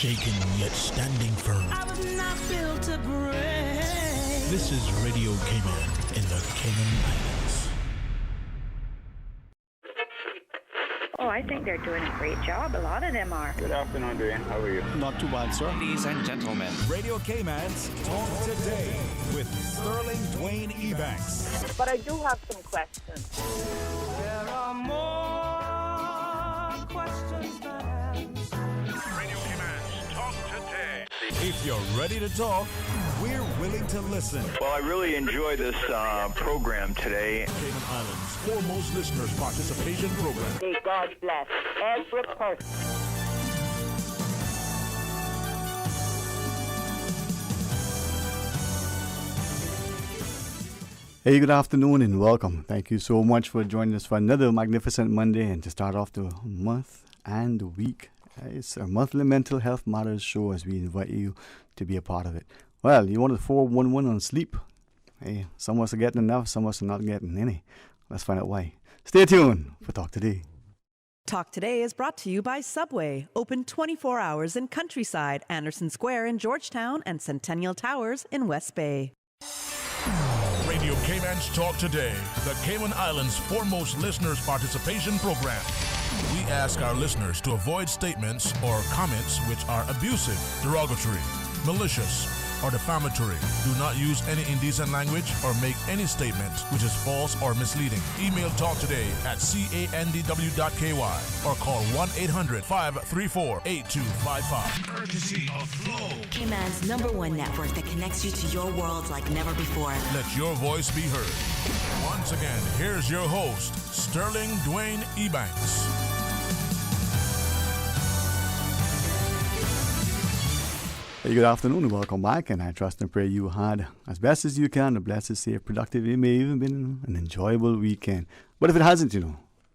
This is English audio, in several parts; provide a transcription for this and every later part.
shaken yet standing firm. I was not built to break. This is Radio Cayman in the Cayman Islands. Oh, I think they're doing a great job. A lot of them are. Good afternoon, Dwayne. How are you? Not too bad, sir. Ladies and gentlemen, Radio Cayman's Talk Today with Sterling Dwayne Ebanks. But I do have some questions. There are more questions than answers. Radio Cayman's Talk Today. If you're ready to talk, we're willing to listen. Well, I really enjoy this program today. Cayman Islands foremost listeners participation program. May God bless every person. Hey, good afternoon and welcome. Thank you so much for joining us for another magnificent Monday and to start off the month and the week. It's our monthly Mental Health Matters show as we invite you to be a part of it. Well, you wanted 411 on sleep. Hey, some of us are getting enough, some of us are not getting any. Let's find out why. Stay tuned for Talk Today. Talk Today is brought to you by Subway, open 24 hours in Countryside, Anderson Square in Georgetown, and Centennial Towers in West Bay. Radio Cayman's Talk Today, the Cayman Islands foremost listeners participation program. We ask our listeners to avoid statements or comments which are abusive, derogatory, malicious, or defamatory. Do not use any indecent language or make any statement which is false or misleading. Email talktoday@candw.ky or call 1-800-534-8255. Courtesy of Flow. Cayman's #1 network that connects you to your world like never before. Let your voice be heard. Once again, here's your host, Sterling Dwayne Ebanks. Hey, good afternoon and welcome back, and I trust and pray you had as best as you can a blessed, safe, productive, it may even been an enjoyable weekend. But if it hasn't,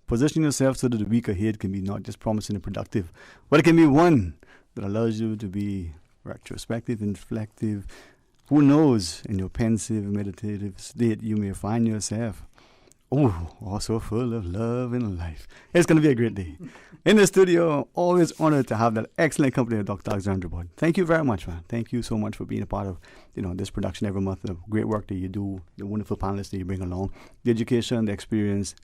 position yourself so that the week ahead can be not just promising and productive, but it can be one that allows you to be retrospective and reflective. Who knows, in your pensive, meditative state, you may find yourself, also full of love and life. It's going to be a great day. In the studio, always honored to have that excellent company of Dr. Alexandra Bud. Thank you very much, man. Thank you so much for being a part of, this production every month, the great work that you do, the wonderful panelists that you bring along, the education, the experience,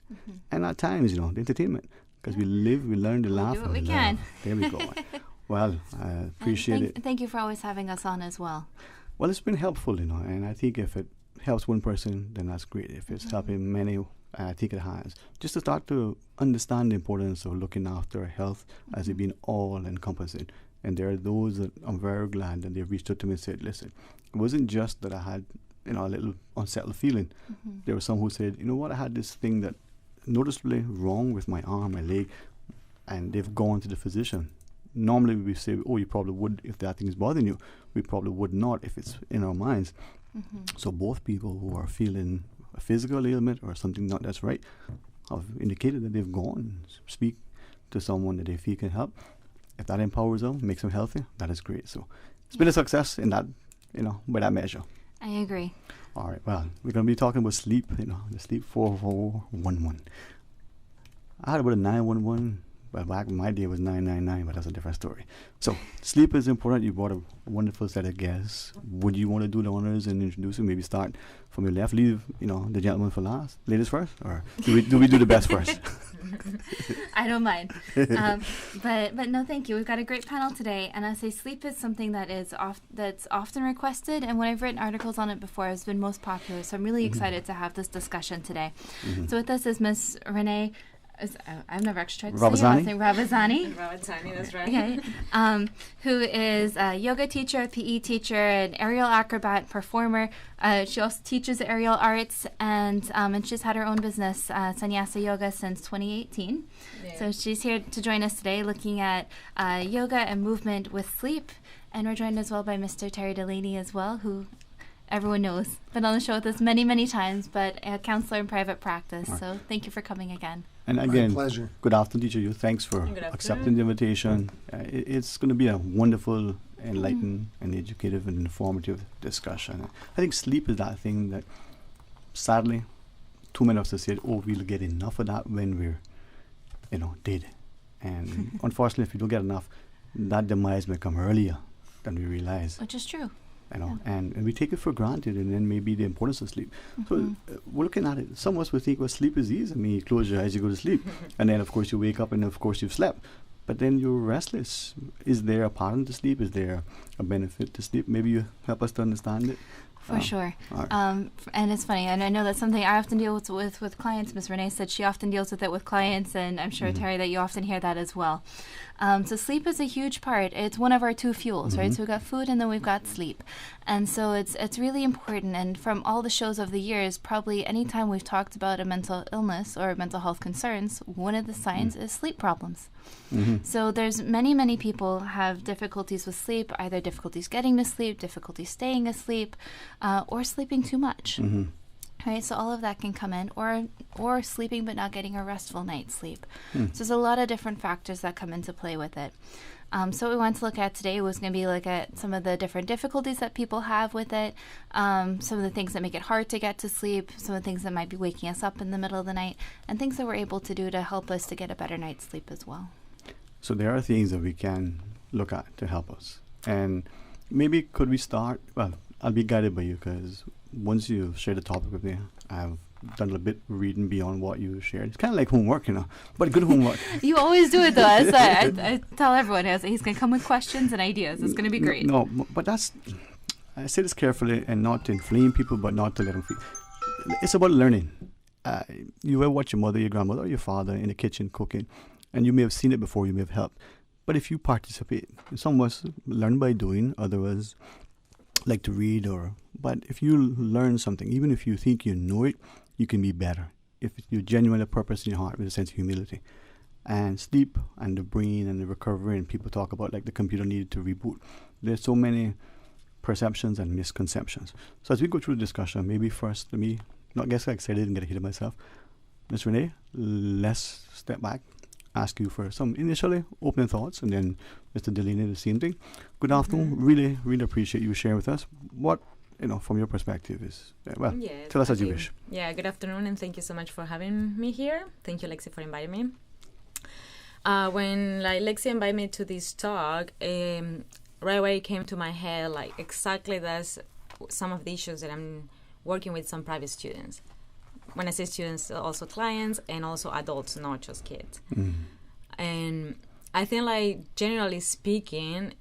and at times, the entertainment. Because we live, we learn to laugh. We do what we can. There we go. Well, I appreciate it. Thank you for always having us on as well. Well, it's been helpful, and I think if it helps one person, then that's great. If it's helping many, I think it has. Just to start to understand the importance of looking after our health as it being all-encompassing. And there are those that I'm very glad that they've reached out to me and said, listen, it wasn't just that I had, a little unsettled feeling. There were some who said, you know what, I had this thing that noticeably wrong with my arm, my leg, and they've gone to the physician. Normally we say, you probably would if that thing is bothering you. We probably would not if it's in our minds. So both people who are feeling a physical ailment or something not that's right have indicated that they've gone and speak to someone that they feel can help. If that empowers them, makes them healthy, that is great. So it's been a success in that, by that measure. I agree. All right, well, we're going to be talking about sleep, the sleep 4411. I had about a 911. Well, back in my day it was 999, but that's a different story. So, sleep is important. You brought a wonderful set of guests. Would you want to do the honors and introduce them? Maybe start from your left, leave, the gentleman for last, ladies first? Or do we do the best first? I don't mind. But no, thank you. We've got a great panel today, and I say sleep is something that is that's often requested, and when I've written articles on it before, it's been most popular. So I'm really excited to have this discussion today. So with us is Miss Renee. I've never actually tried to say her last name. Ravazani, that's right. Okay. Who is a yoga teacher, a PE teacher, an aerial acrobat performer. She also teaches aerial arts, and she's had her own business, Sannyasa Yoga, since 2018. Yeah. So she's here to join us today looking at yoga and movement with sleep. And we're joined as well by Mr. Terry Delaney as well, who everyone knows, been on the show with us many, many times, but a counselor in private practice. Right. So thank you for coming again. And again, my pleasure. Good afternoon, teacher. Thanks for accepting the invitation. It's going to be a wonderful, enlightening, and educative and informative discussion. I think sleep is that thing that, sadly, too many of us said, we'll get enough of that when we're, dead. And unfortunately, if you don't get enough, that demise may come earlier than we realize. Which is true. You know, and we take it for granted, and then maybe the importance of sleep. So we're looking at it. Some of us would think, well, sleep is easy. I mean, you close your eyes, you go to sleep, and then of course you wake up, and of course you've slept. But then you're restless. Is there a pattern to sleep? Is there a benefit to sleep? Maybe you help us to understand it. For sure. And it's funny, and I know that's something I often deal with clients. Ms. Renee said she often deals with it with clients, and I'm sure, Terry, that you often hear that as well. So sleep is a huge part. It's one of our two fuels, right? So we've got food and then we've got sleep. And so it's really important. And from all the shows of the years, probably any time we've talked about a mental illness or mental health concerns, one of the signs is sleep problems. So there's many people have difficulties with sleep, either difficulties getting to sleep, difficulties staying asleep, or sleeping too much. Right, so all of that can come in, or sleeping but not getting a restful night's sleep. So there's a lot of different factors that come into play with it. So what we want to look at today was going to be look at some of the different difficulties that people have with it, some of the things that make it hard to get to sleep, some of the things that might be waking us up in the middle of the night, and things that we're able to do to help us to get a better night's sleep as well. So there are things that we can look at to help us. And maybe could we start, well, I'll be guided by you, because once you share the topic with me, I've done a bit of reading beyond what you shared. It's kind of like homework, you know, but good homework. You always do it, though. I tell everyone, he's going to come with questions and ideas. It's going to be great. No, but I say this carefully, and not to inflame people, but not to let them feel. It's about learning. You ever watch your mother, your grandmother, or your father in the kitchen cooking, and you may have seen it before, you may have helped. But if you participate, some of us learn by doing, others like to read, but if you learn something, even if you think you know it, you can be better. If you genuinely have purpose in your heart with a sense of humility. And sleep and the brain and the recovery, and people talk about like the computer needed to reboot. There's so many perceptions and misconceptions. So as we go through the discussion, maybe first, let me not get so excited and get ahead of myself. Ms. Renee, let's step back, ask you for some initially opening thoughts, and then Mr. Delaney, the same thing. Good afternoon. Really appreciate you sharing with us what, from your perspective is, tell us as you wish. Yeah, good afternoon, and thank you so much for having me here. Thank you, Lexi, for inviting me. When Lexi invited me to this talk, right away it came to my head, exactly that's some of the issues that I'm working with some private students. When I say students, also clients and also adults, not just kids. And I think, generally speaking,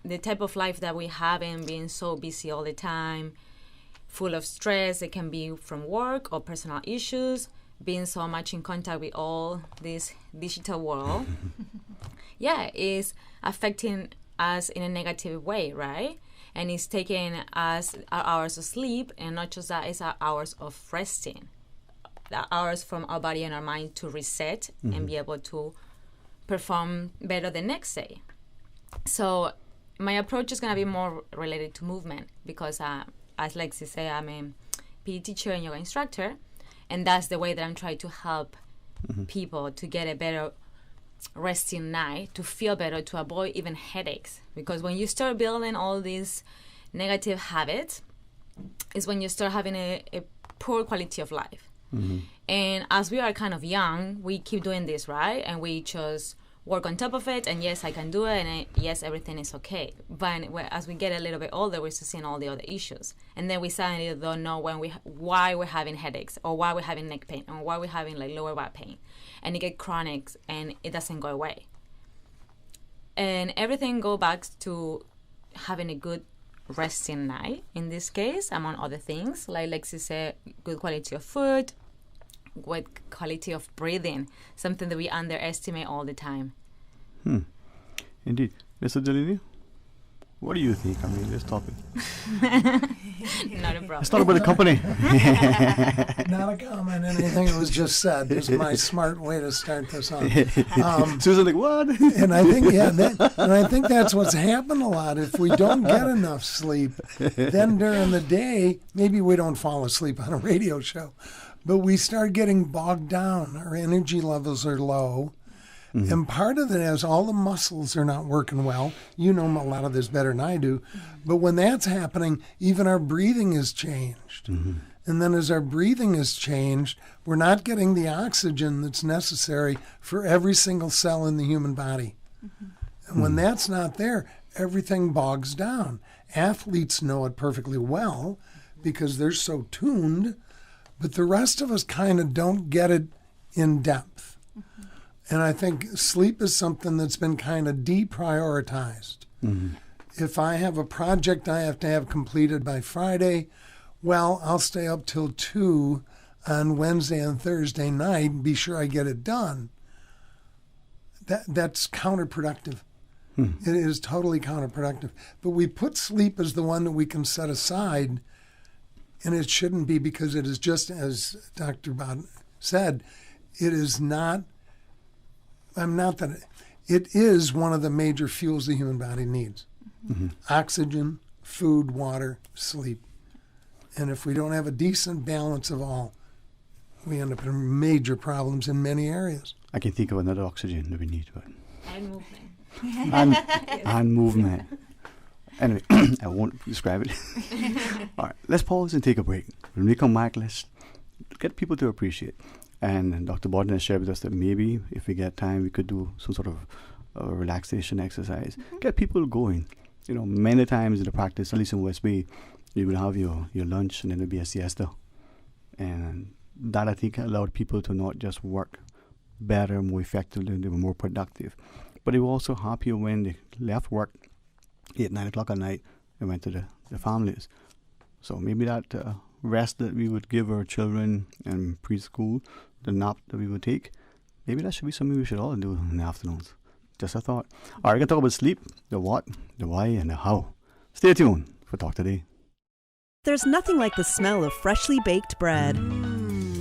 the type of life that we have and being so busy all the time, full of stress, it can be from work or personal issues, being so much in contact with all this digital world, is affecting us in a negative way, right? And it's taking us our hours of sleep, and not just that, it's our hours of resting. The hours from our body and our mind to reset and be able to perform better the next day. So my approach is going to be more related to movement because, as Lexi said, I'm a PE teacher and yoga instructor, and that's the way that I'm trying to help people to get a better resting night, to feel better, to avoid even headaches. Because when you start building all these negative habits, is when you start having a poor quality of life. And as we are kind of young, we keep doing this, right? And we just work on top of it, and yes, I can do it, and yes, everything is okay. But as we get a little bit older, we're seeing all the other issues. And then we suddenly don't know why we're having headaches, or why we're having neck pain, or why we're having lower back pain. And it gets chronic, and it doesn't go away. And everything goes back to having a good resting night, in this case, among other things. Like Lexi said, good quality of food, good quality of breathing, something that we underestimate all the time. Indeed. Mr. Delaney, what do you think? I mean, this topic. Not a problem. Let's talk about the company. Not a comment, anything that was just said. This is my smart way to start this off. Susan, what? And I think that's what's happened a lot. If we don't get enough sleep, then during the day, maybe we don't fall asleep on a radio show, but we start getting bogged down. Our energy levels are low. And part of it is all the muscles are not working well. You know a lot of this better than I do. But when that's happening, even our breathing is changed. And then as our breathing is changed, we're not getting the oxygen that's necessary for every single cell in the human body. And when that's not there, everything bogs down. Athletes know it perfectly well because they're so tuned, but the rest of us kind of don't get it in depth. And I think sleep is something that's been kind of deprioritized. If I have a project I have to have completed by Friday, well, I'll stay up till 2 on Wednesday and Thursday night and be sure I get it done. That's counterproductive. It is totally counterproductive. But we put sleep as the one that we can set aside, and it shouldn't be, because it is just, as Dr. Bob said, it is not, it is one of the major fuels the human body needs. Oxygen, food, water, sleep. And if we don't have a decent balance of all, we end up in major problems in many areas. I can think of another oxygen that we need. But And movement. and movement. Anyway, I won't describe it. All right, let's pause and take a break. When we come back, let's get people to appreciate. And Dr. Bodden has shared with us that maybe if we get time, we could do some sort of relaxation exercise. Get people going. You know, many times in the practice, at least in West Bay, you will have your lunch and then there'll be a siesta. And that, I think, allowed people to not just work better, more effectively, they were more productive. But they were also happier when they left work 8, 9 o'clock at night and went to the families. So maybe that rest that we would give our children in preschool, the nap that we would take, maybe that should be something we should all do in the afternoons. Just a thought. All right, we're going to talk about sleep, the what, the why, and the how. Stay tuned for Talk Today. There's nothing like the smell of freshly baked bread.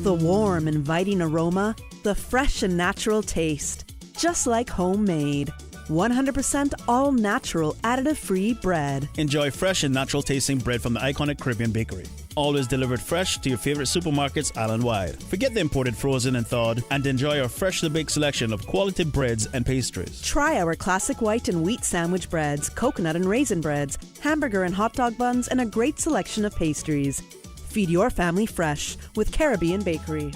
The warm, inviting aroma, the fresh and natural taste. Just like homemade. 100% all-natural, additive-free bread. Enjoy fresh and natural tasting bread from the iconic Caribbean Bakery. Always delivered fresh to your favorite supermarkets island-wide. Forget the imported frozen and thawed and enjoy our freshly baked selection of quality breads and pastries. Try our classic white and wheat sandwich breads, coconut and raisin breads, hamburger and hot dog buns, and a great selection of pastries. Feed your family fresh with Caribbean Bakery.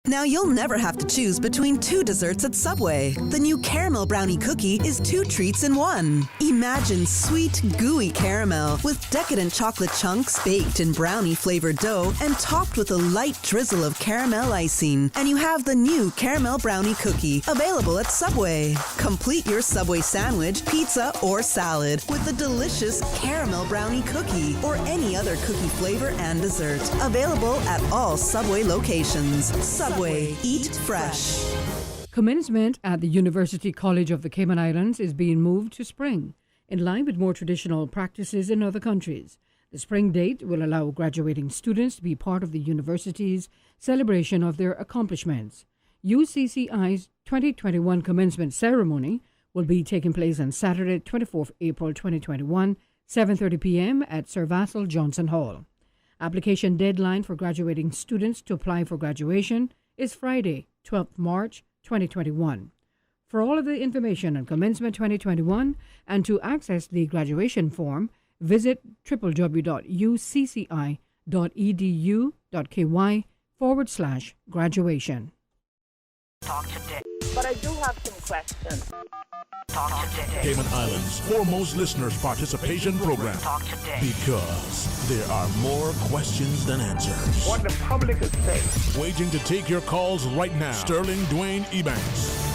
Now you'll never have to choose between 2 desserts at Subway. The new Caramel Brownie Cookie is 2 treats in one. Imagine sweet, gooey caramel with decadent chocolate chunks baked in brownie-flavored dough and topped with a light drizzle of caramel icing. And you have the new Caramel Brownie Cookie, available at Subway. Complete your Subway sandwich, pizza, or salad with the delicious Caramel Brownie Cookie or any other cookie flavor and dessert. Available at all Subway locations. Subway. Eat fresh. Commencement at the University College of the Cayman Islands is being moved to spring, in line with more traditional practices in other countries. The spring date will allow graduating students to be part of the university's celebration of their accomplishments. UCCI's 2021 commencement ceremony will be taking place on Saturday, 24th April 2021, 7:30 p.m. at Sir Vassal Johnson Hall. Application deadline for graduating students to apply for graduation is Friday, 12th March 2021. For all of the information on Commencement 2021 and to access the graduation form, visit www.ucci.edu.ky/graduation. Talk today. But I do have some questions. Talk today. Cayman Islands' foremost listeners participation program. Talk today. Because there are more questions than answers. What the public is saying. Waiting to take your calls right now. Sterling Dwayne Ebanks.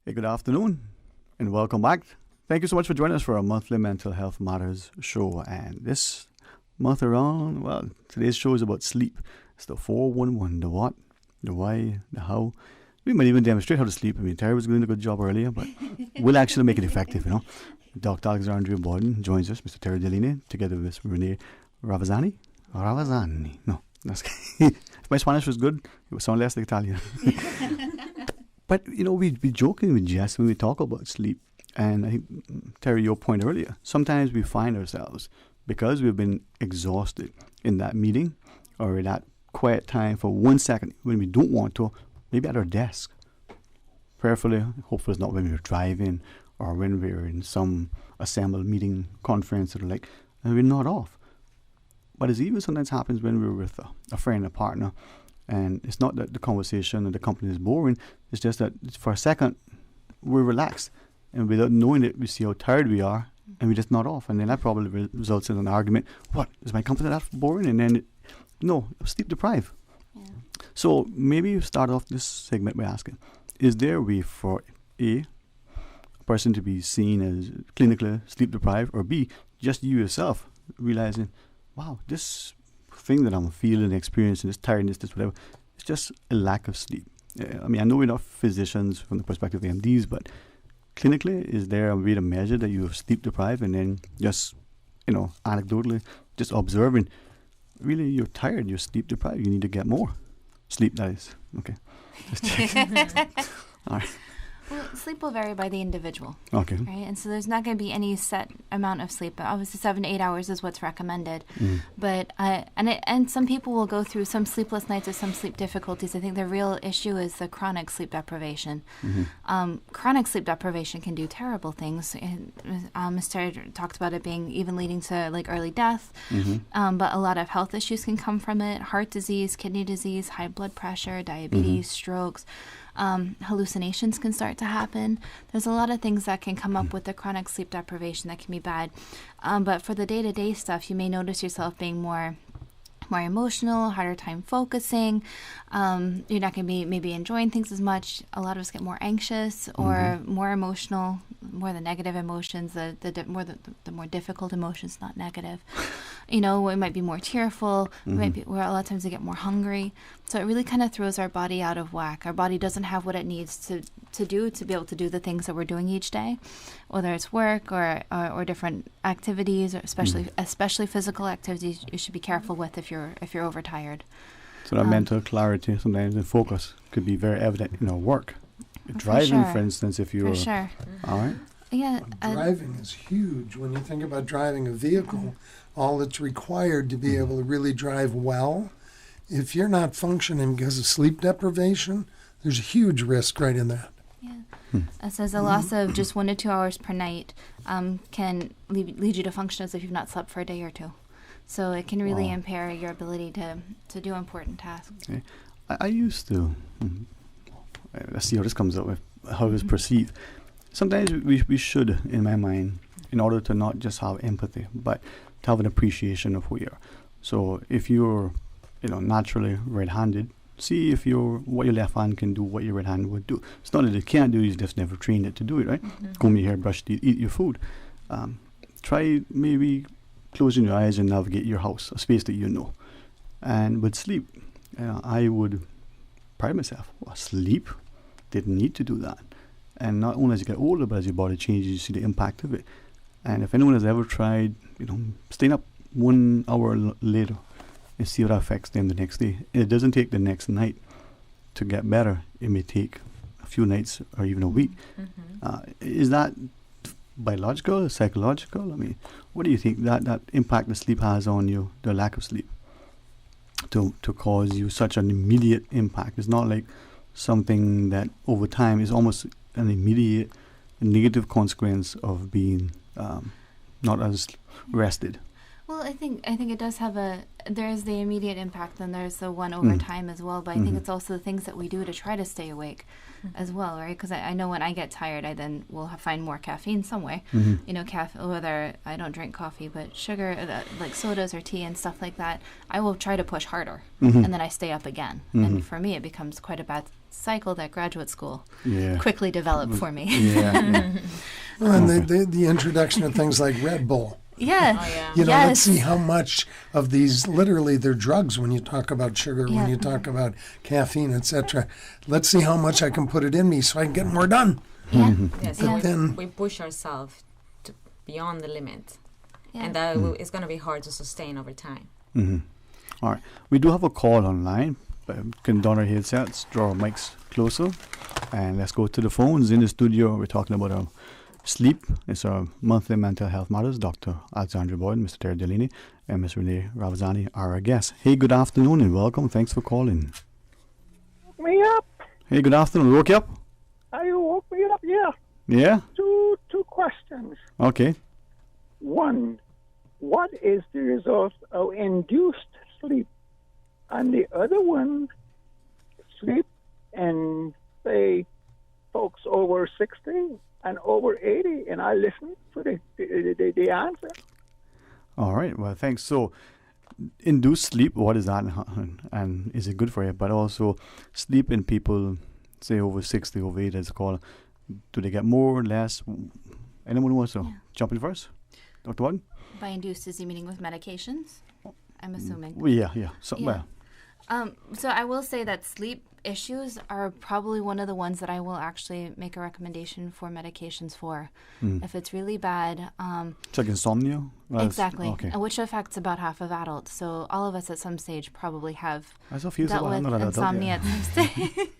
Hey, good afternoon and welcome back. Thank you so much for joining us for our monthly Mental Health Matters show. And this month around, well, today's show is about sleep. It's the 411, the what, the why, the how. We might even demonstrate how to sleep. I mean, Terry was doing a good job earlier, but we'll actually make it effective, you know. Dr. Alexandria Bodden joins us, Mr. Terry Delaney, together with Ms. Renee Ravazani. No, that's if my Spanish was good, it would sound less like Italian. But, you know, we joking with Jess when we talk about sleep. And I think, Terry, your point earlier, sometimes we find ourselves, because we've been exhausted in that meeting or in that quiet time for 1 second when we don't want to, maybe at our desk. Prayerfully, hopefully it's not when we're driving or when we're in some assembled meeting conference or like, and we're not off. But it even sometimes happens when we're with a friend, a partner, and it's not that the conversation or the company is boring. It's just that for a second we're relaxed, and without knowing it, we see how tired we are, and we just nod off, and then that probably results in an argument. What, is my company that boring? And then no, sleep deprived. Yeah. So maybe you start off this segment by asking, is there a way for a person to be seen as clinically sleep deprived, or B, just you yourself realizing, wow, this thing that I'm feeling, experiencing, this tiredness, this whatever, it's just a lack of sleep. I mean, I know we're not physicians from the perspective of MDs, but clinically, is there a way to measure that you're sleep deprived, and then just, anecdotally, just observing, really, you're tired, you're sleep deprived, you need to get more sleep, that is. Okay. Just checking. All right. Well, sleep will vary by the individual. Okay. Right, and so there's not going to be any set amount of sleep. But obviously, 7 to 8 hours is what's recommended. But and some people will go through some sleepless nights or some sleep difficulties. I think the real issue is the chronic sleep deprivation. Chronic sleep deprivation can do terrible things. Mr. talked about it being even leading to like early death. But a lot of health issues can come from it: heart disease, kidney disease, high blood pressure, diabetes, strokes. Hallucinations can start to happen. There's a lot of things that can come up with the chronic sleep deprivation that can be bad. But for the day-to-day stuff, you may notice yourself being more emotional, harder time focusing. You're not going to be maybe enjoying things as much. A lot of us get more anxious or more emotional, more the negative emotions, the more difficult emotions, not negative. We might be more tearful. Where a lot of times we get more hungry. So it really kind of throws our body out of whack. Our body doesn't have what it needs to do to be able to do the things that we're doing each day, whether it's work or different activities, or especially physical activities. You should be careful with if you're overtired. So that mental clarity sometimes and focus could be very evident in our work. Driving, for instance, if you're... For sure. All right. Yeah. Driving is huge. When you think about driving a vehicle, all that's required to be able to really drive well, if you're not functioning because of sleep deprivation, there's a huge risk right in that. Yeah. It says a loss of just 1 to 2 hours per night can lead you to function as if you've not slept for a day or two. So it can really impair your ability to do important tasks. Okay. I used to, let's see how this comes up with how it's perceived. Sometimes we should, in my mind, in order to not just have empathy, but to have an appreciation of who you are. So if you're, naturally right-handed, see if what your left hand can do, what your right hand would do. It's not that it can't do, you just never trained it to do it, right? Comb your hair, brush teeth, eat your food. Try maybe closing your eyes and navigate your house, a space that you know. And with sleep, I would pride myself. Sleep? Didn't need to do that. And not only as you get older, but as your body changes, you see the impact of it. And if anyone has ever tried, staying up 1 hour later and see how that affects them the next day. It doesn't take the next night to get better. It may take a few nights or even a week. Is that biological, psychological? I mean, what do you think that impact the sleep has on you, the lack of sleep, to cause you such an immediate impact? It's not like something that over time is almost an immediate negative consequence of being not as rested. Well, I think it does have there is the immediate impact, and there's the one over time as well. But I think it's also the things that we do to try to stay awake as well, right? Because I know when I get tired, I then will find more caffeine somewhere. Whether I don't drink coffee, but sugar, like sodas or tea and stuff like that, I will try to push harder, and then I stay up again. And for me, it becomes quite a bad cycle that graduate school quickly developed for me. And the introduction of things like Red Bull. Let's see how much of these, literally they're drugs when you talk about sugar, when you talk about caffeine, etc. Let's see how much I can put it in me so I can get more done. Then we push ourselves beyond the limit. And that it's going to be hard to sustain over time. All right. We do have a call online. Can don our headsets, draw our mics closer, and let's go to the phones. In the studio, we're talking about sleep. It's our monthly mental health matters. Dr. Alexandra Boyd, Mr. Terry Delaney, and Ms. Renee Ravazani are our guests. Hey, good afternoon and welcome. Thanks for calling. Woke me up. Hey, good afternoon. Woke you up? You woke me up, yeah. Yeah? Two questions. Okay. One, what is the result of induced sleep? And the other one, sleep, and say folks over 60 and over 80, and I listen for the answer. All right. Well, thanks. So, induced sleep, what is that, and is it good for you? But also, sleep in people, say over 60, over 80, it's called. Do they get more, less? Anyone who wants to jump in first? Dr. Watton? By induced, is he meaning with medications? I'm assuming. Well, yeah. So, Yeah. well, So I will say that sleep issues are probably one of the ones that I will actually make a recommendation for medications for. If it's really bad. it's like insomnia? Exactly. Okay. Which affects about half of adults. So all of us at some stage probably have As of you, dealt I'm with not an adult, insomnia yeah. at some stage.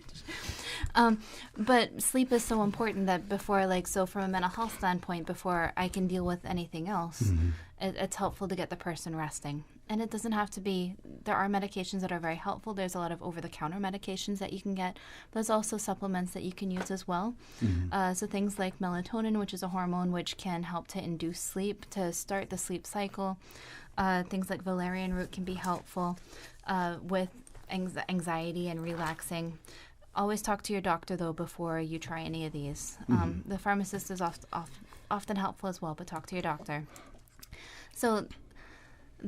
But sleep is so important that before, so from a mental health standpoint, before I can deal with anything else, it's helpful to get the person resting. And it doesn't have to be, there are medications that are very helpful. There's a lot of over-the-counter medications that you can get. There's also supplements that you can use as well. So things like melatonin, which is a hormone which can help to induce sleep, to start the sleep cycle. Things like valerian root can be helpful with anxiety and relaxing. Always talk to your doctor, though, before you try any of these. The pharmacist is often helpful as well, but talk to your doctor. So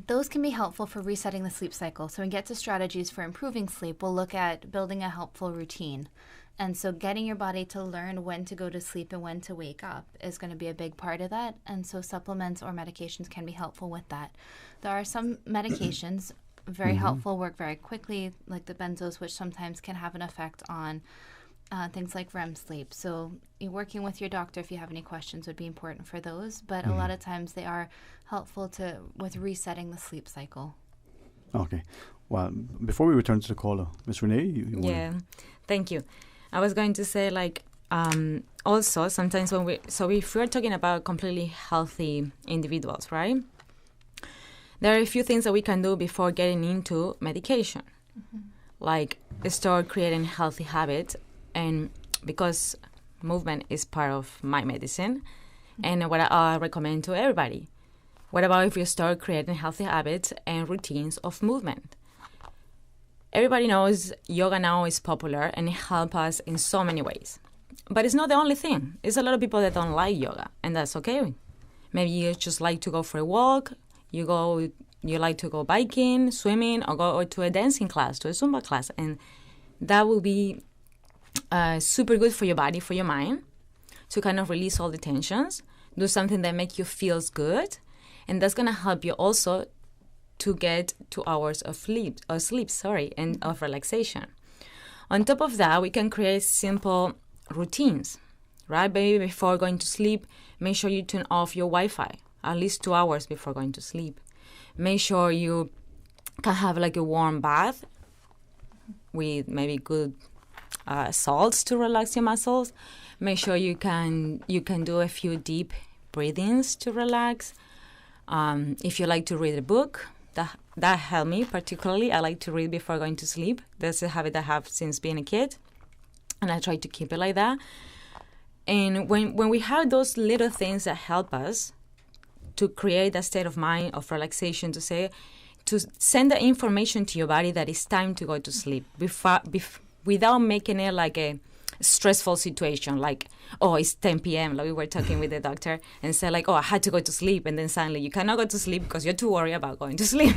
those can be helpful for resetting the sleep cycle. So when we get to strategies for improving sleep, we'll look at building a helpful routine. And so getting your body to learn when to go to sleep and when to wake up is going to be a big part of that. And so supplements or medications can be helpful with that. There are some medications very helpful, work very quickly, like the benzos, which sometimes can have an effect on things like REM sleep. So working with your doctor, if you have any questions, would be important for those. But a lot of times they are helpful with resetting the sleep cycle. Okay. Well, before we return to the caller, Ms. Renee, you Thank you. I was going to say, also sometimes if we're talking about completely healthy individuals, right? There are a few things that we can do before getting into medication, like start creating healthy habits, and because movement is part of my medicine, and what I recommend to everybody. What about if you start creating healthy habits and routines of movement? Everybody knows yoga now is popular and it helps us in so many ways. But it's not the only thing. There's a lot of people that don't like yoga, and that's okay. Maybe you just like to go for a walk, you like to go biking, swimming, or go to a dancing class, to a Zumba class, and that will be super good for your body, for your mind, to kind of release all the tensions, do something that makes you feel good, and that's going to help you also to get 2 hours of sleep, and of relaxation. On top of that, we can create simple routines, right? Maybe before going to sleep, make sure you turn off your Wi-Fi at least 2 hours before going to sleep. Make sure you can have a warm bath with maybe good salts to relax your muscles. Make sure you can do a few deep breathings to relax. If you like to read a book, that helped me particularly. I like to read before going to sleep. That's a habit I have since being a kid, and I try to keep it like that. And when we have those little things that help us to create a state of mind of relaxation, to send the information to your body that it's time to go to sleep without making it like a stressful situation, like, oh, it's 10 p.m., like we were talking with the doctor, and say oh, I had to go to sleep, and then suddenly you cannot go to sleep because you're too worried about going to sleep.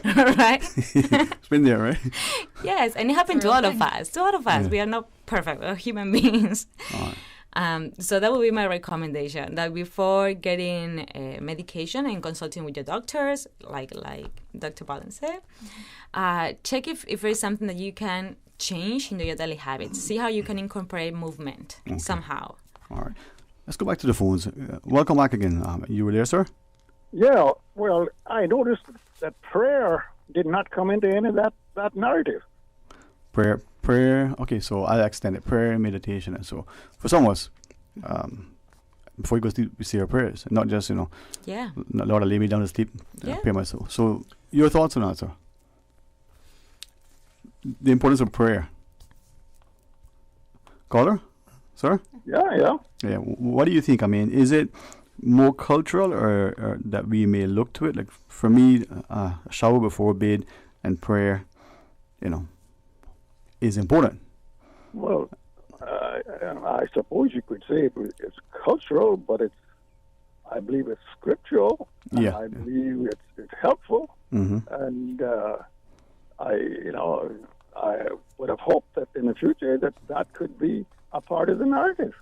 Right? It's been there, right? Yes, and it happened to all of us. Yeah. We are not perfect. We're human beings. So that would be my recommendation, that before getting medication and consulting with your doctors, like Dr. Watton said, check if there's something that you can change into your daily habits. See how you can incorporate movement somehow. All right. Let's go back to the phones. Welcome back again. You were there, sir? Yeah, well, I noticed that prayer did not come into any of that narrative. Prayer. Okay, so I'll extend it. Prayer, meditation, and so for some of us, before we go to sleep, we say our prayers, not just Lord, I lay me down to sleep, pray myself. So your thoughts on that, sir? The importance of prayer. Caller, sir? Yeah. Yeah. What do you think? I mean, is it more cultural, or that we may look to it? Like for me, a shower before bed and prayer, is important. Well, I suppose you could say it's cultural, but I believe it's scriptural. Yeah. I believe it's helpful, and I would have hoped that in the future that could be a part of the narrative.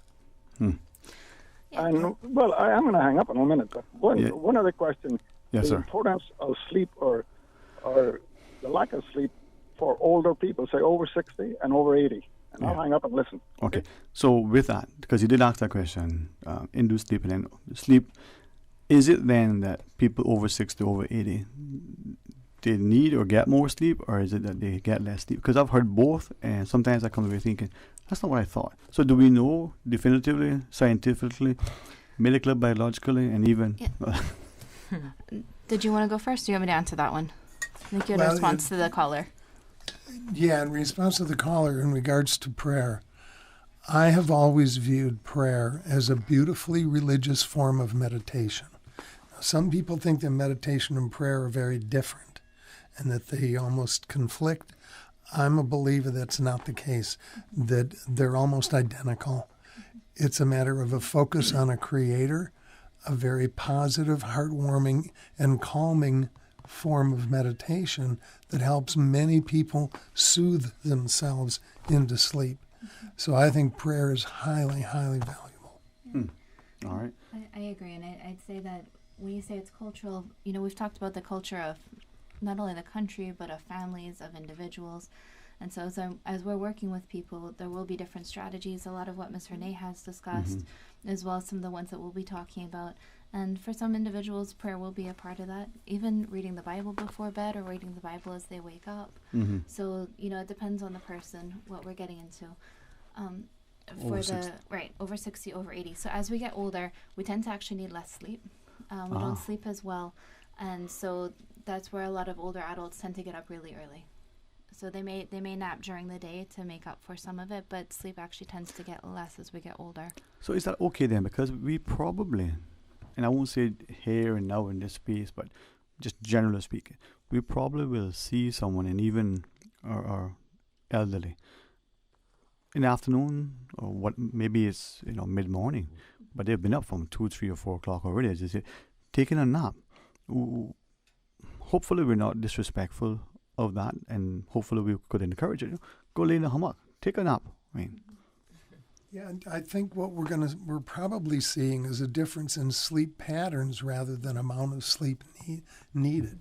And well, I'm going to hang up in a minute, but one other question: yes, the sir. importance of sleep or the lack of sleep for older people, say over 60 and over 80. And I'll hang up and listen. Okay. So with that, because you did ask that question, induced sleep and then sleep, is it then that people over 60, over 80, they need or get more sleep, or is it that they get less sleep? Because I've heard both, and sometimes I come away thinking, that's not what I thought. So do we know definitively, scientifically, medically, biologically, and even... Yeah. Did you want to go first, or do you want me to answer that one? I think you had a response to the caller. Yeah, in response to the caller in regards to prayer, I have always viewed prayer as a beautifully religious form of meditation. Now, some people think that meditation and prayer are very different and that they almost conflict. I'm a believer that's not the case, that they're almost identical. It's a matter of a focus on a creator, a very positive, heartwarming, and calming form of meditation that helps many people soothe themselves into sleep. So I think prayer is highly, highly valuable. All right. I agree, and I'd say that when you say it's cultural, we've talked about the culture of not only the country, but of families, of individuals. And so as we're working with people, there will be different strategies, a lot of what Ms. Renee has discussed, as well as some of the ones that we'll be talking about. And for some individuals, prayer will be a part of that, even reading the Bible before bed or reading the Bible as they wake up. So, it depends on the person, what we're getting into. Over 60, over 80. So as we get older, we tend to actually need less sleep. We don't sleep as well. And so that's where a lot of older adults tend to get up really early. So they may nap during the day to make up for some of it, but sleep actually tends to get less as we get older. So is that okay then? Because we probably, and I won't say here and now in this space, but just generally speaking, we probably will see someone, and even our elderly, in the afternoon, or what maybe it's mid-morning, but they've been up from 2, 3, or 4 o'clock already, as you say, taking a nap. Hopefully we're not disrespectful of that, and hopefully we could encourage it. Go lay in the hammock, take a nap. Yeah, and I think what we're probably seeing is a difference in sleep patterns rather than amount of sleep needed.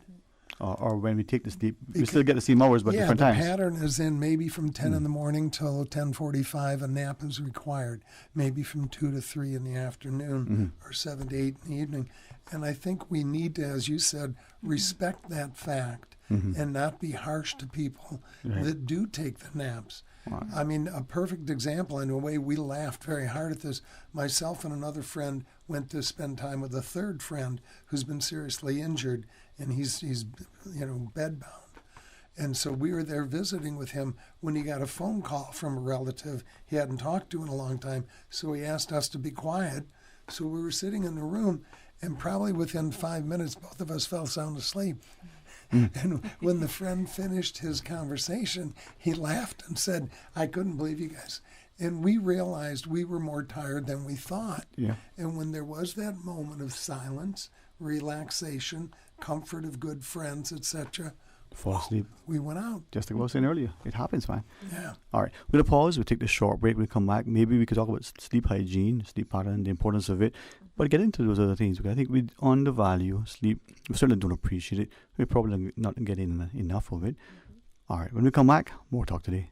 Or when we take the sleep, we still get the same hours, but different times. Yeah, the pattern is in maybe from 10 in the morning till 10:45 a nap is required, maybe from 2 to 3 in the afternoon, or 7 to 8 in the evening. And I think we need to, as you said, respect that fact and not be harsh to people that do take the naps. Wow. I mean, a perfect example, in a way we laughed very hard at this. Myself and another friend went to spend time with a third friend who's been seriously injured, and he's bedbound. And so we were there visiting with him when he got a phone call from a relative he hadn't talked to in a long time. So he asked us to be quiet. So we were sitting in the room, and probably within 5 minutes, both of us fell sound asleep. And when the friend finished his conversation, he laughed and said, "I couldn't believe you guys." And we realized we were more tired than we thought. Yeah. And when there was that moment of silence, relaxation, comfort of good friends, etc., fall asleep. We went out. Just like I was saying earlier, it happens, man. Yeah. All right, we'll pause. We'll take this short break. We'll come back. Maybe we could talk about sleep hygiene, sleep pattern, the importance of it, but get into those other things, because I think we undervalue sleep. We certainly don't appreciate it. We're probably not getting enough of it. All right, when we come back, more talk today.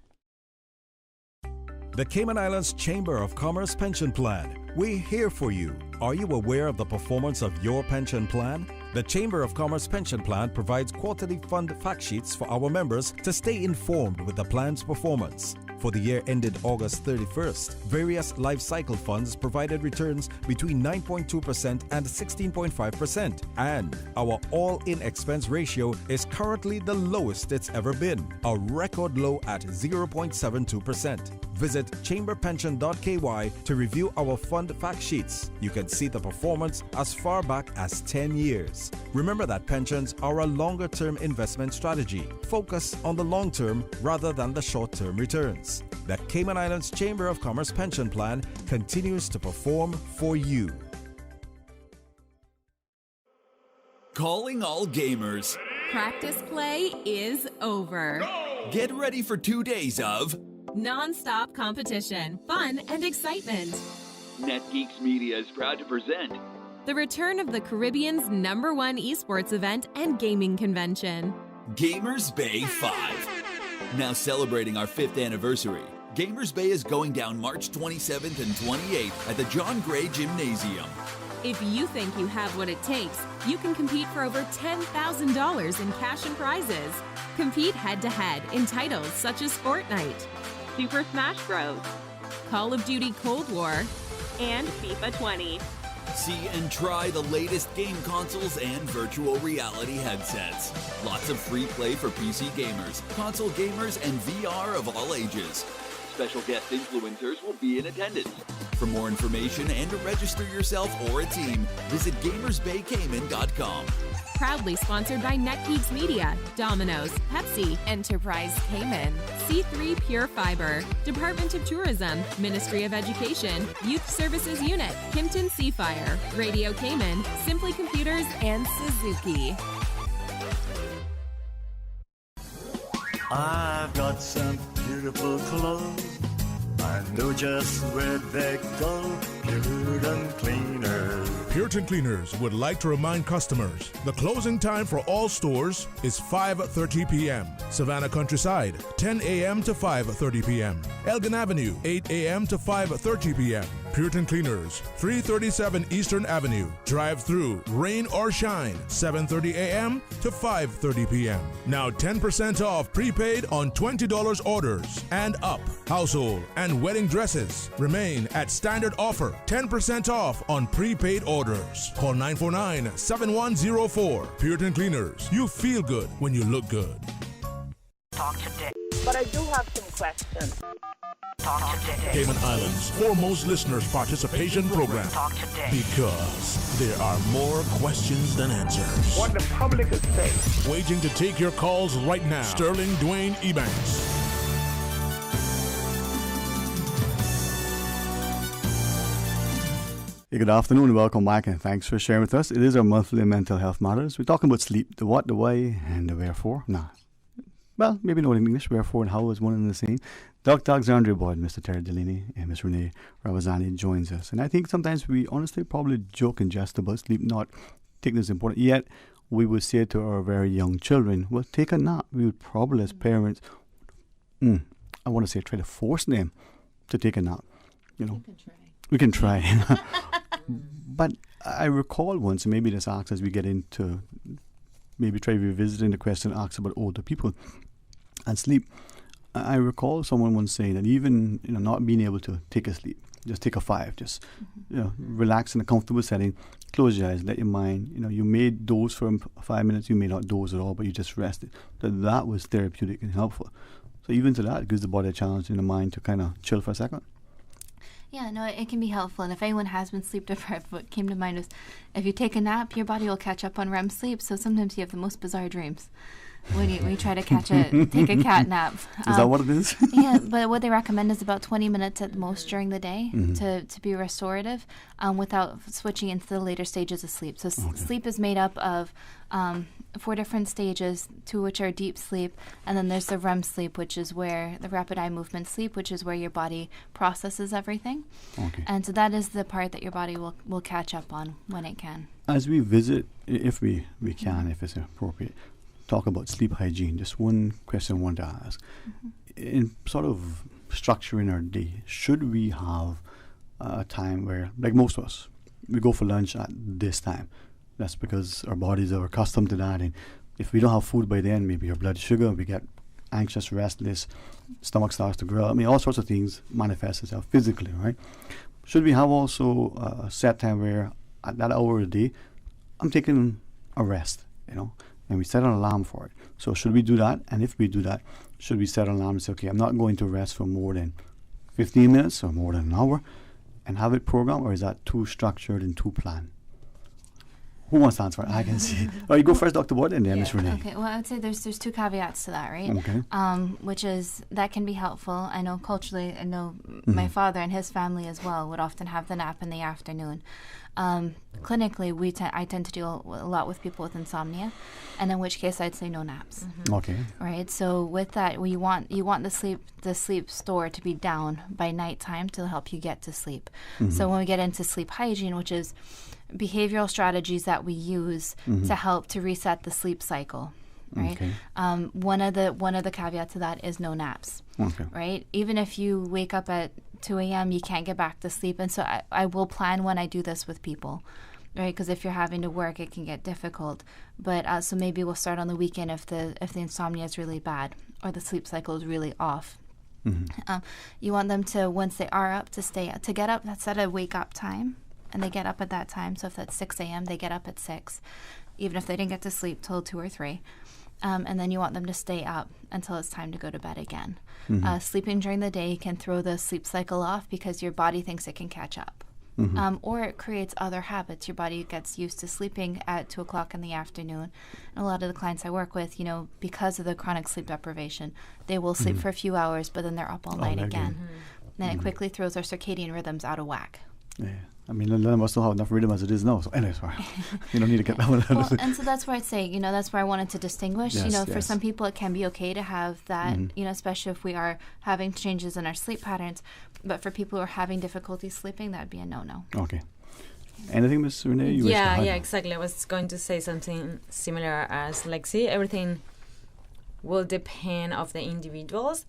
The Cayman Islands Chamber of Commerce Pension Plan. We're here for you. Are you aware of the performance of your pension plan? The Chamber of Commerce Pension Plan provides quarterly fund fact sheets for our members to stay informed with the plan's performance. For the year ended August 31st, various life cycle funds provided returns between 9.2% and 16.5%, and our all-in expense ratio is currently the lowest it's ever been, a record low at 0.72%. Visit chamberpension.ky to review our fund fact sheets. You can see the performance as far back as 10 years. Remember that pensions are a longer-term investment strategy. Focus on the long term rather than the short-term returns. The Cayman Islands Chamber of Commerce Pension Plan continues to perform for you. Calling all gamers. Practice play is over. Get ready for 2 days of non-stop competition, fun, and excitement. NetGeeks Media is proud to present the return of the Caribbean's #1 esports event and gaming convention, Gamers Bay 5. Now celebrating our 5th anniversary, Gamers Bay is going down March 27th and 28th at the John Gray Gymnasium. If you think you have what it takes, you can compete for over $10,000 in cash and prizes. Compete head-to-head in titles such as Fortnite, Super Smash Bros., Call of Duty Cold War, and FIFA 20. See and try the latest game consoles and virtual reality headsets. Lots of free play for PC gamers, console gamers, and VR of all ages. Special guest influencers will be in attendance. For more information and to register yourself or a team, visit gamersbaycayman.com. Proudly sponsored by NetGeeks Media, Domino's, Pepsi, Enterprise Cayman, C3 Pure Fiber, Department of Tourism, Ministry of Education, Youth Services Unit, Kimpton Seafire, Radio Cayman, Simply Computers, and Suzuki. I've got some beautiful clothes. I know just where they go. Puritan Cleaners. Puritan Cleaners would like to remind customers the closing time for all stores is 5:30 p.m. Savannah Countryside, 10 a.m. to 5:30 p.m. Elgin Avenue, 8 a.m. to 5:30 p.m. Puritan Cleaners, 337 Eastern Avenue. Drive-through, rain or shine, 7:30 a.m. to 5:30 p.m. Now 10% off prepaid on $20 orders and up. Household and wedding dresses remain at standard offer. 10% off on prepaid orders. Call 949-7104. Puritan Cleaners. You feel good when you look good. Talk today. But I do have some questions. Talk today. Cayman Islands' foremost listeners participation program. Talk today. Because there are more questions than answers. What the public is saying. Waiting to take your calls right now. Sterling Dwayne Ebanks. Hey, good afternoon and welcome back, and thanks for sharing with us. It is our monthly mental health matters. We're talking about sleep, the what, the why, and the wherefore. Well, maybe not in English. Wherefore and how is one and the same. Dr. Alexandria Boyd, Mr. Terry Delaney, and Ms. Renee Ravazani joins us. And I think sometimes we honestly probably joke and jest about sleep not taking this important. Yet we would say to our very young children, well, take a nap. We would probably as parents, I want to say try to force them to take a nap. You know, we can try. But I recall once, and maybe this asks as we get into, maybe try revisiting the question asked about older people and sleep. I recall someone once saying that even not being able to take a sleep, just take a 5, just relax in a comfortable setting, close your eyes, let your mind, you may doze for 5 minutes, you may not doze at all, but you just rested. That was therapeutic and helpful. So even to that, it gives the body a challenge in the mind to kind of chill for a second. Yeah, no, it can be helpful. And if anyone has been sleep deprived, what came to mind was if you take a nap, your body will catch up on REM sleep. So sometimes you have the most bizarre dreams when you try to take a cat nap. Is that what it is? Yeah, but what they recommend is about 20 minutes at most during the day to be restorative without switching into the later stages of sleep. So sleep is made up of 4 different stages, 2 which are deep sleep, and then there's the REM sleep, which is where the rapid eye movement sleep, which is where your body processes everything. Okay. And so that is the part that your body will catch up on when it can. As we visit, if we can, if it's appropriate, talk about sleep hygiene, just one question I want to ask. In sort of structuring our day, should we have a time where, like most of us, we go for lunch at this time? That's because our bodies are accustomed to that, and if we don't have food by then, maybe our blood sugar, we get anxious, restless, stomach starts to grow. I mean, all sorts of things manifest itself physically, right? Should we have also a set time where at that hour of the day, I'm taking a rest, and we set an alarm for it. So should we do that? And if we do that, should we set an alarm and say, okay, I'm not going to rest for more than 15 minutes or more than an hour and have it programmed, or is that too structured and too planned? Who wants to answer? I can see. Oh, you go first, Dr. Bud, and then Ms. Renee. Okay, well, I would say there's two caveats to that, right? Okay. Which is that can be helpful. I know culturally, I know my father and his family as well would often have the nap in the afternoon. Clinically, I tend to do a lot with people with insomnia, and in which case I'd say no naps. Okay. Right. So with that, you want the sleep store to be down by nighttime to help you get to sleep. So when we get into sleep hygiene, which is behavioral strategies that we use to help to reset the sleep cycle, right? Okay. One of the caveats to that is no naps. Okay. Right. Even if you wake up at 2 a.m., you can't get back to sleep, and so I will plan when I do this with people, right? Because if you're having to work, it can get difficult. But so maybe we'll start on the weekend if the insomnia is really bad or the sleep cycle is really off. You want them to, once they are up, to get up. That's at a wake up time. And they get up at that time. So if that's 6 a.m., they get up at 6, even if they didn't get to sleep till 2 or 3. And then you want them to stay up until it's time to go to bed again. Sleeping during the day can throw the sleep cycle off because your body thinks it can catch up. Or it creates other habits. Your body gets used to sleeping at 2 o'clock in the afternoon. And a lot of the clients I work with, because of the chronic sleep deprivation, they will sleep for a few hours, but then they're up all night again. Then it quickly throws our circadian rhythms out of whack. Yeah. I mean, none of us don't have enough rhythm as it is now. So anyway, sorry. You don't need to get that one. Well, and so that's where I'd say, that's where I wanted to distinguish. For some people, it can be okay to have that, especially if we are having changes in our sleep patterns. But for people who are having difficulty sleeping, that'd be a no-no. Okay. Anything, Ms. Renee? Yeah, exactly. I was going to say something similar as Lexi. Everything will depend of the individuals.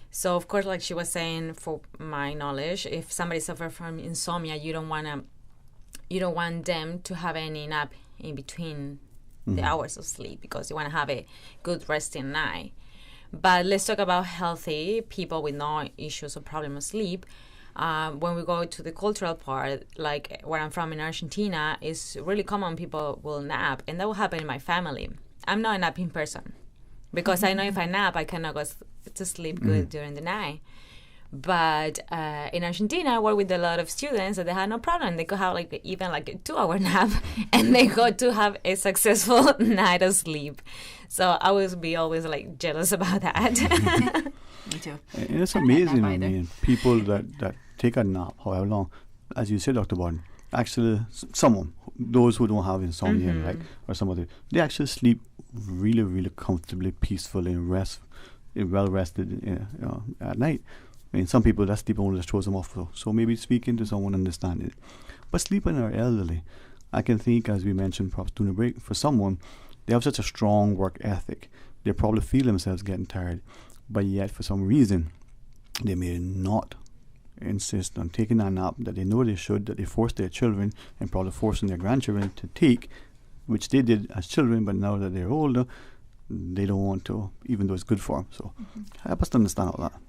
So, of course, like she was saying, for my knowledge, if somebody suffers from insomnia, you don't want them to have any nap in between the hours of sleep because you want to have a good resting night. But let's talk about healthy people with no issues or problem of sleep. When we go to the cultural part, like where I'm from in Argentina, it's really common people will nap, and that will happen in my family. I'm not a napping person because I know if I nap, I cannot go to sleep good during the night. But in Argentina, I work with a lot of students that they had no problem. They could have even a 2-hour nap, and they got to have a successful night of sleep. So I would be always jealous about that. Me too. And it's amazing. I mean, people that take a nap, however long, as you said, Dr. Borden, actually, those who don't have insomnia, or some other, they actually sleep really, really comfortably, peacefully, and well rested at night. I mean, some people, that sleep only just throws them off. So maybe speaking to someone understanding it. But sleeping our elderly, I can think, as we mentioned perhaps during the break, for someone, they have such a strong work ethic. They probably feel themselves getting tired. But yet, for some reason, they may not insist on taking a nap that they know they should, that they force their children and probably forcing their grandchildren to take, which they did as children, but now that they're older, they don't want to, even though it's good for them. So help us to understand all that.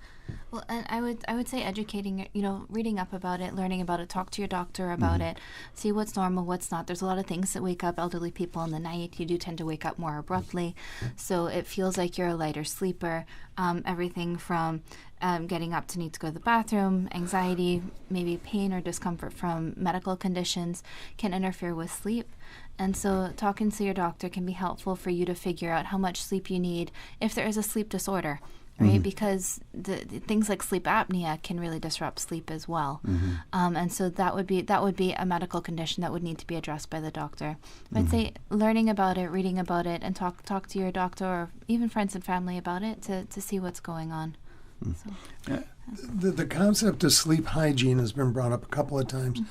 Well, and I would say educating, reading up about it, learning about it, talk to your doctor about it, see what's normal, what's not. There's a lot of things that wake up elderly people in the night. You do tend to wake up more abruptly, so it feels like you're a lighter sleeper. Everything from getting up to need to go to the bathroom, anxiety, maybe pain or discomfort from medical conditions can interfere with sleep. And so talking to your doctor can be helpful for you to figure out how much sleep you need if there is a sleep disorder. Right, because the things like sleep apnea can really disrupt sleep as well, and so that would be a medical condition that would need to be addressed by the doctor. I'd say learning about it, reading about it, and talk to your doctor or even friends and family about it to see what's going on. So, the concept of sleep hygiene has been brought up a couple of times,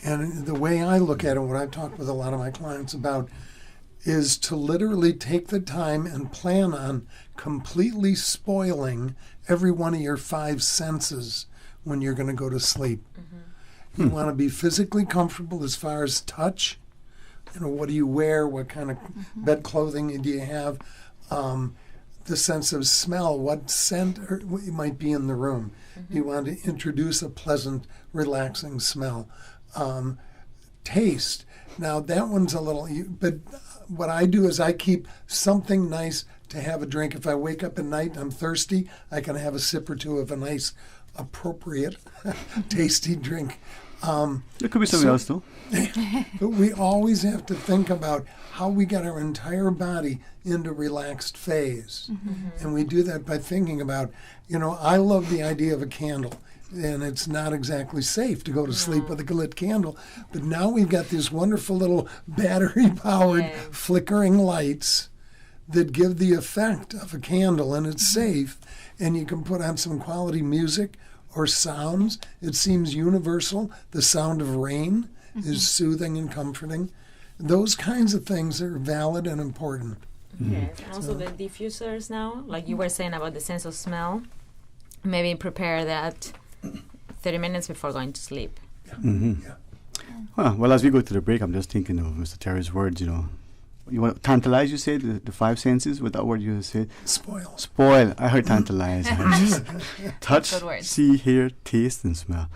and the way I look at it, what I've talked with a lot of my clients about, is to literally take the time and plan on completely spoiling every one of your 5 senses when you're going to go to sleep. You want to be physically comfortable as far as touch. What do you wear? What kind of bed clothing do you have? The sense of smell, what scent might be in the room. You want to introduce a pleasant, relaxing smell. Taste. Now, that one's a little... But what I do is I keep something nice to have a drink. If I wake up at night and I'm thirsty, I can have a sip or two of a nice, appropriate, tasty drink. There could be something else, though. But we always have to think about how we get our entire body into relaxed phase. And we do that by thinking about, I love the idea of a candle. And it's not exactly safe to go to sleep with a lit candle. But now we've got these wonderful little battery-powered flickering lights that give the effect of a candle, and it's safe. And you can put on some quality music or sounds. It seems universal. The sound of rain is soothing and comforting. Those kinds of things are valid and important. Yes, and also the diffusers now, like you were saying about the sense of smell, maybe prepare that 30 minutes before going to sleep. Well, as we go to the break, I'm just thinking of Mr. Terry's words, You want to tantalize, you say, the five senses? With that word you said? Spoil. Spoil. I heard tantalize. Touch, see, hear, taste, and smell.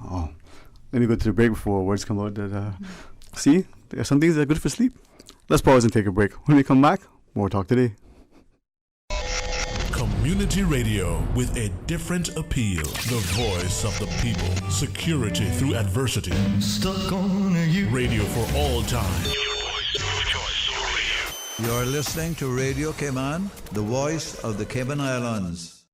Oh, let me go to the break before words come out. See, there are some things that are good for sleep. Let's pause and take a break. When we come back, more Talk Today. Community radio with a different appeal. The voice of the people. Security through adversity. Stuck on you. Radio for all time. You're listening to Radio Cayman, the voice of the Cayman Islands.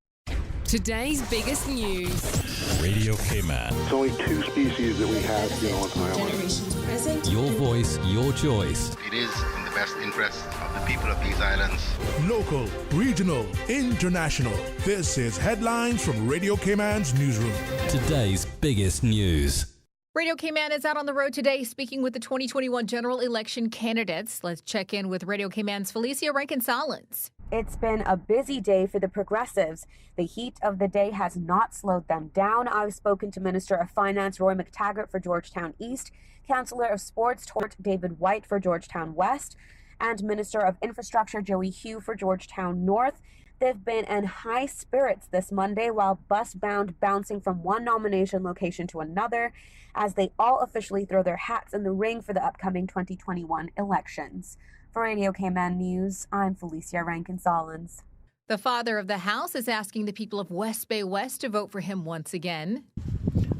Today's biggest news. Radio Cayman. It's only 2 species that we have, on the island. Generations present. Your voice, your choice. It is in the best interest of the people of these islands. Local, regional, international. This is Headlines from Radio Cayman's newsroom. Today's biggest news. Radio Cayman is out on the road today speaking with the 2021 general election candidates. Let's check in with Radio Cayman's Felicia Rankin-Solins. It's been a busy day for the progressives. The heat of the day has not slowed them down. I've spoken to Minister of Finance Roy McTaggart for Georgetown East, Councillor of Sports David White for Georgetown West, and Minister of Infrastructure Joey Hugh for Georgetown North. They've been in high spirits this Monday while bus-bound bouncing from one nomination location to another as they all officially throw their hats in the ring for the upcoming 2021 elections. For Radio Cayman News, I'm Felicia Rankin-Solins. The Father of the House is asking the people of West Bay West to vote for him once again.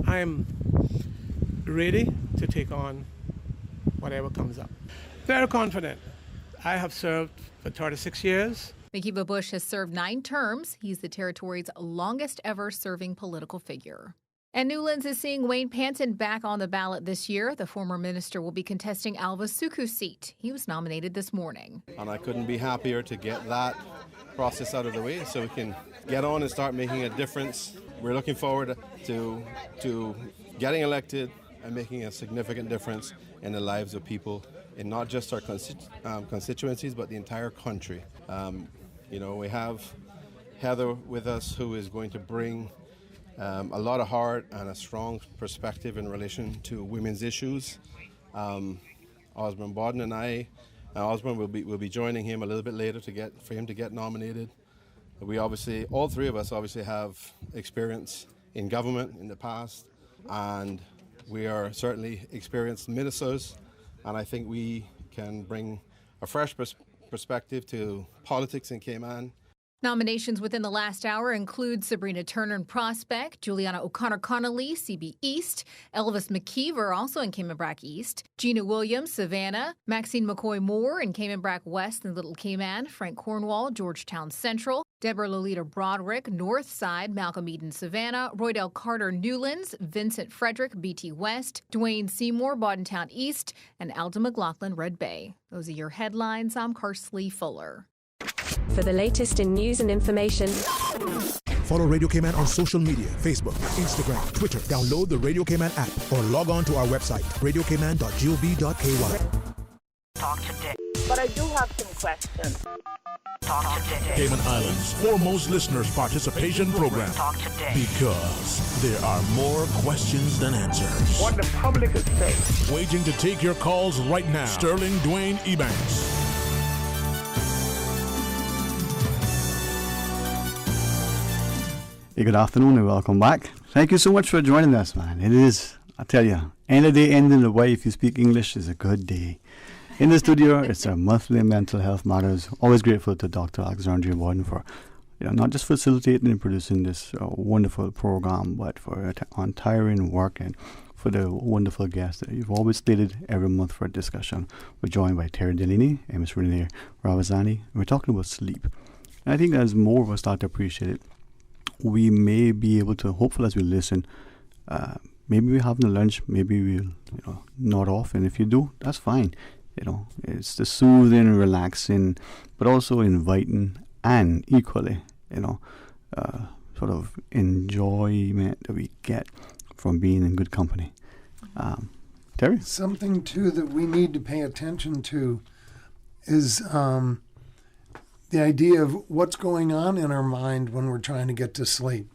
I'm ready to take on whatever comes up. Very confident. I have served for 36 years. Makiba Bush has served 9 terms. He's the territory's longest ever serving political figure. And Newlands is seeing Wayne Panton back on the ballot this year. The former minister will be contesting Alva Suku's seat. He was nominated this morning. And I couldn't be happier to get that process out of the way so we can get on and start making a difference. We're looking forward to getting elected and making a significant difference in the lives of people in not just our constituencies, but the entire country. We have Heather with us, who is going to bring a lot of heart and a strong perspective in relation to women's issues. Osborne Bodden and Osborne will be joining him a little bit later for him to get nominated. We obviously, all three of us obviously have experience in government in the past, and we are certainly experienced ministers, and I think we can bring a fresh perspective to politics in Cayman. Nominations within the last hour include Sabrina Turner in Prospect, Juliana O'Connor-Connolly, CB East, Elvis McKeever, also in Cayman-Brac East, Gina Williams, Savannah, Maxine McCoy-Moore in Cayman-Brac West and Little Cayman, Frank Cornwall, Georgetown Central, Deborah Lolita Broderick, North Side, Malcolm Eden, Savannah, Roydell Carter, Newlands, Vincent Frederick, BT West, Dwayne Seymour, Boddentown East, and Alda McLaughlin, Red Bay. Those are your headlines. I'm Karsley Fuller. For the latest in news and information, follow Radio Cayman on social media, Facebook, Instagram, Twitter. Download the Radio Cayman app or log on to our website, radiocayman.gov.ky. Talk today. But I do have some questions. Talk today. Cayman Islands' foremost listeners' participation program. Talk today. Because there are more questions than answers. What the public is saying. Waiting to take your calls right now. Sterling Dwayne Ebanks. Hey, good afternoon and welcome back. Thank you so much for joining us, man. It is, I tell you, any day ending the way if you speak English is a good day. In the studio, it's our monthly Mental Health Matters. Always grateful to Dr. Alexandria Borden for, not just facilitating and producing this wonderful program, but for her untiring work and for the wonderful guests that you've always stated every month for a discussion. We're joined by Terry Delaney and Ms. Renee Ravazani. We're talking about sleep. And I think as more of us start to appreciate it, we may be able to, hopefully as we listen, maybe we're having a lunch, maybe we'll nod off, and if you do, that's fine. It's the soothing, relaxing, but also inviting and equally, sort of enjoyment that we get from being in good company. Terry? Something, too, that we need to pay attention to is the idea of what's going on in our mind when we're trying to get to sleep.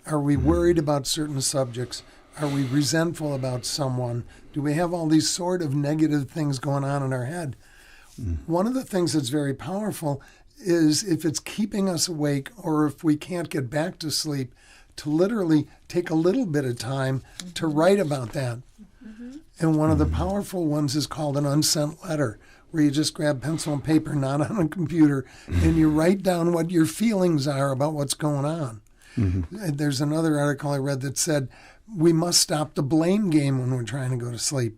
Are we worried about certain subjects? Are we resentful about someone? Do we have all these sort of negative things going on in our head? One of the things that's very powerful is if it's keeping us awake or if we can't get back to sleep, to literally take a little bit of time to write about that. And one of the powerful ones is called an unsent letter, where you just grab pencil and paper, not on a computer, and you write down what your feelings are about what's going on. There's another article I read that said we must stop the blame game when we're trying to go to sleep,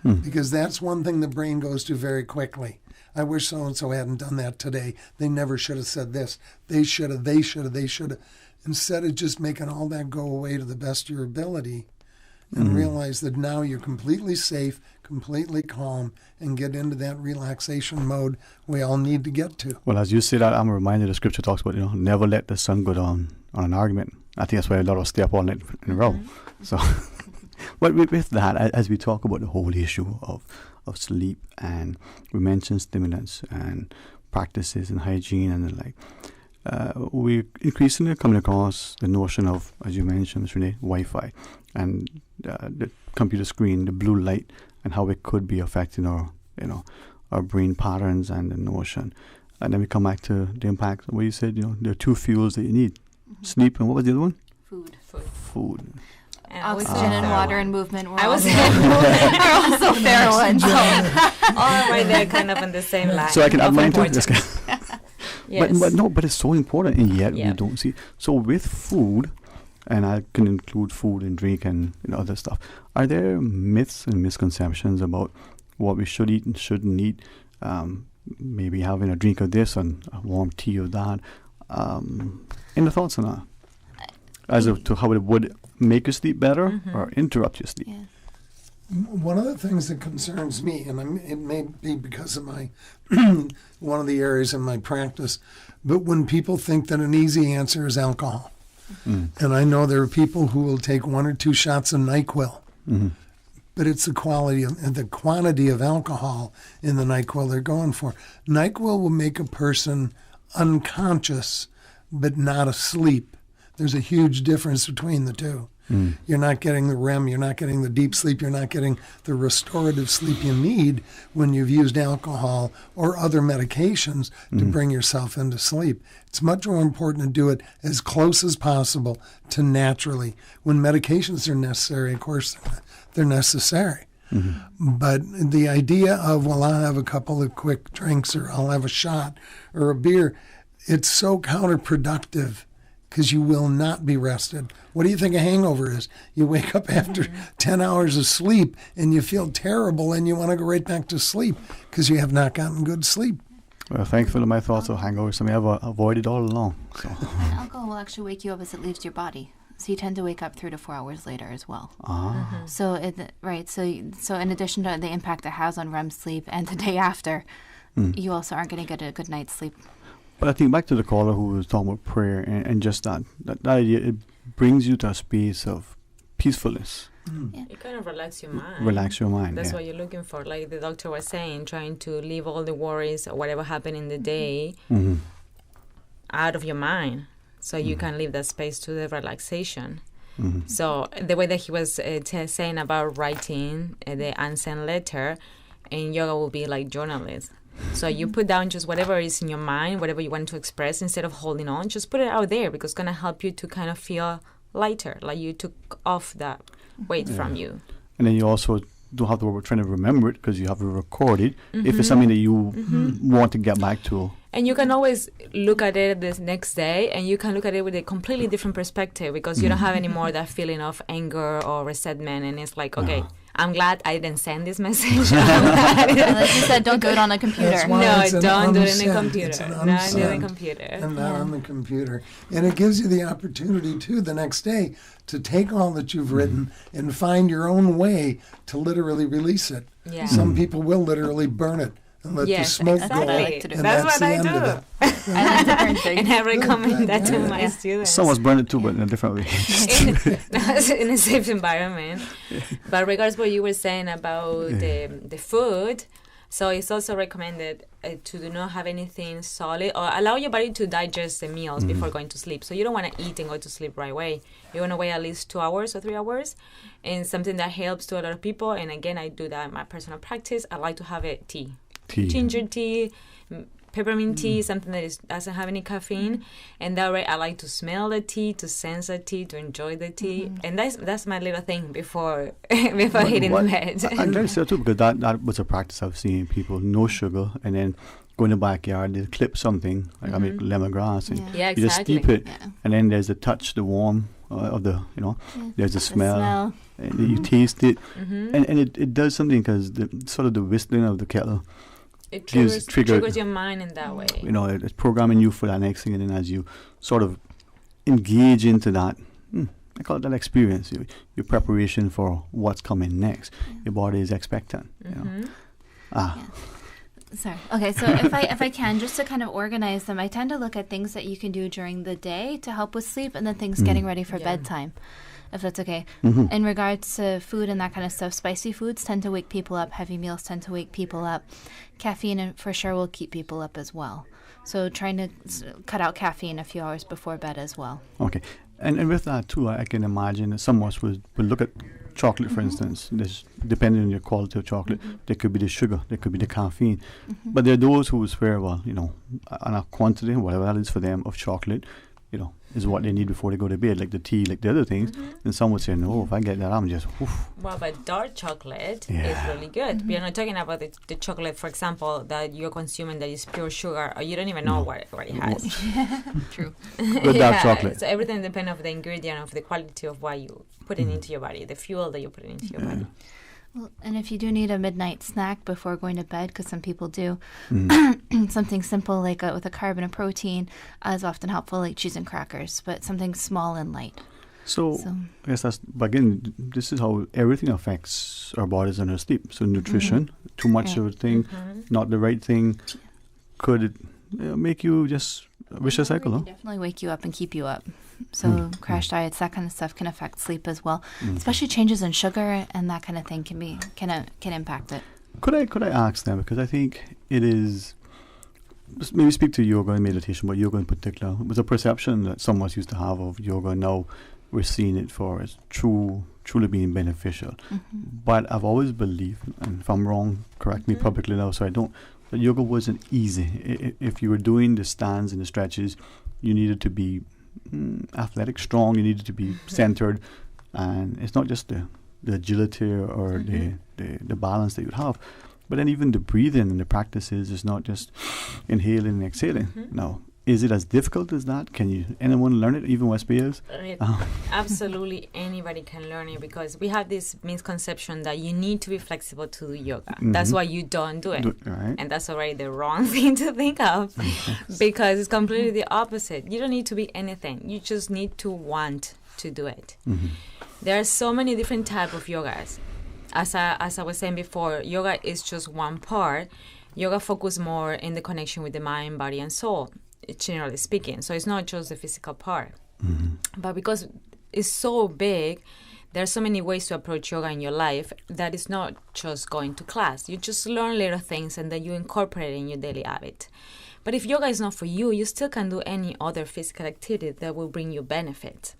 because that's one thing the brain goes to very quickly. I wish so-and-so hadn't done that today. They never should have said this. They should have, they should have, they should have. Instead of just making all that go away to the best of your ability and realize that now you're completely safe, completely calm, and get into that relaxation mode we all need to get to. Well, as you say that, I'm reminded the scripture talks about, never let the sun go down on an argument. I think that's why a lot of us stay up all night in a row. So, but with that, as we talk about the whole issue of sleep, and we mentioned stimulants and practices and hygiene and the like, we're increasingly coming across the notion of, as you mentioned, Ms. Renee, Wi-Fi and the computer screen, the blue light, and how it could be affecting our brain patterns and the notion. And then we come back to the impact. What you said, there are two fuels that you need: sleep, and what was the other one? Food. Oxygen and water and movement are I was also fair ones. All right, they're kind of on the same line. So I can add mine too. Yes. But it's so important, and yet we don't see. So with food, and I can include food and drink and other stuff, are there myths and misconceptions about what we should eat and shouldn't eat? Maybe having a drink of this and a warm tea of that. Any thoughts on that? As to how it would make you sleep better or interrupt your sleep? Yeah. One of the things that concerns me, and it may be because of my one of the areas in my practice, but when people think that an easy answer is alcohol, and I know there are people who will take 1 or 2 shots of NyQuil, but it's the quantity of alcohol in the NyQuil they're going for. NyQuil will make a person unconscious, but not asleep. There's a huge difference between the two. You're not getting the REM, you're not getting the deep sleep, you're not getting the restorative sleep you need when you've used alcohol or other medications to bring yourself into sleep. It's much more important to do it as close as possible to naturally. When medications are necessary, of course, they're necessary. But the idea of, well, I'll have a couple of quick drinks or I'll have a shot or a beer, it's so counterproductive, because you will not be rested. What do you think a hangover is? You wake up after 10 hours of sleep and you feel terrible and you want to go right back to sleep because you have not gotten good sleep. Well, thankfully, my thoughts of hangovers, I have avoided all along. So. And alcohol will actually wake you up as it leaves your body. So you tend to wake up 3 to 4 hours later as well. So So in addition to the impact it has on REM sleep and the day after, you also aren't going to get a good night's sleep. But I think back to the caller who was talking about prayer and just that idea, it brings you to a space of peacefulness. It kind of relax your mind. Relax your mind. That's what you're looking for. Like the doctor was saying, trying to leave all the worries or whatever happened in the day out of your mind, so you can leave that space to the relaxation. So the way that he was saying about writing the unsent letter, in yoga will be like journalist. So you put down just whatever is in your mind, whatever you want to express, instead of holding on, just put it out there, because it's going to help you to kind of feel lighter, like you took off that weight from you. And then you also don't have to worry about trying to remember it because you have to record it. If Mhm. it's something that you Mhm. want to get back to. And you can always look at it the next day, and you can look at it with a completely different perspective because you don't have any more that feeling of anger or resentment. And it's like, okay, I'm glad I didn't send this message. Like you said, don't do it on a computer. That's why No, it's an don't do it in unsent. a computer. It's an Not in the unsent computer. And not on the computer. And it gives you the opportunity, too, the next day to take all that you've written and find your own way to literally release it. Yeah. Some people will literally burn it and let the Yes, smoke go. exactly. And That's what the I end do. of it. I like to burn things. And I recommend that to my students. Someone's burned it too, but in a different way. in a safe environment. But regards what you were saying about the food, so it's also recommended to do not have anything solid or allow your body to digest the meals before going to sleep. So you don't want to eat and go to sleep right away. You want to wait at least 2 hours or 3 hours. And something that helps to a lot of people, and again, I do that in my personal practice, I like to have a tea. Ginger tea, peppermint tea, something that doesn't have any caffeine, and that way I like to smell the tea, to sense the tea, to enjoy the tea, and that's my little thing before hitting the bed. I'm glad to say that too, because that was a practice I've seen people, no sugar, and then go in the backyard, they clip something, like I make lemongrass, and you just steep it, and then there's the touch, the warm of the, there's the smell. And you taste it, and it does something because sort of the whistling of the kettle. It triggers your mind in that way. It's programming you for that next thing, and then as you sort of engage into that, I call it that experience, your preparation for what's coming next. Your body is expectant. Sorry. Okay, so if I can, just to kind of organize them, I tend to look at things that you can do during the day to help with sleep, and then things getting ready for bedtime, if that's okay. In regards to food and that kind of stuff, spicy foods tend to wake people up. Heavy meals tend to wake people up. Caffeine for sure will keep people up as well. So trying to cut out caffeine a few hours before bed as well. Okay. And with that too, I can imagine that some of us will look at chocolate, for instance. Depending on your quality of chocolate, there could be the sugar, there could be the caffeine. But there are those who swear, well, on a quantity, whatever that is for them, of chocolate, is what they need before they go to bed, like the tea, like the other things. And some would say, no, if I get that, I'm just, woof. Well, but dark chocolate is really good. We are not talking about the chocolate, for example, that you're consuming that is pure sugar, or you don't even know what it has. True. Good dark chocolate. So everything depends on the ingredient, of the quality of what you putting into your body, the fuel that you're putting into your body. Well, and if you do need a midnight snack before going to bed, because some people do, something simple like with a carb and a protein is often helpful, like cheese and crackers, but something small and light. So I guess but again, this is how everything affects our bodies and our sleep. So nutrition, too much of a thing, not the right thing, could it make you just a vicious cycle, huh? Definitely wake you up and keep you up. So crash diets, that kind of stuff can affect sleep as well. Especially changes in sugar and that kind of thing can impact it. Could I ask them, because I think it is, maybe speak to yoga and meditation, but yoga in particular. It was a perception that some of us used to have of yoga. Now we're seeing it for as truly being beneficial. But I've always believed, and if I'm wrong, correct me publicly now so I don't, that yoga wasn't easy. If you were doing the stands and the stretches, you needed to be athletic, strong, you needed to be centered, and it's not just the agility or the balance that you'd have, but then even the breathing and the practices is not just inhaling and exhaling. Now, is it as difficult as that? Can anyone learn it, even West Bayers? Absolutely anybody can learn it, because we have this misconception that you need to be flexible to do yoga. That's why you don't do it. Right. And that's already the wrong thing to think of, because it's completely the opposite. You don't need to be anything. You just need to want to do it. There are so many different types of yogas. As I was saying before, yoga is just one part. Yoga focuses more in the connection with the mind, body, and soul, generally speaking. So it's not just the physical part. But because it's so big, there are so many ways to approach yoga in your life that it's not just going to class. You just learn little things and then you incorporate it in your daily habit. But if yoga is not for you, you still can do any other physical activity that will bring you benefit.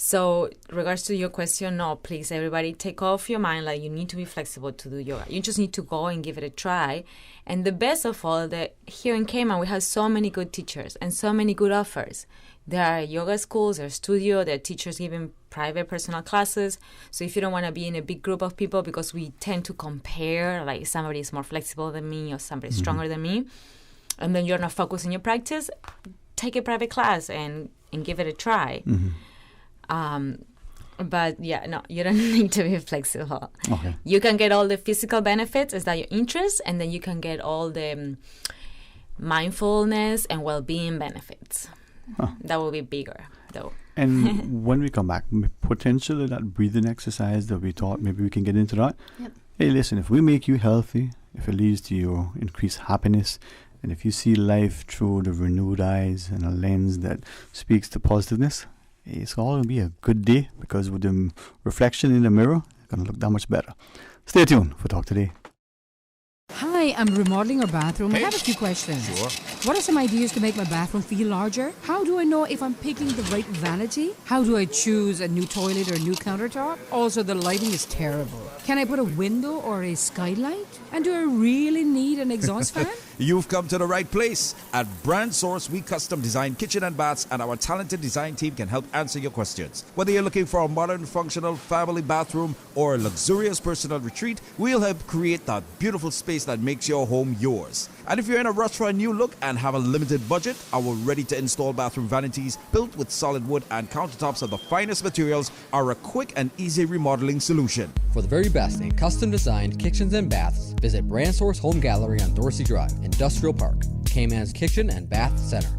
So, regards to your question, no, please, everybody, take off your mind like you need to be flexible to do yoga. You just need to go and give it a try. And the best of all, that here in Cayman, we have so many good teachers and so many good offers. There are yoga schools, there are studio, there are teachers giving private personal classes. So if you don't want to be in a big group of people, because we tend to compare, like somebody is more flexible than me or somebody stronger than me, and then you're not focused on your practice, take a private class and give it a try. But yeah, no, you don't need to be flexible. Okay. You can get all the physical benefits, is that your interest, and then you can get all the mindfulness and well-being benefits. That will be bigger, though. And when we come back, potentially that breathing exercise that we taught, maybe we can get into that. Yep. Hey, listen, if we make you healthy, if it leads to your increased happiness, and if you see life through the renewed eyes and a lens that speaks to positiveness, it's all going to be a good day, because with the reflection in the mirror, it's going to look that much better. Stay tuned for Talk Today. Hi, I'm remodeling our bathroom. I have a few questions. Sure. What are some ideas to make my bathroom feel larger? How do I know if I'm picking the right vanity? How do I choose a new toilet or a new countertop? Also, the lighting is terrible. Can I put a window or a skylight? And do I really need an exhaust fan? You've come to the right place. At Brand Source, we custom design kitchen and baths, and our talented design team can help answer your questions. Whether you're looking for a modern, functional family bathroom or a luxurious personal retreat, we'll help create that beautiful space that makes your home yours. And if you're in a rush for a new look and have a limited budget, our ready-to-install bathroom vanities, built with solid wood and countertops of the finest materials, are a quick and easy remodeling solution. For the very best in custom-designed kitchens and baths, visit Brand Source Home Gallery on Dorsey Drive, Industrial Park, Cayman's Kitchen and Bath Center.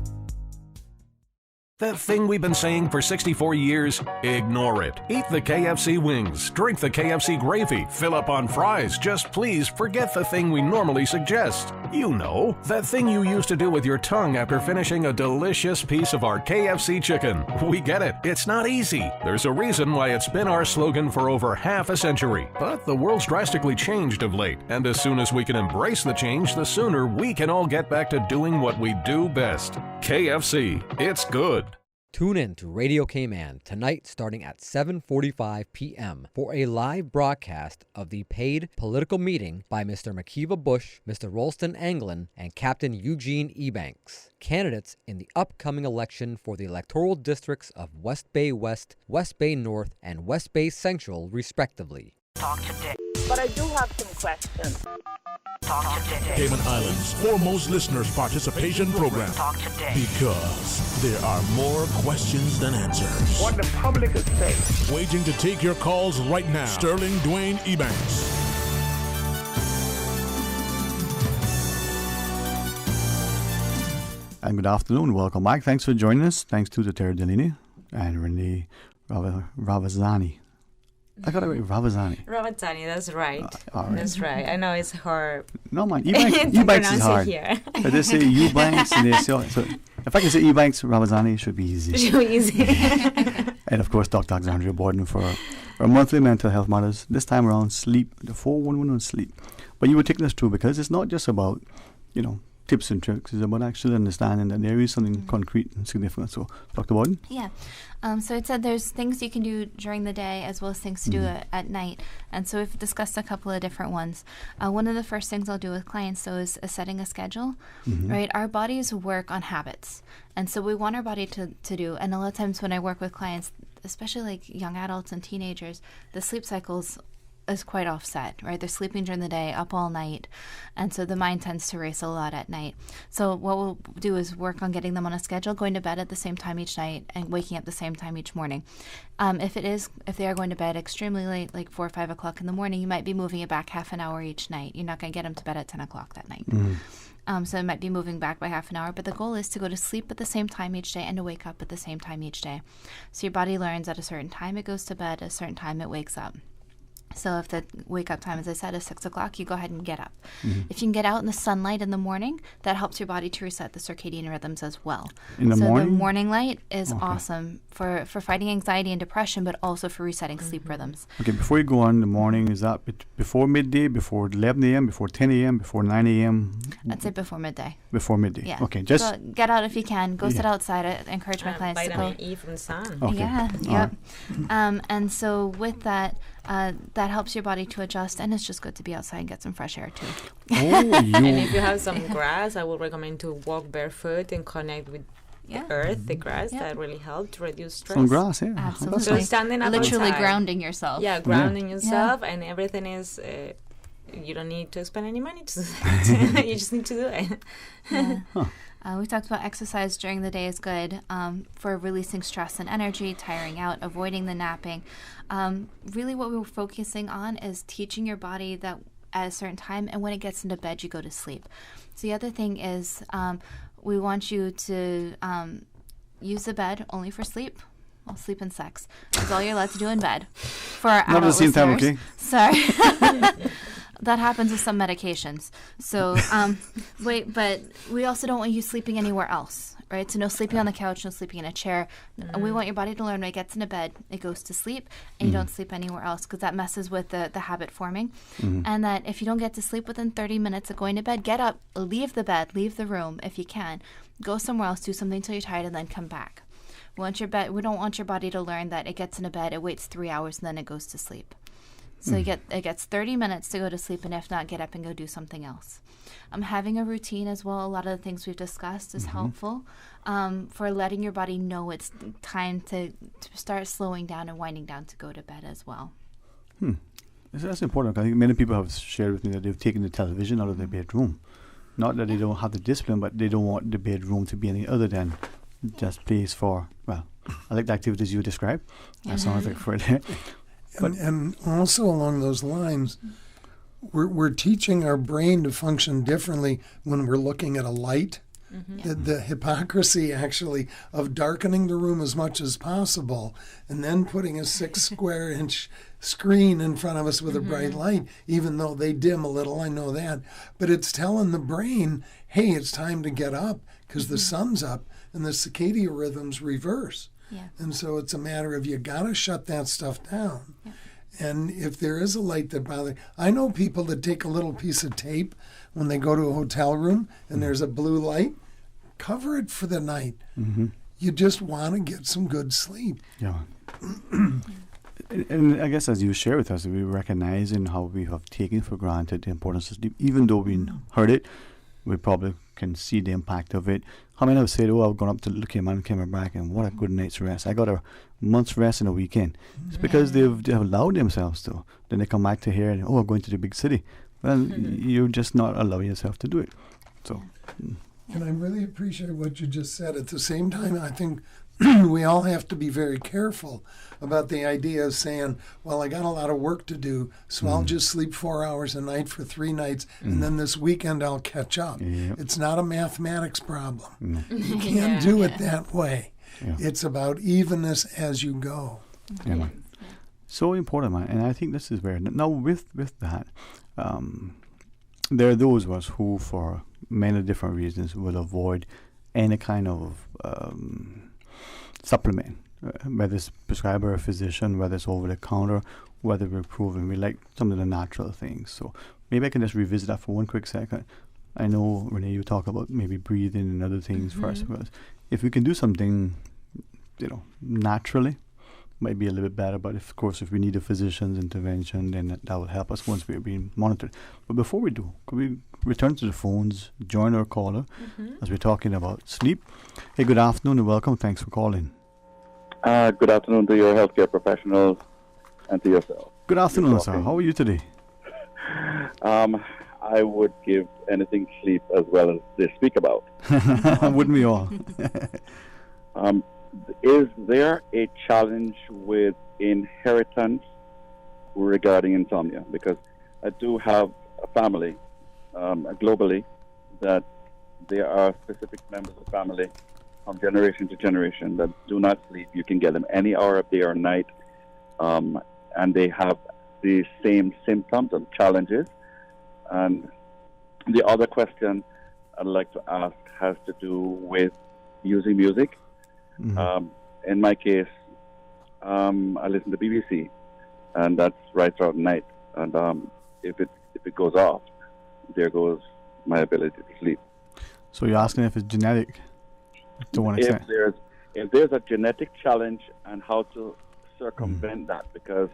That thing we've been saying for 64 years, ignore it. Eat the KFC wings, drink the KFC gravy, fill up on fries. Just please forget the thing we normally suggest. You know, that thing you used to do with your tongue after finishing a delicious piece of our KFC chicken. We get it. It's not easy. There's a reason why it's been our slogan for over half a century. But the world's drastically changed of late, and as soon as we can embrace the change, the sooner we can all get back to doing what we do best. KFC. It's good. Tune in to Radio Cayman tonight starting at 7:45 p.m. for a live broadcast of the paid political meeting by Mr. Makiva Bush, Mr. Rolston Anglin, and Captain Eugene Ebanks, candidates in the upcoming election for the electoral districts of West Bay West, West Bay North, and West Bay Central, respectively. Talk today. But I do have some questions. Talk today. Cayman Islands' foremost listeners participation program. Talk today. Because there are more questions than answers. What the public is saying. Waiting to take your calls right now. Sterling Dwayne Ebanks. And good afternoon. Welcome back. Thanks for joining us. Thanks to Terry Delaney and Renee Ravazani. I got it right, Ravazani. Ravazani, that's right. All right. That's right. I know it's hard. No, man, Ebanks is hard. But they say Eubanks, and they say, so if I can say Ebanks, Ravazani, it should be easy. It should be easy. And of course, Dr. Alexandria Borden for our monthly mental health matters. This time around, sleep, the 411 on sleep. But you were taking us through, because it's not just about, tips and tricks. It's about actually understanding that there is something concrete and significant. So, Dr. Borden? Yeah. So it said there's things you can do during the day as well as things to do at night. And so we've discussed a couple of different ones. One of the first things I'll do with clients, though, is setting a schedule, right? Our bodies work on habits. And so we want our body to do, and a lot of times when I work with clients, especially like young adults and teenagers, the sleep cycles is quite offset, right? They're sleeping during the day, up all night, and so the mind tends to race a lot at night. So what we'll do is work on getting them on a schedule, going to bed at the same time each night and waking up the same time each morning. If they are going to bed extremely late, like 4 or 5 o'clock in the morning, you might be moving it back half an hour each night. You're not going to get them to bed at 10 o'clock that night. So it might be moving back by half an hour, but the goal is to go to sleep at the same time each day and to wake up at the same time each day. So your body learns at a certain time it goes to bed, at a certain time it wakes up. So if the wake-up time, as I said, is 6 o'clock, you go ahead and get up. If you can get out in the sunlight in the morning, that helps your body to reset the circadian rhythms as well. In the morning? So the morning light is awesome for fighting anxiety and depression, but also for resetting sleep rhythms. Okay, before you go on, the morning, is that before midday, before 11 a.m., before 10 a.m., before 9 a.m.? I'd say before midday. Before midday. Yeah. Okay, just so get out if you can. Go sit outside. I encourage my clients to go. Vitamin E from the sun. Okay. Yeah. Yep. And so with that, that helps your body to adjust, and it's just good to be outside and get some fresh air too. And if you have some grass, I would recommend to walk barefoot and connect with earth, the grass, that really helped to reduce stress. Some grass, yeah. Absolutely. So standing up literally outside, grounding yourself. Yeah, grounding yourself, and everything is. You don't need to spend any money to do that. You just need to do it. Yeah. We talked about exercise during the day is good for releasing stress and energy, tiring out, avoiding the napping. Really what we were focusing on is teaching your body that at a certain time, and when it gets into bed, you go to sleep. So the other thing is we want you to use the bed only for sleep. Well, sleep and sex. That's all you're allowed to do in bed. For our adult listeners. Time, okay? Sorry. That happens with some medications. So, but we also don't want you sleeping anywhere else, right? So no sleeping on the couch, no sleeping in a chair. We want your body to learn when it gets into bed, it goes to sleep, and you don't sleep anywhere else, because that messes with the habit forming. And that if you don't get to sleep within 30 minutes of going to bed, get up, leave the bed, leave the room if you can. Go somewhere else, do something until you're tired, and then come back. We don't want your body to learn that it gets into bed, it waits 3 hours, and then it goes to sleep. So it gets 30 minutes to go to sleep, and if not, get up and go do something else. Having a routine as well, a lot of the things we've discussed is helpful for letting your body know it's time to start slowing down and winding down to go to bed as well. That's important. I think many people have shared with me that they've taken the television out of their bedroom. Not that they don't have the discipline, but they don't want the bedroom to be any other than just place for, well, I like the activities you described. That sounds like for it. And also along those lines, we're teaching our brain to function differently when we're looking at a light. The hypocrisy, actually, of darkening the room as much as possible and then putting a 6 square inch screen in front of us with a bright light, even though they dim a little, I know that. But it's telling the brain, hey, it's time to get up because the sun's up, and the circadian rhythms reverse. And so it's a matter of you got to shut that stuff down. And if there is a light that bothers, I know people that take a little piece of tape when they go to a hotel room and there's a blue light, cover it for the night. You just want to get some good sleep. Yeah. And I guess as you share with us, we recognize in how we have taken for granted the importance of sleep. Even though we heard it, we probably can see the impact of it. How many have said, I've gone up to look at man, came back, and what a good night's rest. I got a month's rest in a weekend. It's because they have allowed themselves to. Then they come back to here and, I'm going to the big city. Well, you're just not allowing yourself to do it. So. And I really appreciate what you just said. At the same time, I think we all have to be very careful about the idea of saying, well, I got a lot of work to do, so I'll just sleep 4 hours a night for 3 nights, and then this weekend I'll catch up. It's not a mathematics problem. You can't do it that way. It's about evenness as you go. So important, man. And I think this is where, now with that, there are those of us who, for many different reasons, will avoid any kind of supplement, whether it's prescribed by a physician, whether it's over the counter, whether we're proven. We like some of the natural things. So maybe I can just revisit that for one quick second. I know, Renee, you talk about maybe breathing and other things for us. If we can do something, naturally, might be a little bit better. But of course, if we need a physician's intervention, then that will help us once we're being monitored. But before we do, could we return to the phones, join our caller as we're talking about sleep? Hey, good afternoon and welcome. Thanks for calling. Good afternoon to your healthcare professionals and to yourself. Good afternoon, sir. How are you today? I would give anything sleep as well as they speak about. Wouldn't we all? Is there a challenge with inheritance regarding insomnia? Because I do have a family globally that there are specific members of the family from generation to generation that do not sleep. You can get them any hour of day or night, and they have the same symptoms and challenges. And the other question I'd like to ask has to do with using music. In my case, I listen to BBC, and that's right throughout the night. And if it goes off, there goes my ability to sleep. So you're asking if it's genetic to one extent? If there's a genetic challenge and how to circumvent that, because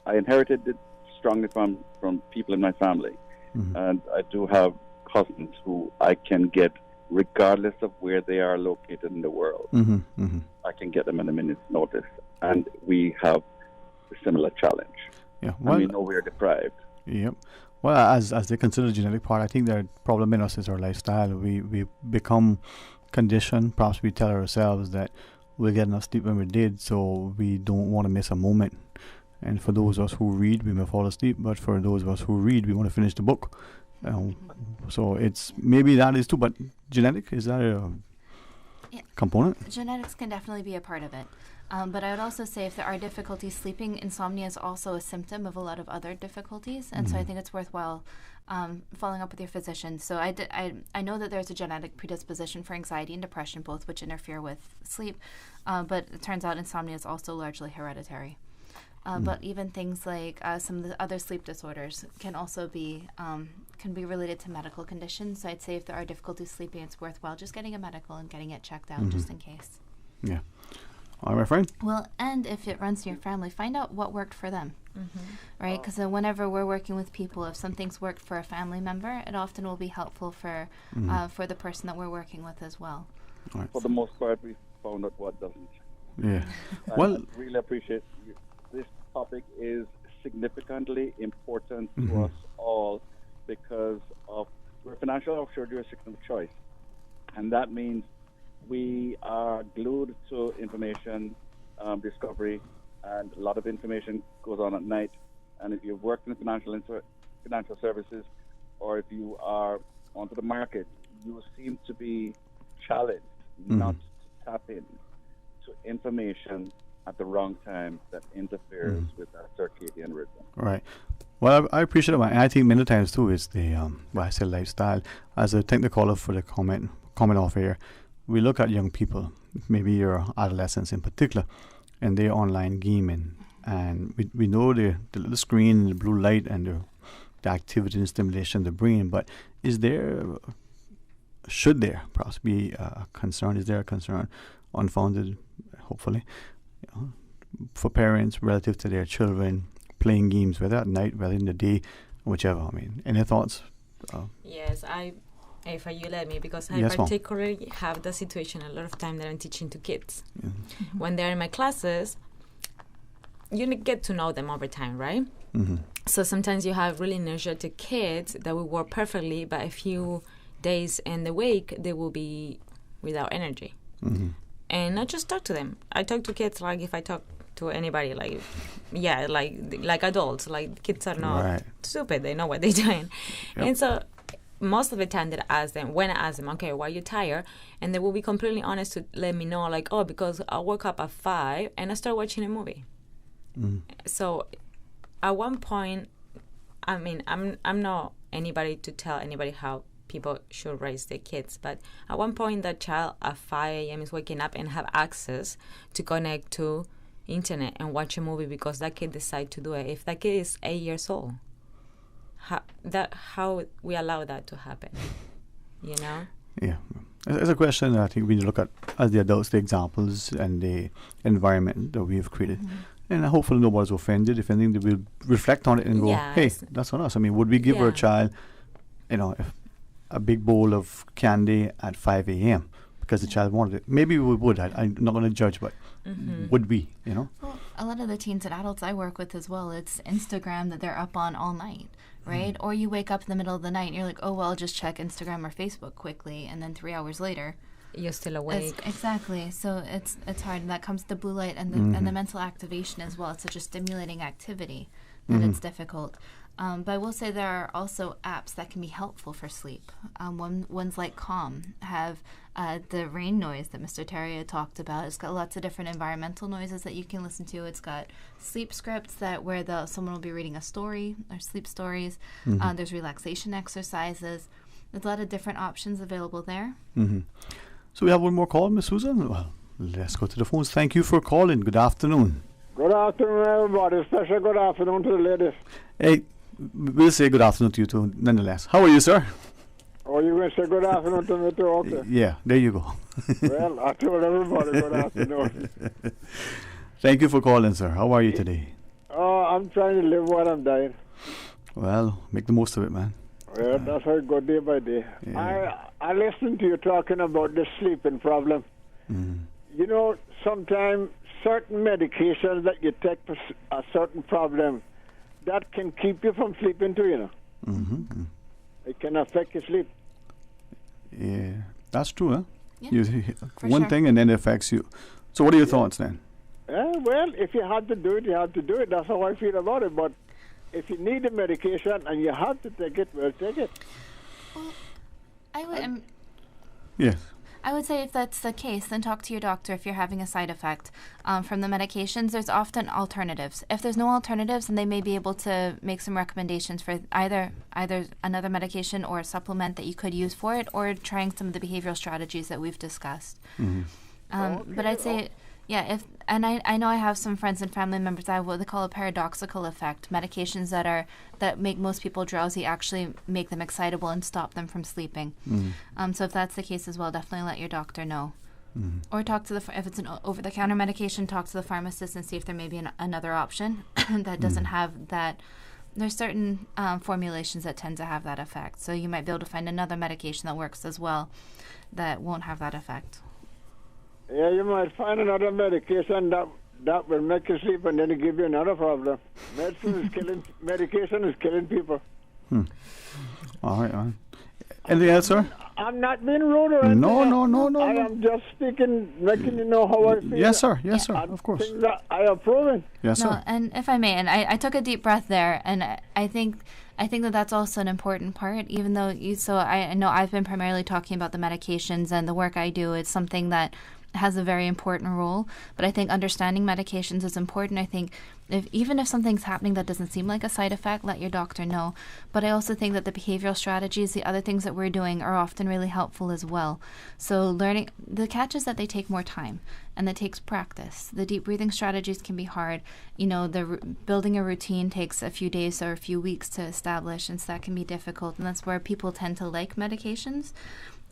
I inherited it strongly from people in my family, and I do have cousins who I can get regardless of where they are located in the world. I can get them in a minute's notice, and we have a similar challenge. Yeah, and we know we are deprived. Yep. Well, as they consider the genetic part, I think the problem in us is our lifestyle. We become conditioned. Perhaps we tell ourselves that we'll get enough sleep when we did, so we don't want to miss a moment. And for those of us who read, we may fall asleep. But for those of us who read, we want to finish the book. So it's maybe that is too. But genetic, is that a component? Genetics can definitely be a part of it. But I would also say if there are difficulties sleeping, insomnia is also a symptom of a lot of other difficulties. And so I think it's worthwhile following up with your physician. So I know that there's a genetic predisposition for anxiety and depression, both which interfere with sleep. But it turns out insomnia is also largely hereditary. But even things like some of the other sleep disorders can also be related to medical conditions. So I'd say if there are difficulties sleeping, it's worthwhile just getting a medical and getting it checked out just in case. Yeah. All right, my friend. Well, and if it runs in your family, find out what worked for them, right? Because whenever we're working with people, if some things worked for a family member, it often will be helpful for the person that we're working with as well. Right. For the most part, we found out what doesn't. Yeah. Well, I really appreciate this topic is significantly important to us all because we're financial offshore jurisdiction of choice, and that means we are glued to information discovery, and a lot of information goes on at night. And if you've worked in financial services, or if you are onto the market, you seem to be challenged not to tap in to information at the wrong time that interferes with our circadian rhythm. Right. Well, I appreciate it, and I think many times too is the I say lifestyle. As I thank the caller for the comment off here. We look at young people, maybe your adolescents in particular, and they're online gaming, and we know the little screen, the blue light, and the activity and stimulation of the brain. But should there perhaps be a concern? Is there a concern, unfounded, hopefully, for parents relative to their children playing games, whether at night, whether in the day, whichever? I mean, any thoughts? Yes, if you let me, because I Yes, particularly have the situation a lot of time that I'm teaching to kids. When they're in my classes, you get to know them over time, right? So sometimes you have really energetic kids that will work perfectly, but a few days in the week, they will be without energy. And I just talk to them. I talk to kids like if I talk to anybody, like adults. Like kids are not stupid; they know what they're doing. And so most of the time that I ask them, okay, why are you tired? And they will be completely honest to let me know, like, oh, because I woke up at 5 and I started watching a movie. So at one point, I mean, I'm not anybody to tell anybody how people should raise their kids, but at one point that child at 5 a.m. is waking up and have access to connect to internet and watch a movie because that kid decided to do it. If that kid is 8 years old, how we allow that to happen, you know? Yeah, it's a question that I think we look at as the adults, the examples and the environment that we have created. And hopefully nobody's offended. If anything, they will reflect on it and go, hey, that's on us. I mean, would we give our child, a big bowl of candy at 5 a.m. because the child wanted it? Maybe we would. I'm not going to judge, but would we, Well, a lot of the teens and adults I work with as well, it's Instagram that they're up on all night, right? Or you wake up in the middle of the night and you're like, oh, well, I'll just check Instagram or Facebook quickly. And then 3 hours later, you're still awake. Exactly. So it's hard. And that comes the blue light and the mental activation as well. It's such a stimulating activity that it's difficult. But I will say there are also apps that can be helpful for sleep. Ones like Calm have the rain noise that Mr. Terry talked about. It's got lots of different environmental noises that you can listen to. It's got sleep scripts where someone will be reading a story or sleep stories. There's relaxation exercises. There's a lot of different options available there. So we have one more call, Ms. Susan. Well, let's go to the phones. Thank you for calling. Good afternoon. Good afternoon, everybody. Especially good afternoon to the ladies. Hey, we'll say good afternoon to you too, nonetheless. How are you, sir? Oh, you're going to say good afternoon to me too? Okay. Yeah, there you go. Well, I told everybody good afternoon. Thank you for calling, sir. How are you today? Oh, I'm trying to live while I'm dying. Well, make the most of it, man. Well, that's how it go day by day. Yeah. I listened to you talking about the sleeping problem. You know, sometimes certain medications that you take for a certain problem, that can keep you from sleeping too, you know. It can affect your sleep. Yeah, that's true, huh? Yeah, one sure. thing and then it affects you. So what are your thoughts then? Well, if you had to do it, you have to do it. That's how I feel about it. But if you need the medication and you have to take it, well, take it. I would. Yes. I would say if that's the case, then talk to your doctor if you're having a side effect from the medications. There's often alternatives. If there's no alternatives, then they may be able to make some recommendations for either another medication or a supplement that you could use for it, or trying some of the behavioral strategies that we've discussed. But I'd say, yeah, I know I have some friends and family members that have what they call a paradoxical effect. Medications that make most people drowsy actually make them excitable and stop them from sleeping. So if that's the case as well, definitely let your doctor know. Or talk to if it's an over-the-counter medication, talk to the pharmacist and see if there may be another option that doesn't have that. There's certain formulations that tend to have that effect. So you might be able to find another medication that works as well that won't have that effect. Yeah, you might find another medication that will make you sleep and then it give you another problem. Medication is killing people. All right. Anything else, sir? I'm not being rude or anything. No. I am just speaking, making you know how I feel. Yes, sir. Yes, sir. Of course. Things that I am proving. Yes, sir. And if I may, and I took a deep breath there, and I think that that's also an important part, even though I know I've been primarily talking about the medications and the work I do. It's something that has a very important role, but I think understanding medications is important. I think even if something's happening that doesn't seem like a side effect, let your doctor know. But I also think that the behavioral strategies, the other things that we're doing, are often really helpful as well. So learning, the catch is that they take more time and that takes practice. The deep breathing strategies can be hard. You know, building a routine takes a few days or a few weeks to establish, and so that can be difficult, and that's where people tend to like medications.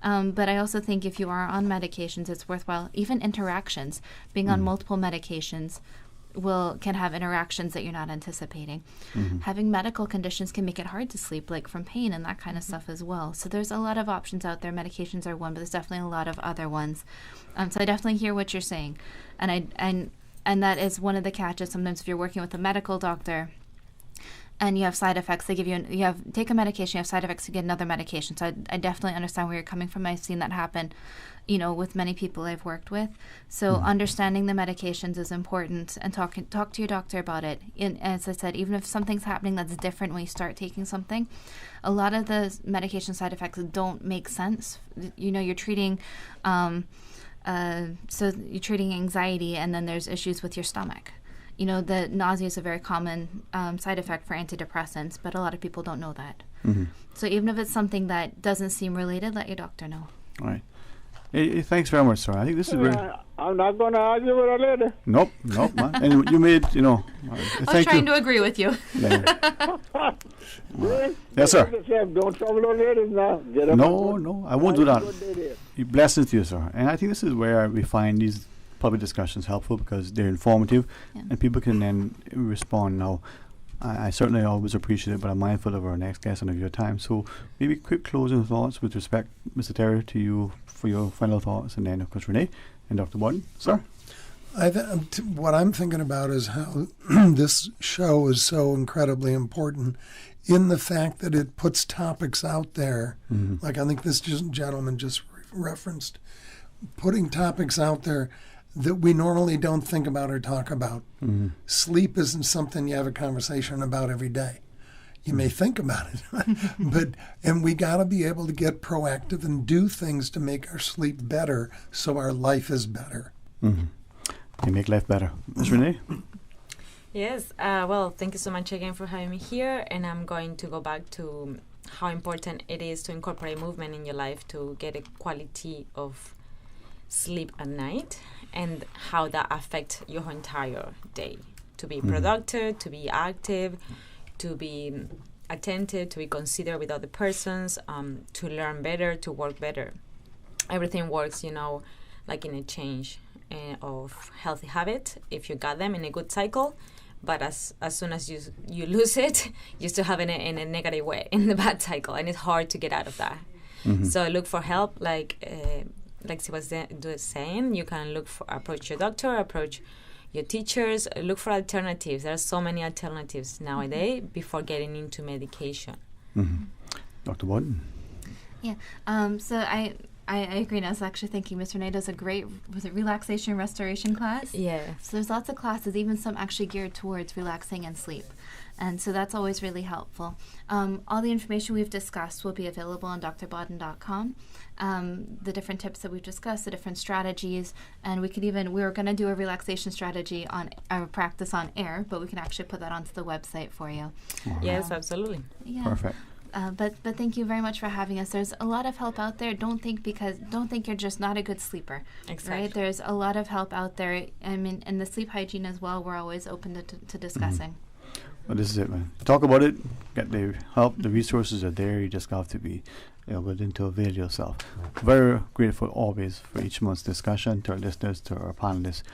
But I also think if you are on medications, it's worthwhile. Even interactions, being on multiple medications can have interactions that you're not anticipating. Having medical conditions can make it hard to sleep, like from pain and that kind of stuff as well. So there's a lot of options out there. Medications are one, but there's definitely a lot of other ones. So I definitely hear what you're saying. And that is one of the catches. Sometimes if you're working with a medical doctor, and you have side effects, they give take a medication, you have side effects, you get another medication. So I definitely understand where you're coming from. I've seen that happen, with many people I've worked with. So understanding the medications is important, and talk to your doctor about it. And as I said, even if something's happening that's different when you start taking something, a lot of the medication side effects don't make sense. You're treating, so you're treating anxiety, and then there's issues with your stomach. The nausea is a very common side effect for antidepressants, but a lot of people don't know that. So even if it's something that doesn't seem related, let your doctor know. All right. Hey, thanks very much, sir. I think this is very... I'm not going to argue with a lady. Nope, man. And you made, I was trying to agree with you. Yeah. Yes, sir. Don't trouble those ladies now. No, I won't do that. Blessings to you, sir. And I think this is where we find these public discussions helpful, because they're informative and people can then respond. Now, I certainly always appreciate it, but I'm mindful of our next guest and of your time. So maybe quick closing thoughts with respect, Mr. Terry, to you for your final thoughts, and then of course Renee and Dr. Barton. Sir? What I'm thinking about is how this show is so incredibly important in the fact that it puts topics out there. Like I think this gentleman just referenced, putting topics out there that we normally don't think about or talk about. Sleep isn't something you have a conversation about every day. You may think about it, and we got to be able to get proactive and do things to make our sleep better so our life is better. You make life better. Ms. Renee? Yes, well, thank you so much again for having me here, and I'm going to go back to how important it is to incorporate movement in your life to get a quality of sleep at night, and how that affects your entire day. To be productive, to be active, to be attentive, to be considerate with other persons, to learn better, to work better. Everything works, like in a change of healthy habit if you got them in a good cycle. but as soon as you lose it, you still have it in a negative way, in the bad cycle, and it's hard to get out of that. So look for help, like she was saying. You can approach your doctor, approach your teachers, look for alternatives. There are so many alternatives nowadays before getting into medication. Dr. Borden? Yeah, so I agree. And I was actually thinking Mr. Nadeau's a great, was it relaxation restoration class? Yeah. So there's lots of classes, even some actually geared towards relaxing and sleep. And so that's always really helpful. All the information we've discussed will be available on drbodden.com. The different tips that we've discussed, the different strategies, and we were going to do a relaxation strategy on our practice on air, but we can actually put that onto the website for you. Yes, absolutely. Yeah. Perfect. But thank you very much for having us. There's a lot of help out there. Don't think you're just not a good sleeper. Exactly. Right? There's a lot of help out there. I mean, and the sleep hygiene as well, we're always open to discussing. Well, this is it, man. Talk about it. Get the help. The resources are there. You just have to be willing to avail yourself. Very grateful always for each month's discussion, to our listeners, to our panelists.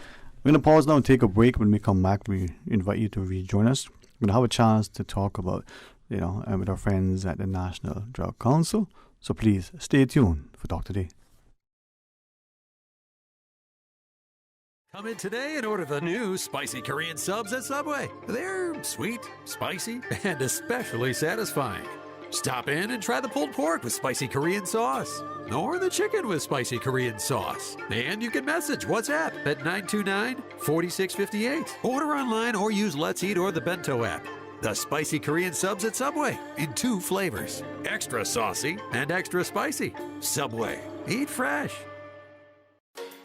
We're going to pause now and take a break. When we come back, we invite you to rejoin us. We're going to have a chance to talk about, with our friends at the National Drug Council. So please stay tuned for Talk Today. Come in today and order the new spicy Korean subs at Subway. They're sweet, spicy, and especially satisfying. Stop in and try the pulled pork with spicy Korean sauce, or the chicken with spicy Korean sauce. And you can message WhatsApp at 929-4658. Order online or use Let's Eat or the Bento app. The spicy Korean subs at Subway in 2 flavors, extra saucy and extra spicy. Subway, eat fresh.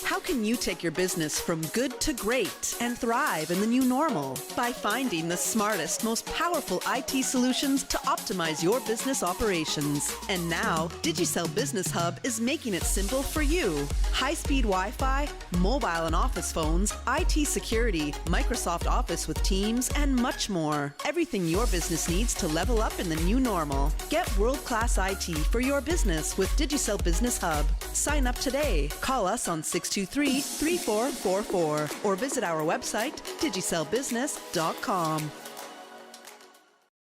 How can you take your business from good to great and thrive in the new normal? By finding the smartest, most powerful IT solutions to optimize your business operations. And now, Digicel Business Hub is making it simple for you. High-speed Wi-Fi, mobile and office phones, IT security, Microsoft Office with Teams, and much more. Everything your business needs to level up in the new normal. Get world-class IT for your business with Digicel Business Hub. Sign up today. Call us on 623-3444 or visit our website, digicelbusiness.com.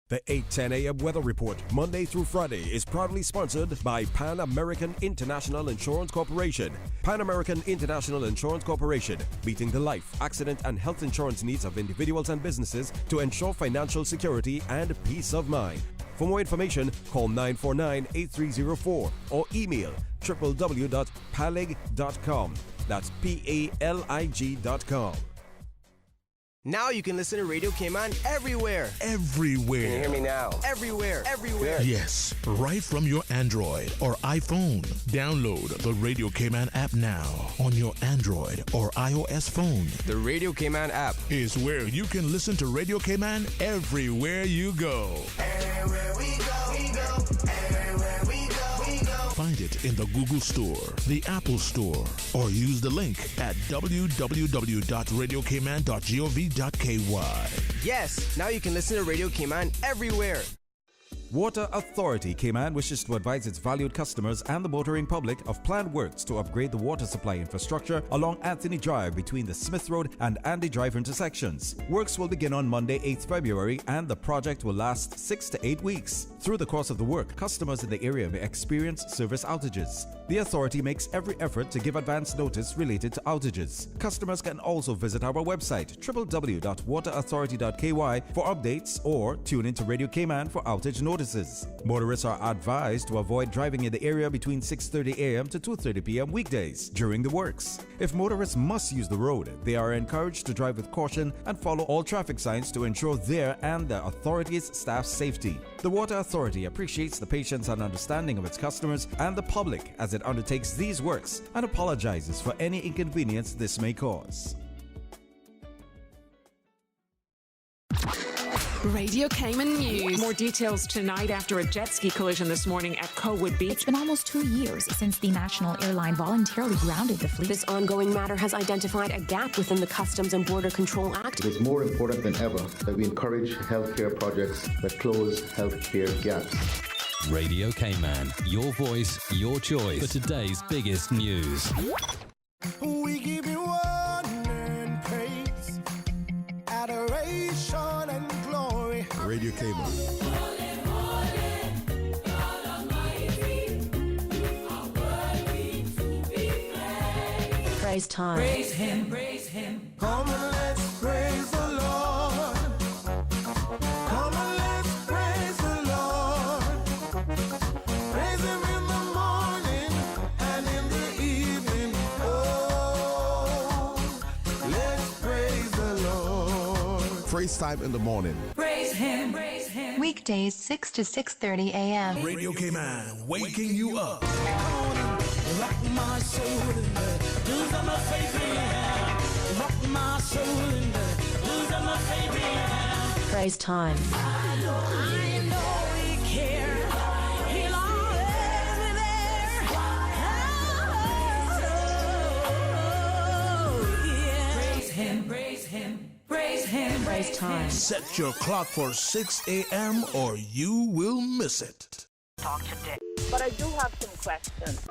The 8:10 a.m. weather report, Monday through Friday, is proudly sponsored by Pan American International Insurance Corporation. Pan American International Insurance Corporation, meeting the life, accident, and health insurance needs of individuals and businesses to ensure financial security and peace of mind. For more information, call 949-8304 or email www.palig.com. That's PALIG.com. Now you can listen to Radio Cayman everywhere. Everywhere. Can you hear me now? Everywhere. Everywhere. Yes, right from your Android or iPhone. Download the Radio Cayman app now on your Android or iOS phone. The Radio Cayman app is where you can listen to Radio Cayman everywhere you go. Everywhere we go, we go. Everywhere we go, we go. Find it in the Google Store, the Apple Store, or use the link at www.radiocayman.gov.ky. Yes, now you can listen to Radio Cayman everywhere. Water Authority Cayman wishes to advise its valued customers and the motoring public of planned works to upgrade the water supply infrastructure along Anthony Drive between the Smith Road and Andy Drive intersections. Works will begin on Monday, 8th February, and the project will last 6 to 8 weeks. Through the course of the work, customers in the area may experience service outages. The authority makes every effort to give advance notice related to outages. Customers can also visit our website, www.waterauthority.ky, for updates or tune into Radio Cayman for outage notices. Motorists are advised to avoid driving in the area between 6:30 a.m. to 2:30 p.m. weekdays during the works. If motorists must use the road, they are encouraged to drive with caution and follow all traffic signs to ensure their and the authority's staff's safety. The Water Authority appreciates the patience and understanding of its customers and the public as it undertakes these works and apologizes for any inconvenience this may cause. Radio Cayman News. More details tonight after a jet ski collision this morning at Cowood Beach. It's been almost 2 years since the national airline voluntarily grounded the fleet. This ongoing matter has identified a gap within the Customs and Border Control Act. It is more important than ever that we encourage healthcare projects that close healthcare gaps. Radio Cayman, your voice, your choice for today's biggest news. We give you honor and praise, adoration. Radio Cayman. Praise time. Praise him, praise him. Come and let's praise the Lord. Come and let's praise the Lord. Praise him in the morning and in the evening. Oh, let's praise the Lord. Praise time in the morning. Praise him, praise him. Weekdays 6 to 6:30 a.m. Radio Cayman, waking you up. Rock my soul in the blues of my favorite. Rock my soul in the blues of my favorite. Praise time. I know he cares. He'll always be there. Oh, yeah. Praise him, praise him, praise him. Praise time. Set your clock for 6 a.m. or you will miss it. Talk today. But I do have some questions.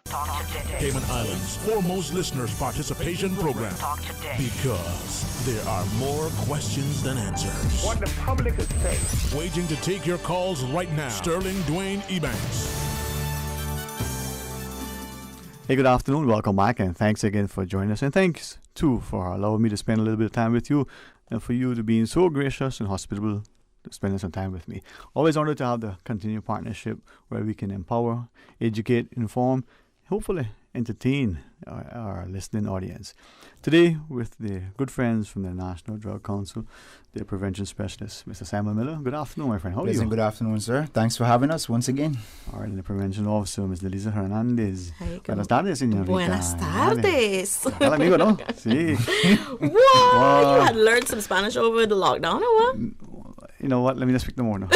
Talk today. Cayman Islands' foremost listeners participation program. Talk today. Because there are more questions than answers. What the public is saying. Waging to take your calls right now. Sterling Dwayne Ebanks. Hey, good afternoon. Welcome back, and thanks again for joining us. And thanks, too, for allowing me to spend a little bit of time with you and for you to being so gracious and hospitable to spending some time with me. Always honored to have the continued partnership where we can empower, educate, inform, hopefully entertain our listening audience. Today, with the good friends from the National Drug Council, their prevention specialist, Mr. Simon Miller. Good afternoon, my friend. How are you? Good afternoon, sir. Thanks for having us once again. All right, and the prevention officer, Ms. Delisa Hernandez. Hey, Buenas tardes, señorita. Buenas tardes. Hola, amigo, ¿no? Sí. What? You had learned some Spanish over the lockdown or what? You know what? Let me just speak no more. No.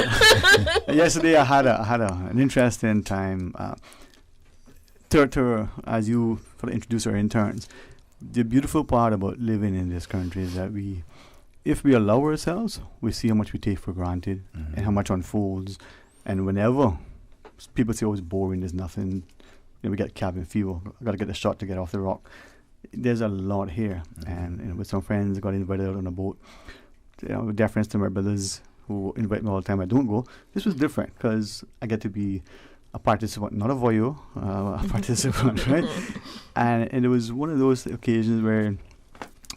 Yesterday, I had an interesting time. As you sort of introduce our interns, the beautiful part about living in this country is that if we allow ourselves, we see how much we take for granted and how much unfolds. And whenever people say, "Oh, it's boring, there's nothing," we get cabin fever. I got to get a shot to get off the rock. There's a lot here, and with some friends, I got invited out on a boat. With deference to my brothers who invite me all the time, I don't go. This was different because I get to be a participant, not a voyeur, a participant, right? And it was one of those occasions where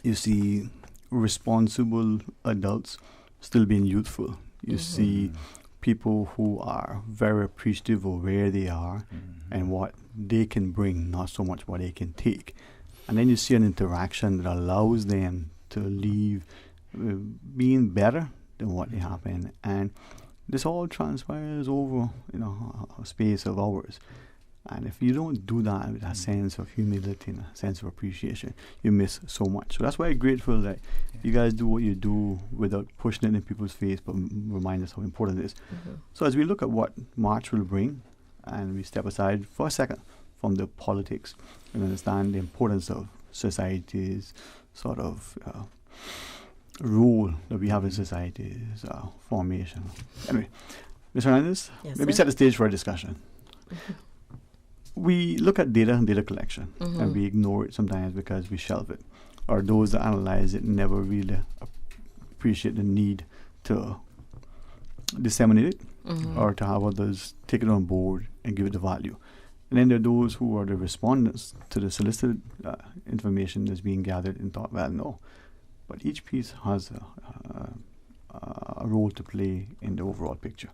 you see responsible adults still being youthful. You see people who are very appreciative of where they are and what they can bring, not so much what they can take. And then you see an interaction that allows them to leave being better than what they have been. And this all transpires over, a space of hours. And if you don't do that with a sense of humility and a sense of appreciation, you miss so much. So that's why I'm grateful that you guys do what you do without pushing it in people's face, but remind us how important it is. So as we look at what March will bring, and we step aside for a second from the politics and understand the importance of society's sort of role that we have in society's formation. Anyway, Ms. Hernandez, maybe set the stage for a discussion. We look at data and data collection, and we ignore it sometimes because we shelve it, or those that analyze it never really appreciate the need to disseminate it or to have others take it on board and give it the value. And then there are those who are the respondents to the solicited information that's being gathered and thought, well, no. But each piece has a role to play in the overall picture.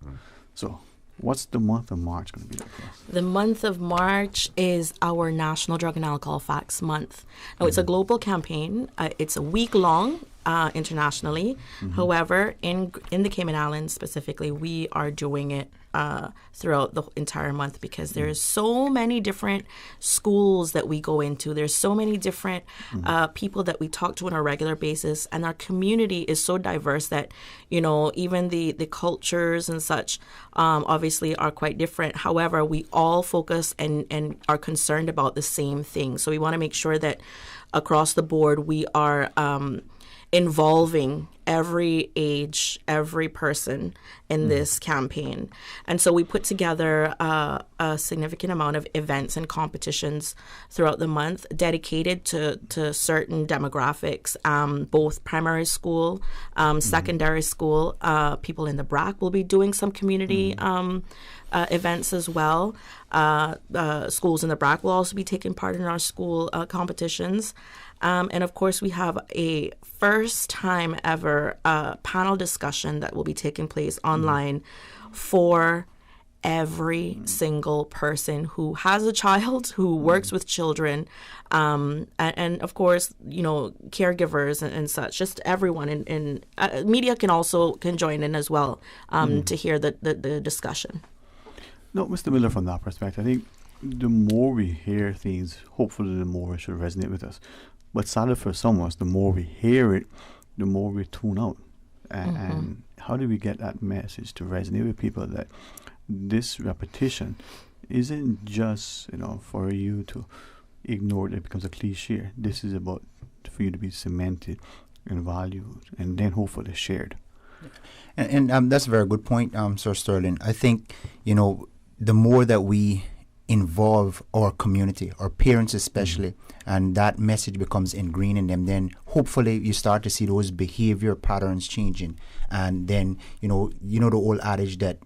So what's the month of March going to be like for us? The month of March is our National Drug and Alcohol Facts Month. Now, it's a global campaign. It's a week long internationally. However, in the Cayman Islands specifically, we are doing it throughout the entire month because there's so many different schools that we go into. There's so many different people that we talk to on a regular basis, and our community is so diverse that, even the cultures and such obviously are quite different. However, we all focus and are concerned about the same thing. So we want to make sure that across the board we are involving every age, every person in this campaign. And so we put together a significant amount of events and competitions throughout the month dedicated to certain demographics, both primary school, secondary school. People in the BRAC will be doing some community events as well. Schools in the BRAC will also be taking part in our school competitions. And of course, we have a first time ever panel discussion that will be taking place online for every single person who has a child, who works with children, and of course, caregivers and such, just everyone. And media can join in as well to hear the discussion. No, Mr. Miller, from that perspective, I think the more we hear things, hopefully the more it should resonate with us. But sadly for some of us, the more we hear it, the more we tune out. And how do we get that message to resonate with people that this repetition isn't just, for you to ignore it, it becomes a cliche. This is about for you to be cemented and valued and then hopefully shared. And that's a very good point, Sir Sterling. I think, the more that we involve our community, our parents especially, and that message becomes ingrained in them, then hopefully you start to see those behavior patterns changing. And then, the old adage that,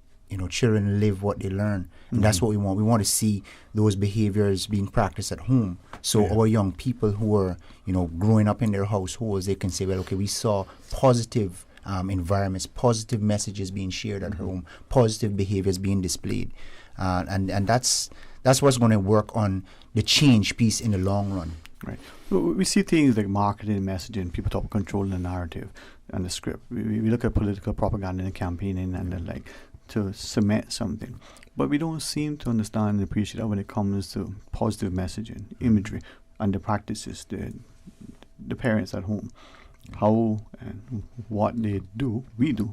children live what they learn. And that's what we want. We want to see those behaviors being practiced at home. So our young people who are, growing up in their households, they can say, well, okay, we saw positive environments, positive messages being shared at home, positive behaviors being displayed. And that's what's going to work on the change piece in the long run. Right. We see things like marketing, messaging, people talk about controlling the narrative and the script. We look at political propaganda and campaigning and then to cement something. But we don't seem to understand and appreciate that when it comes to positive messaging, imagery, and the practices, the parents at home. How and what they do, we do.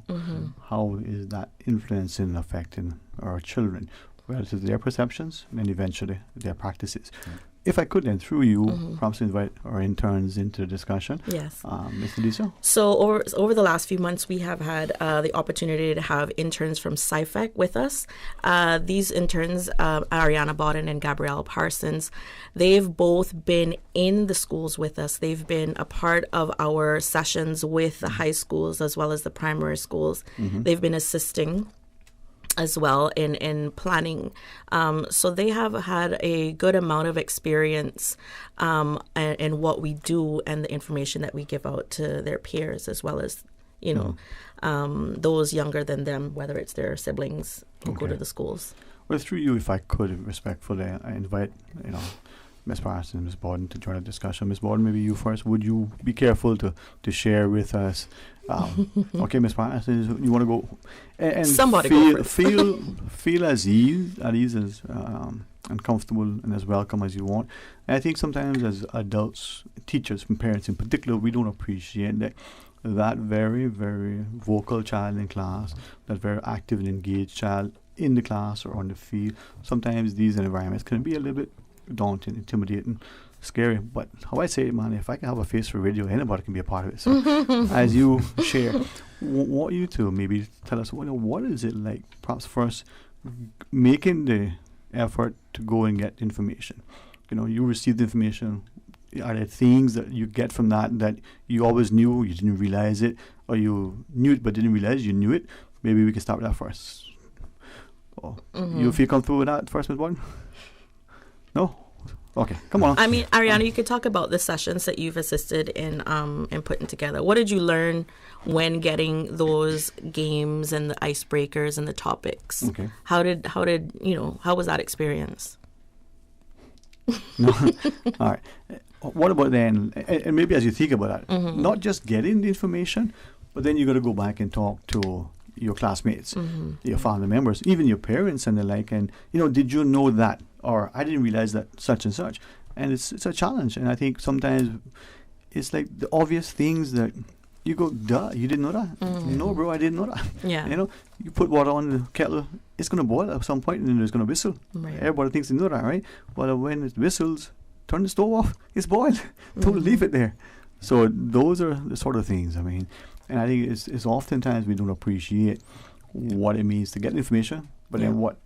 How is that influencing and affecting our children relative to their perceptions and eventually their practices? If I could then, through you, perhaps invite our interns into the discussion. Yes. Mr. Lisa? So over the last few months, we have had the opportunity to have interns from SciFec with us. These interns, Ariana Bodden and Gabrielle Parsons, they've both been in the schools with us. They've been a part of our sessions with the high schools as well as the primary schools. They've been assisting as well in planning. So they have had a good amount of experience in what we do and the information that we give out to their peers, as well as, those younger than them, whether it's their siblings who go to the schools. Well, through you, if I could respectfully, I invite, Ms. Parsons and Ms. Bodden to join the discussion. Ms. Bodden, maybe you first. Would you be careful to share with us? Okay, Ms. Parsons, you want to go and somebody feel at ease as and comfortable and as welcome as you want. And I think sometimes as adults, teachers, and parents in particular, we don't appreciate that very, very vocal child in class, that very active and engaged child in the class or on the field. Sometimes these environments can be a little bit daunting, intimidating, scary. But how I say it, man, if I can have a face for radio, anybody can be a part of it. So as you share, what you two maybe tell us, what is it like, perhaps first making the effort to go and get information? You receive the information. Are there things that you get from that you always knew, you didn't realize it, or you knew it but didn't realize you knew it? Maybe we can start with that first. You feel comfortable with that first, Ms. Bodden? No? Okay, come on. I mean, Ariana, you could talk about the sessions that you've assisted in putting together. What did you learn when getting those games and the icebreakers and the topics? Okay. How was that experience? No. All right. What about then, and maybe as you think about that, not just getting the information, but then you got to go back and talk to your classmates, your family members, even your parents and the like, and did you know that, or I didn't realize that such and such, and it's a challenge. And I think sometimes it's like the obvious things that you go, duh, you didn't know that. No, bro, I didn't know that. Yeah. You put water on the kettle, it's going to boil at some point and then it's going to whistle. Right. Everybody thinks they know that, right? Well, when it whistles, turn the stove off, it's boiled. Don't leave it there. So those are the sort of things, I mean, and I think it's oftentimes we don't appreciate what it means to get information, but then what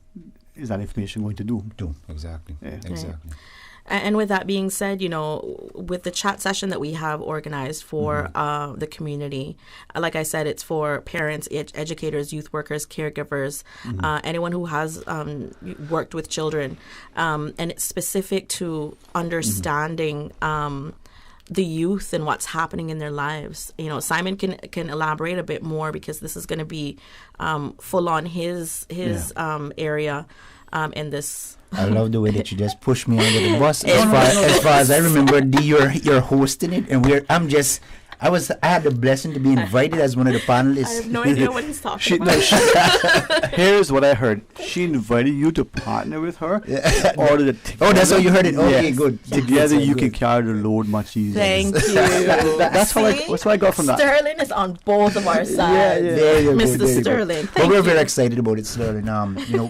is that information going to do? Exactly. Yeah. Exactly. And with that being said, with the chat session that we have organized for the community, like I said, it's for parents, educators, youth workers, caregivers, anyone who has worked with children. And it's specific to understanding the youth and what's happening in their lives. Simon can elaborate a bit more, because this is going to be full on his area in this. I love the way that you just push me under the bus. As far as I remember, you're hosting it, and I had the blessing to be invited as one of the panelists. I have no idea what he's talking about. Here's what I heard. She invited you to partner with her. That's how you heard it. Okay, yes. good. Together you can carry the load much easier. Thank you. That's what I got from that. Sterling is on both of our sides. Mr. Sterling. Well, we're very excited about it, Sterling.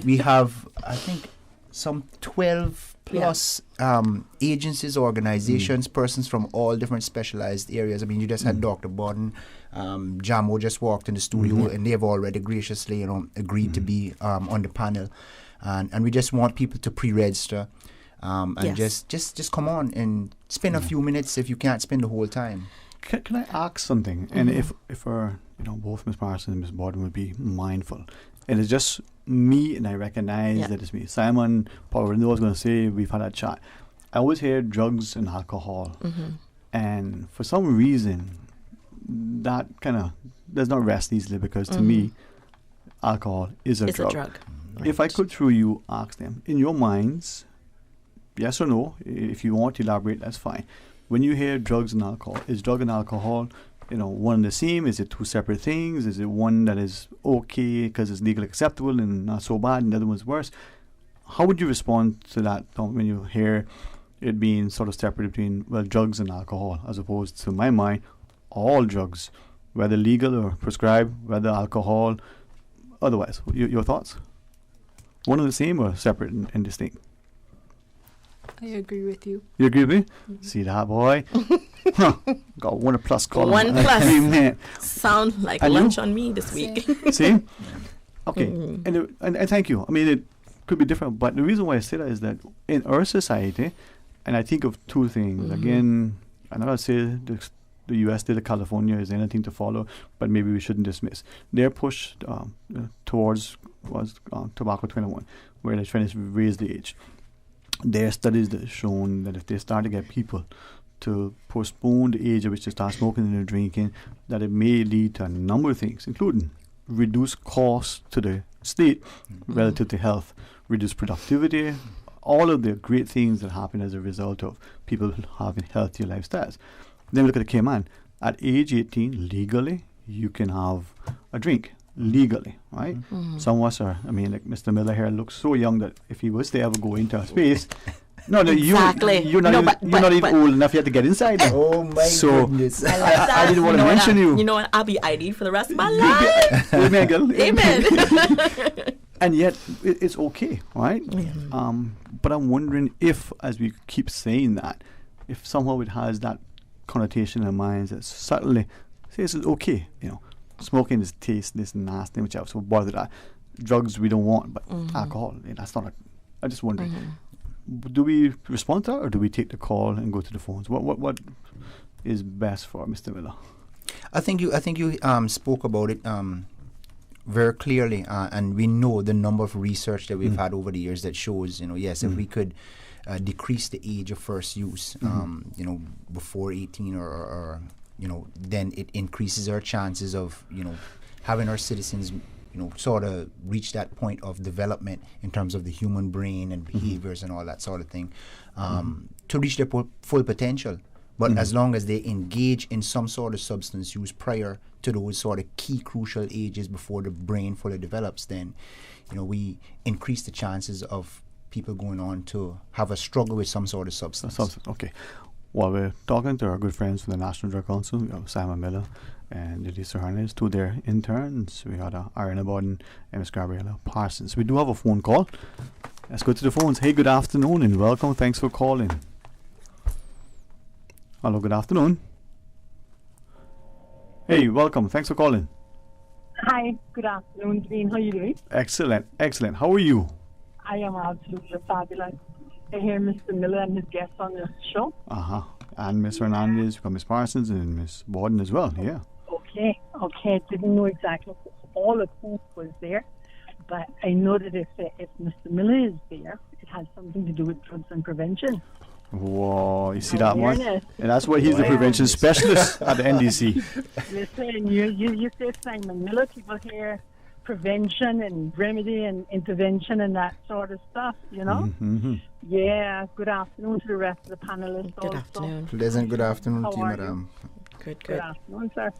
We have, I think, some 12 plus agencies, organizations, persons from all different specialized areas. I mean, you just had Dr. Borden, Jamo just walked in the studio, and they've already graciously, agreed to be on the panel, and we just want people to pre-register, and just come on and spend a few minutes if you can't spend the whole time. Can I ask something? And if both Ms. Parsons and Ms. Borden would be mindful, and it's just me, and I recognize that it's me. Simon probably knows what I was going to say. We've had a chat. I always hear drugs and alcohol, and for some reason, that kind of does not rest easily, because to me, alcohol is a drug. Right. If I could, through you, ask them, in your minds, yes or no, if you want to elaborate, that's fine. When you hear drugs and alcohol, is drug and alcohol one and the same? Is it two separate things? Is it one that is okay because it's legally acceptable and not so bad, and the other one's worse? How would you respond to that when you hear it being sort of separate between, drugs and alcohol, as opposed to, my mind, all drugs, whether legal or prescribed, whether alcohol, otherwise? Your thoughts? One and the same or separate and distinct? I agree with you. You agree with me? See that, boy? Got 1+ column. 1+. Sound like lunch on me this week. See? Okay. And thank you. I mean, it could be different, but the reason why I say that is that in our society, and I think of two things. Again, I'm not going to say the U.S. did, California is anything to follow, but maybe we shouldn't dismiss. Their push towards was tobacco 21, where they're trying to raise the age. There are studies that have shown that if they start to get people to postpone the age at which they start smoking and drinking, that it may lead to a number of things, including reduced costs to the state relative to health, reduced productivity, all of the great things that happen as a result of people having healthier lifestyles. Then look at the Cayman. At age 18, legally, you can have a drink. Legally, right? Some of us are, like Mr. Miller here looks so young that if he was to ever go into a space, you're not even old enough yet to get inside. Oh my goodness! I didn't want to mention you. You know what? I'll be ID'd for the rest of my life. Amen, girl. Amen. And yet, it's okay, right? But I'm wondering if, as we keep saying that, if somehow it has that connotation in our minds that subtly says it's okay, smoking is tasteless and nasty, which I was so bothered at. Drugs we don't want, but alcohol, that's not. I just wonder, do we respond to that, or do we take the call and go to the phones? What is best for Mr. Miller? I think you spoke about it very clearly, and we know the number of research that we've had over the years that shows, if we could decrease the age of first use, before 18 or then it increases our chances of, having our citizens, sort of reach that point of development in terms of the human brain and behaviors and all that sort of thing, to reach their full potential. But as long as they engage in some sort of substance use prior to those sort of key crucial ages before the brain fully develops, then, we increase the chances of people going on to have a struggle with some sort of substance. Okay. While we're talking to our good friends from the National Drug Council, we have Simon Miller and Elisa Hernandez, two of their interns. We got Ariana Borden and Ms. Gabriella Parsons. We do have a phone call. Let's go to the phones. Hey, good afternoon and welcome. Thanks for calling. Hello, good afternoon. Hey, welcome. Thanks for calling. Hi, good afternoon, Dean. How are you doing? Excellent. How are you? I am absolutely fabulous. I hear Mr. Miller and his guests on the show. And Miss Hernandez, you've got Miss Parsons and Miss Borden as well. Yeah. Okay. Didn't know exactly all of who was there, but I know that if Mr. Miller is there, it has something to do with drugs and prevention. Whoa, you see that one? Awareness. And that's why he's the prevention specialist at the NDC. Listen, you say Simon Miller, people hear prevention and remedy and intervention and that sort of stuff, you know? Mm-hmm. Yeah, good afternoon to the rest of the panelists. Good afternoon. Pleasant good afternoon How to you, are madam. Good afternoon, sir.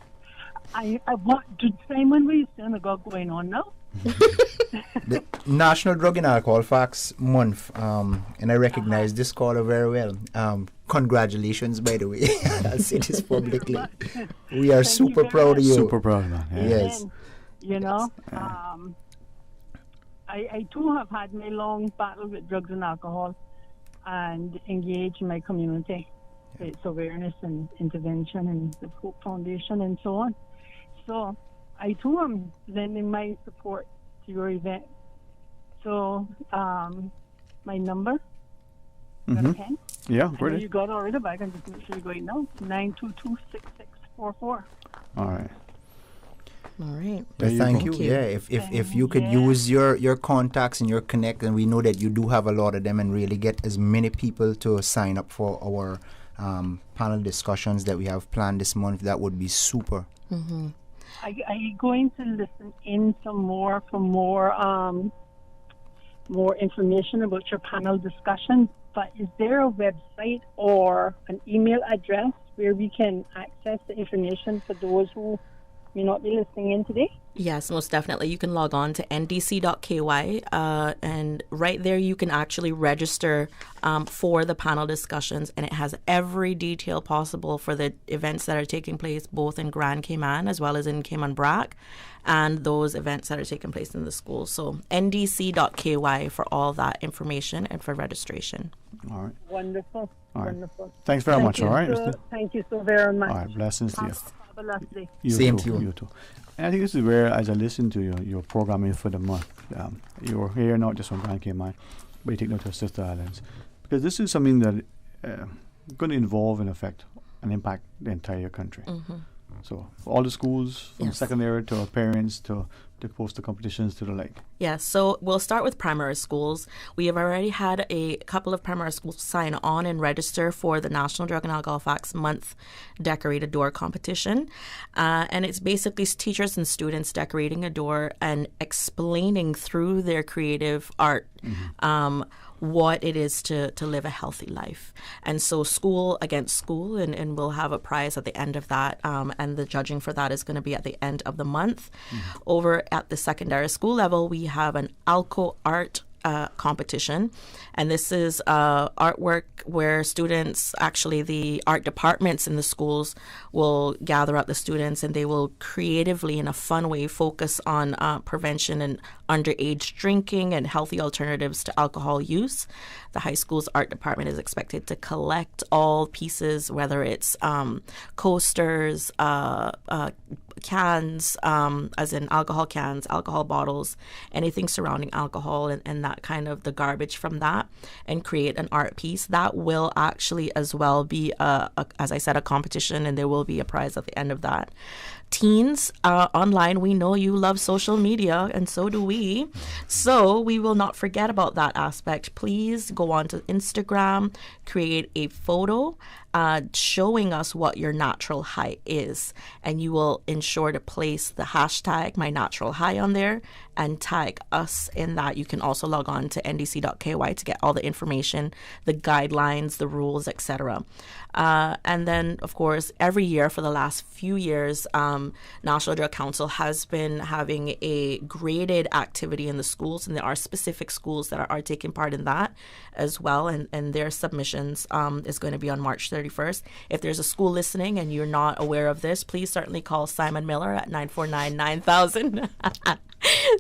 I want, Simon, what are you saying about going on now? The National Drug and Alcohol Facts Month, and I recognize this caller very well. Congratulations, by the way. I'll say this publicly. We are super proud of you. Super proud, man. Yeah. Yes. You know, I too have had my long battle with drugs and alcohol and engage in my community. It's awareness and intervention and the Hope Foundation and so on. So I too am lending my support to your event. So my number, got a pen? Yeah, I know great. you got it already, but I can just make sure you got it now. 922-6644. All right. All right. Thank you. Yeah, if you could use your contacts and your connect, and we know that you do have a lot of them, and really get as many people to sign up for our panel discussions that we have planned this month, that would be super. Mm-hmm. Are you going to listen in some more for more information about your panel discussion? But is there a website or an email address where we can access the information for those who may not be listening in today? Yes, most definitely. You can log on to ndc.ky, and right there you can actually register for the panel discussions, and it has every detail possible for the events that are taking place both in Grand Cayman as well as in Cayman Brac, and those events that are taking place in the schools. So ndc.ky for all that information and for registration. All right. Wonderful. All right. Wonderful. Thanks very much. You all right. Thank you so very much. All right. Blessings to you. Have a lovely day. Same to you. You too. And I think this is where, as I listen to your programming for the month, you're here not just on Grand Cayman, but you take note of Sister Islands, because this is something that going to involve and affect and impact the entire country. Mm-hmm. So for all the schools, from Yes. secondary to our parents to poster competitions to the like. Yes, so we'll start with primary schools. We have already had a couple of primary schools sign on and register for the National Drug and Alcohol Facts Month Decorate a Door competition. And it's basically teachers and students decorating a door and explaining through their creative art what it is to live a healthy life. And so school against school, and we'll have a prize at the end of that. And the judging for that is going to be at the end of the month. Over at the secondary school level, we have an Alco Art competition, and this is artwork where students, actually the art departments in the schools, will gather up the students and they will creatively, in a fun way, focus on prevention and underage drinking and healthy alternatives to alcohol use. The high school's art department is expected to collect all pieces, whether it's coasters, cans, as in alcohol cans, alcohol bottles, anything surrounding alcohol, and that kind of the garbage from that, and create an art piece. That will actually as well be, as I said, a competition, and there will be a prize at the end of that. Teens online, we know you love social media, and so do we. So we will not forget about that aspect. Please go on to Instagram, create a photo showing us what your natural high is, and you will ensure to place the hashtag #MyNaturalHigh on there and tag us in that. You can also log on to ndc.ky to get all the information, the guidelines, the rules, etc. And then, of course, every year for the last few years, National Drug Council has been having a graded activity in the schools, and there are specific schools that are taking part in that as well, and their submissions is going to be on March 31st. If there's a school listening and you're not aware of this, please certainly call Simon Miller at 949-9000.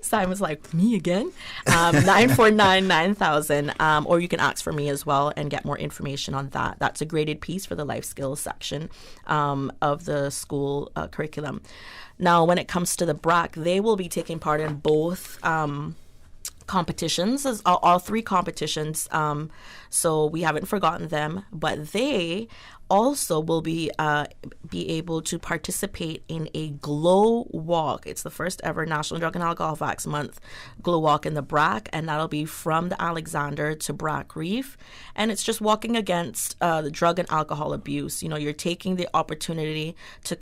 Simon's like, me again? 949-9000. Or you can ask for me as well and get more information on that. That's a graded piece for the life skills section of the school curriculum. them. Now, when it comes to the BRAC, they will be taking part in both competitions, all three competitions. So we haven't forgotten them, but they also will be able to participate in a glow walk. It's the first ever National Drug and Alcohol Facts Month glow walk in the BRAC, and that'll be from the Alexander to BRAC Reef. And it's just walking against the drug and alcohol abuse. You know, you're taking the opportunity to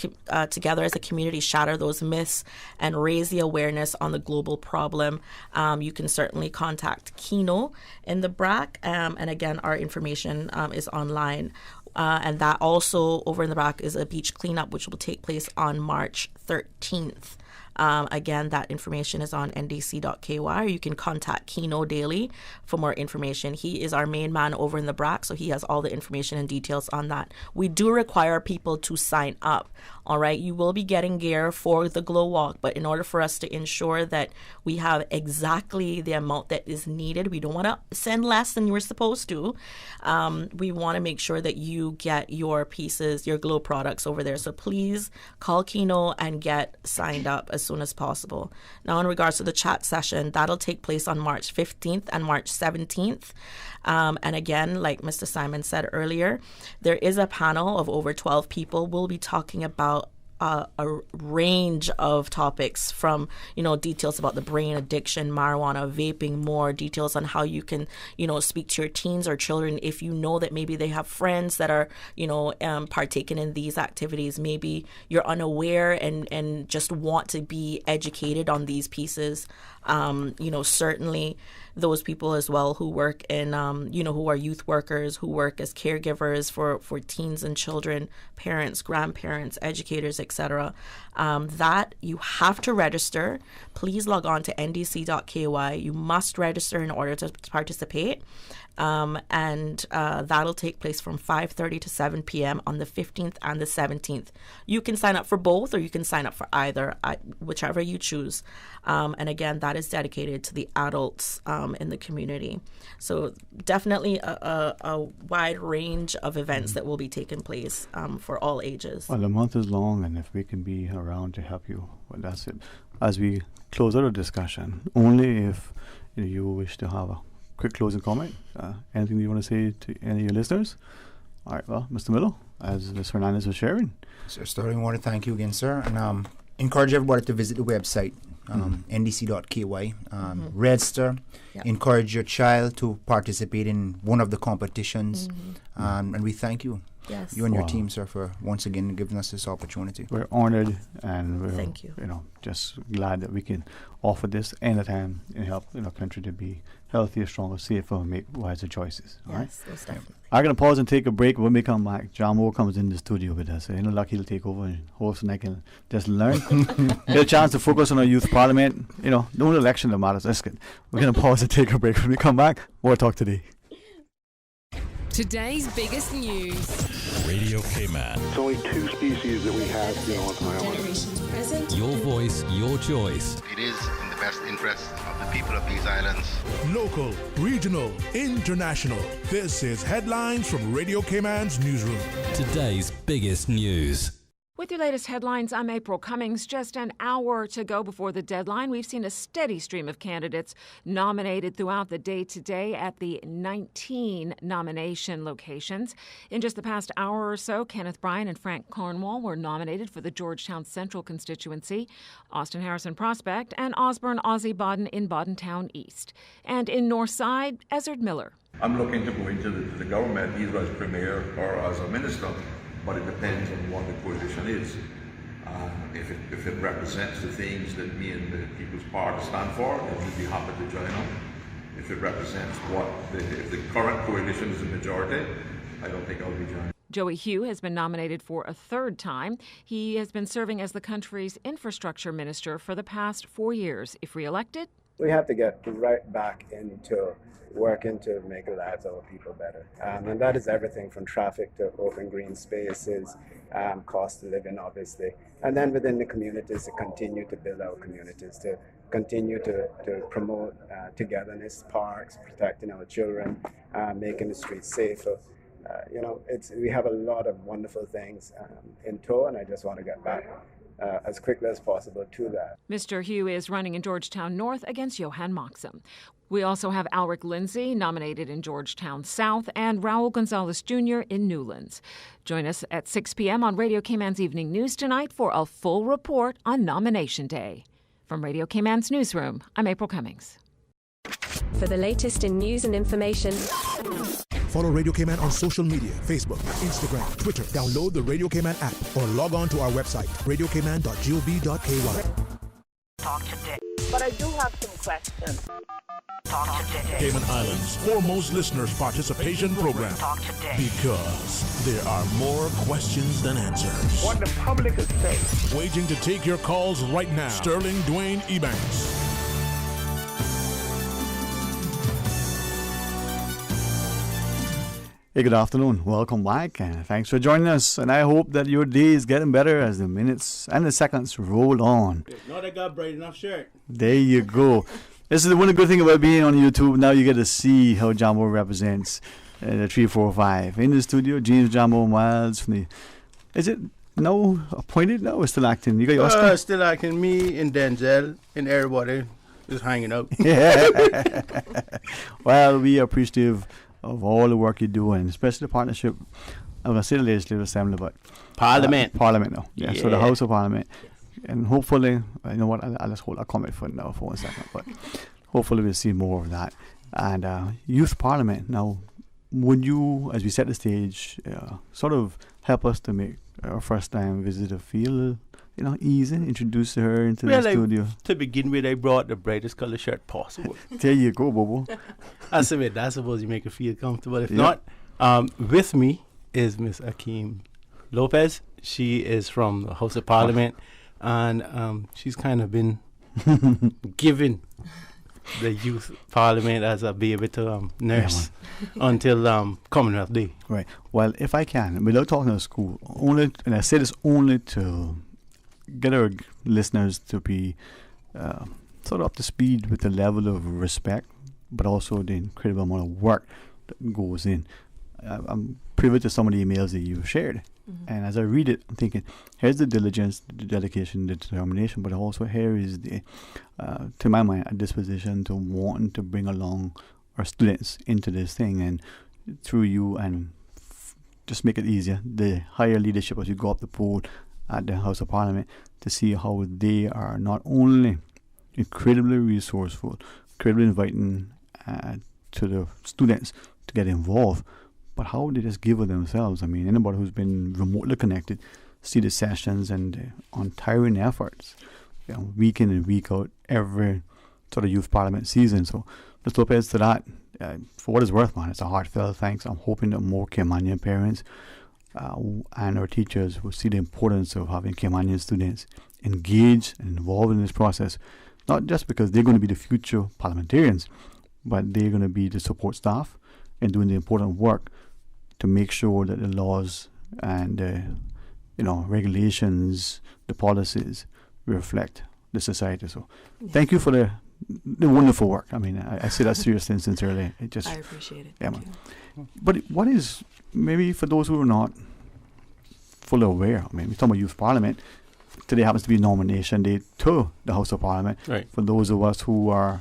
together as a community shatter those myths and raise the awareness on the global problem. You can certainly contact Kino in the BRAC, and again, our information is online. And that also over in the BRAC is a beach cleanup, which will take place on March 13th. Again, that information is on ndc.ky, or you can contact Kino Daly for more information. He is our main man over in the BRAC, so he has all the information and details on that. We do require people to sign up. All right, you will be getting gear for the glow walk, but in order for us to ensure that we have exactly the amount that is needed, we don't want to send less than you were supposed to. We want to make sure that you get your pieces, your glow products over there. So please call Kino and get signed up as soon as possible. Now, in regards to the chat session, that'll take place on March 15th and March 17th. And again, like Mr. Simon said earlier, there is a panel of over 12 people. We'll be talking about a range of topics, from, you know, details about the brain, addiction, marijuana, vaping, more details on how you can, you know, speak to your teens or children if you know that maybe they have friends that are, you know, partaking in these activities. Maybe you're unaware and just want to be educated on these pieces. You know, certainly those people as well who work in, you know, who are youth workers, who work as caregivers for teens and children, parents, grandparents, educators, etc. That you have to register. Please log on to ndc.ky. You must register in order to participate. And that'll take place from 5:30 to 7 p.m. on the 15th and the 17th. You can sign up for both, or you can sign up for either, whichever you choose. And again, that is dedicated to the adults in the community. So definitely a wide range of events that will be taking place for all ages. Well, the month is long, and if we can be around to help you, well, that's it. As we close out our discussion, only if you wish to have a quick closing comment. Anything you want to say to any of your listeners? All right, well, Mr. Miller, as Ms. Hernandez was sharing. Sir Sterling, I want to thank you again, sir, and encourage everybody to visit the website, ndc.ky, register, encourage your child to participate in one of the competitions, and we thank you. Yes. You and your team, sir, for once again giving us this opportunity. We're honored, and we're thank you. You know, just glad that we can offer this anytime and help our country to be healthier, stronger, safer, and make wiser choices. All right. Yes, most definitely. I'm gonna pause and take a break. When we come back, John Moore comes in the studio with us. You know, lucky he'll take over and host, and I can just learn. Get a chance to focus on our youth parliament. You know, no election that matters. That's good. We're gonna pause and take a break. When we come back, more talk today. Today's biggest news. Radio Cayman. It's only two species that we have, on the Generations present. Your voice, your choice. It is in the best interest of the people of these islands. Local, regional, international. This is Headlines from Radio Cayman's newsroom. Today's biggest news. With your latest headlines, I'm April Cummings. Just an hour to go before the deadline, we've seen a steady stream of candidates nominated throughout the day today at the 19 nomination locations. In just the past hour or so, Kenneth Bryan and Frank Cornwall were nominated for the Georgetown Central constituency, Austin Harrison Prospect, and Osborne Ozzie Bodden in Boddentown East. And in Northside, Ezard Miller. I'm looking to go into the government either as Premier or as a Minister, but it depends on what the coalition is. If it represents the things that me and the People's Party stand for, then we'll be happy to join up. If it represents if the current coalition is the majority, I don't think I'll be joining. Joey Hew has been nominated for a third time. He has been serving as the country's infrastructure minister for the past 4 years. If re-elected, we have to get right back into working to make the lives of our people better. And that is everything from traffic to open green spaces, cost of living, obviously. And then within the communities, to continue to build our communities, to continue to promote togetherness, parks, protecting our children, making the streets safer. We have a lot of wonderful things in tow, and I just want to get back as quickly as possible to that. Mr. Hugh is running in Georgetown North against Johan Moxham. We also have Alric Lindsay nominated in Georgetown South and Raul Gonzalez Jr. in Newlands. Join us at 6 p.m. on Radio Cayman's Evening News tonight for a full report on Nomination Day. From Radio Cayman's Newsroom, I'm April Cummings. For the latest in news and information, follow Radio Cayman on social media, Facebook, Instagram, Twitter. Download the Radio Cayman app or log on to our website, radiocayman.gov.ky. talk today. But I do have some questions. Talk today. Cayman Islands' foremost listeners participation program. Talk today. Because there are more questions than answers. What the public is saying. Waiting to take your calls right now. Sterling Dwayne Ebanks. Hey, good afternoon. Welcome back, and thanks for joining us. And I hope that your day is getting better as the minutes and the seconds roll on. Not I got bright enough shirt. There you go. This is the one good thing about being on YouTube. Now you get to see how Jambo represents the 345 in the studio. James Jambo Miles from the. Is it now appointed now or still acting? You got your Oscar? Still acting. Me and Denzel and everybody is hanging out. Well, we are appreciative of all the work you do, and especially the partnership. I'm going to say the Legislative Assembly, but Parliament. Parliament now. Yeah, so the House of Parliament. And hopefully, you know what, I'll just hold a comment for now for 1 second, but hopefully we'll see more of that. And Youth Parliament. Now, would you, as we set the stage, sort of help us to make our first time visitor feel, easy, introduce her into the studio? To begin with, I brought the brightest color shirt possible. There you go, Bobo. I suppose you make her feel comfortable. If not, with me is Miss Akeem Lopez. She is from the House of Parliament, and she's kind of been given the Youth Parliament as a baby to nurse until Commonwealth Day. Right. Well, if I can, without talking to school, and I say this only to get our listeners to be sort of up to speed with the level of respect, but also the incredible amount of work that goes in. I'm privy to some of the emails that you've shared. And as I read it, I'm thinking, here's the diligence, the dedication, the determination, but also here is the, to my mind, a disposition to wanting to bring along our students into this thing, and through you, and just make it easier, the higher leadership as you go up the pole at the House of Parliament, to see how they are not only incredibly resourceful, incredibly inviting to the students to get involved, but how they just give of themselves. I mean, anybody who's been remotely connected see the sessions and untiring efforts, week in and week out, every sort of Youth Parliament season. So, Ms. Lopez, to that, for what it's worth, man, it's a heartfelt thanks. I'm hoping that more Caymanian parents and our teachers will see the importance of having Caymanian students engaged and involved in this process, not just because they're going to be the future parliamentarians, but they're going to be the support staff and doing the important work to make sure that the laws and regulations, the policies reflect the society. So thank you for the wonderful work. I mean, I say that seriously and sincerely. I appreciate it. Yeah, man. But what is, maybe for those who are not fully aware, I mean, we're talking about Youth Parliament. Today happens to be nomination day to the House of Parliament. Right. For those of us who are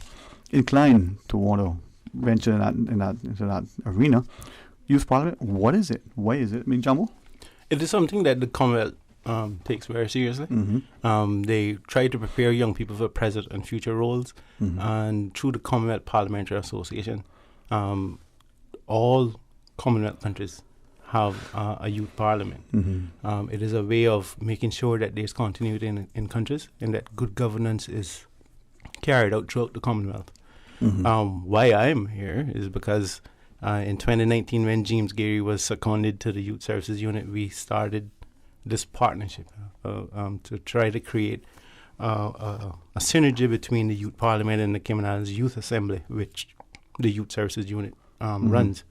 inclined to want to venture into that arena, Youth Parliament, what is it? Why is it? I mean, Jambo? It is something that the Commonwealth takes very seriously. They try to prepare young people for present and future roles, and through the Commonwealth Parliamentary Association, all Commonwealth countries have a youth parliament. It is a way of making sure that there's continuity in countries and that good governance is carried out throughout the Commonwealth. Why I'm here is because in 2019, when James Geary was seconded to the Youth Services Unit, we started this partnership to try to create a synergy between the Youth Parliament and the Cayman Islands Youth Assembly, which the Youth Services Unit runs.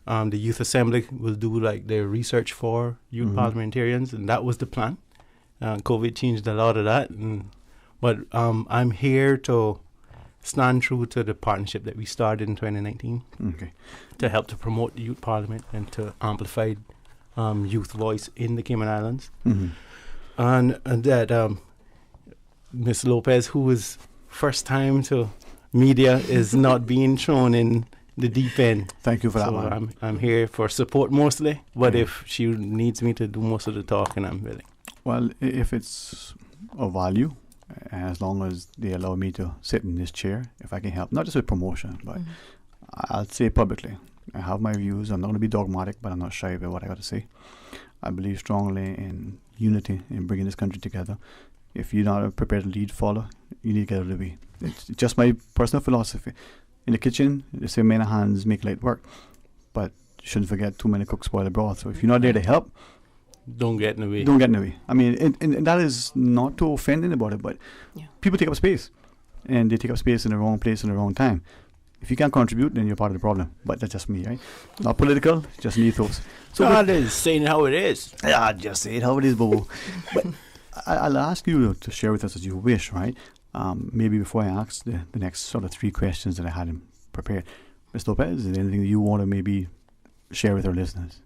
The Youth Assembly will do like their research for youth parliamentarians, and that was the plan. COVID changed a lot of that, but I'm here to stand true to the partnership that we started in 2019 to help to promote the youth parliament and to amplify youth voice in the Cayman Islands. And that Ms. Lopez, who was first time to media, is not being thrown in the deep end. Thank you for that, So man. I'm here for support mostly, but if she needs me to do most of the talking, I'm willing. Well, if it's of value, as long as they allow me to sit in this chair, if I can help, not just with promotion, but I'll say publicly, I have my views. I'm not going to be dogmatic, but I'm not shy about what I got to say. I believe strongly in unity, in bringing this country together. If you're not prepared to lead, follow, you need to get out of the way. It's just my personal philosophy. In the kitchen, they say many hands make light work, but you shouldn't forget too many cooks spoil the broth. So if you're not there to help, don't get in the way. Don't get in the way. I mean, and that is not to offend anybody, but people take up space, and they take up space in the wrong place in the wrong time. If you can't contribute, then you're part of the problem. But that's just me, right? Not political, just an ethos. So God is saying how it is. Yeah, just say it how it is, boo. But I'll ask you to share with us as you wish, right? Maybe before I ask the next sort of 3 questions that I had prepared. Ms. Lopez, is there anything you want to maybe share with our listeners?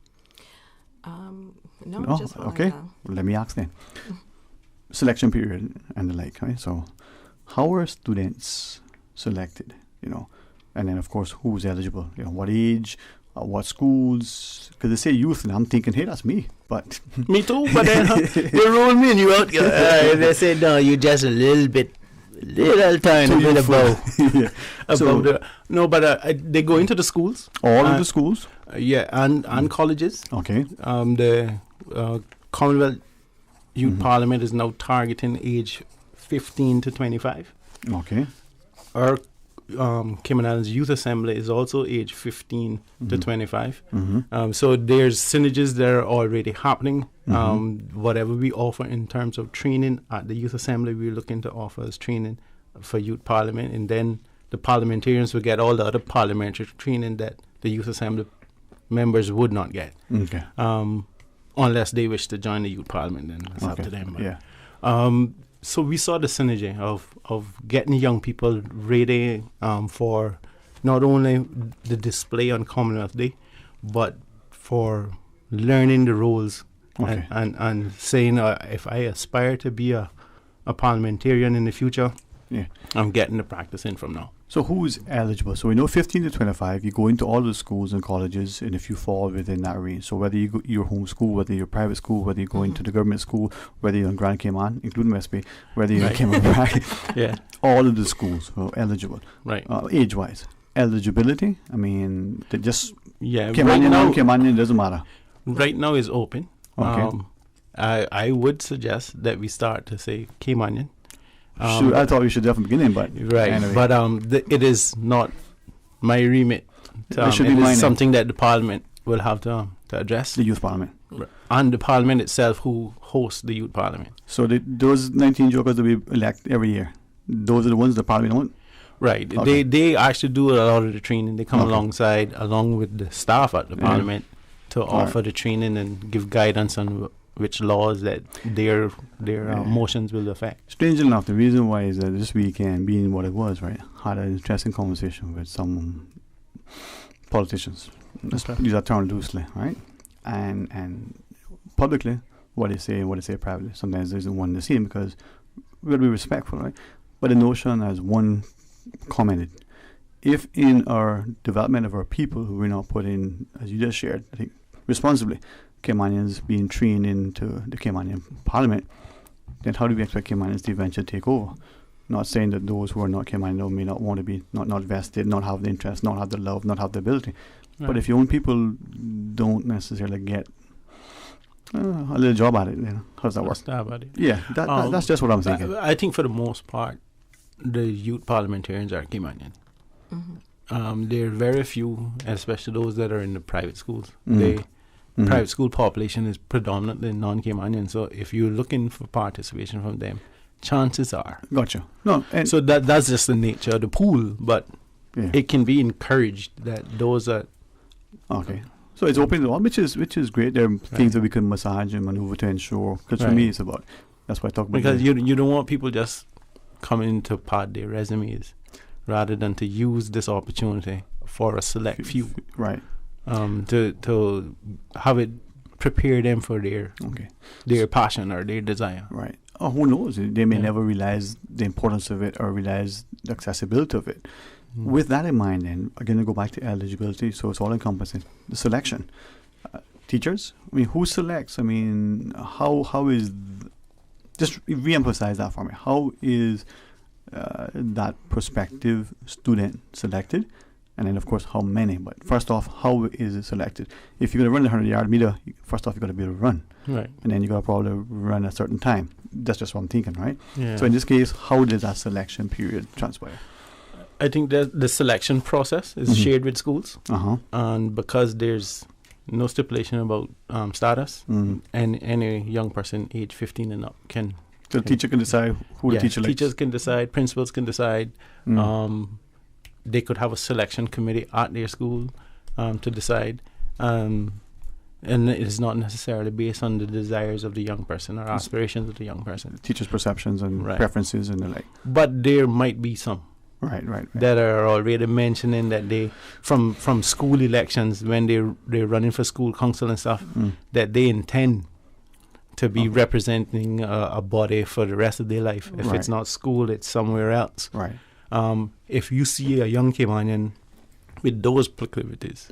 No, just okay. Well, let me ask then. Selection period and the like, right? So how are students selected, and then of course who's eligible, what age, what schools, because they say youth and I'm thinking, hey, that's me, but me too, but then they roll me and you out, they say no, you're just a little tiny bit above they go into the schools, all of the schools, and colleges. Okay. The Commonwealth Youth Parliament is now targeting age 15 to 25. Okay. Our Cayman Islands Youth Assembly is also age 15 to 25. So there's synergies that are already happening. Whatever we offer in terms of training at the Youth Assembly, we're looking to offer as training for Youth Parliament, and then the parliamentarians will get all the other parliamentary training that the Youth Assembly members would not get. Okay. Unless they wish to join the Youth Parliament, then it's up to them. Yeah. So we saw the synergy of getting young people ready for not only the display on Commonwealth Day, but for learning the roles and saying, if I aspire to be a parliamentarian in the future, I'm getting the practice in from now. So who is eligible? So we know 15 to 25, you go into all the schools and colleges, and if you fall within that range, so whether you're home school, whether you're private school, whether you go into the government school, whether you're in Grand Cayman, including West Bay, whether you're in Cayman, all of the schools are eligible. Right. Age-wise. Eligibility, I mean, they just Caymanian, it doesn't matter. Right now is open. Okay. I would suggest that we start to say Caymanian. I thought we should definitely begin in, but right. Anyway. But it is not my remit. It is something that the Parliament will have to address. The Youth Parliament. And the Parliament itself, who hosts the Youth Parliament. So those 19 jokers that we elect every year, those are the ones the Parliament want? Right. Okay. They actually do a lot of the training. They come alongside, along with the staff at the Parliament, to offer the training and give guidance on which laws that their motions will affect. Strangely enough, the reason why is that this weekend, being what it was, right, had an interesting conversation with some politicians. Let's use that term loosely, right? And publicly, what they say and what they say privately, sometimes there isn't one the same, because we've got to be respectful, right? But the notion, as one commented, if in our development of our people who we're not putting, as you just shared, I think, responsibly, Caymanians being trained into the Caymanian Parliament, then how do we expect Caymanians to eventually take over? Not saying that those who are not Caymanian may not want to be, not vested, not have the interest, not have the love, not have the ability. Right. But if your own people don't necessarily get a little job at it, how does that work? Stab at it. Yeah, that's just what I'm thinking. I think for the most part, the youth parliamentarians are Caymanian. There are very few, especially those that are in the private schools. Private school population is predominantly non-Caymanian, so if you're looking for participation from them, chances are. Gotcha. No, so that's just the nature of the pool, but it can be encouraged that those are. Okay. So it's open to all, which is great. There are things that we can massage and maneuver to ensure. Because for me, it's about, that's why I talk about. Because you don't want people just coming to pad their resumes, rather than to use this opportunity for a select few. Right. To have it prepare them for their passion or their desire. Right. Or who knows? They may never realize the importance of it or realize the accessibility of it. With that in mind, then, again, to go back to eligibility, so it's all encompassing. The selection. Teachers? I mean, who selects? I mean, how is... just re-emphasize that for me. How is that prospective student selected? And then, of course, how many? But first off, how is it selected? If you're going to run the 100-yard meter, first off, you've got to be able to run. Right. And then you got to probably run a certain time. That's just what I'm thinking, right? Yeah. So in this case, how does that selection period transpire? I think the selection process is shared with schools. And because there's no stipulation about status, and any young person age 15 and up can... So the teacher can decide who the teacher likes? Teachers can decide, principals can decide. They could have a selection committee at their school to decide. And it is not necessarily based on the desires of the young person or aspirations of the young person. The teacher's perceptions and preferences and the like. But there might be some. Right. That are already mentioning that they, from school elections, when they're running for school council and stuff, that they intend to be representing a body for the rest of their life. If it's not school, it's somewhere else. Right. If you see a young Caymanian with those proclivities,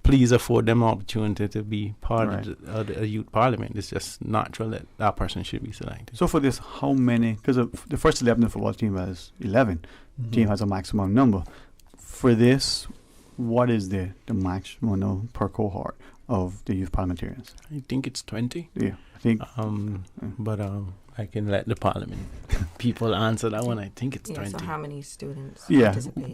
please afford them opportunity to be part of the youth parliament. It's just natural that that person should be selected. So for this, how many? Because the first 11 football team has 11. Team has a maximum number. For this, what is the maximum per cohort of the youth parliamentarians? I think it's 20. Yeah, I think. But I can let the parliament people answer that one. I think it's 20. So how many students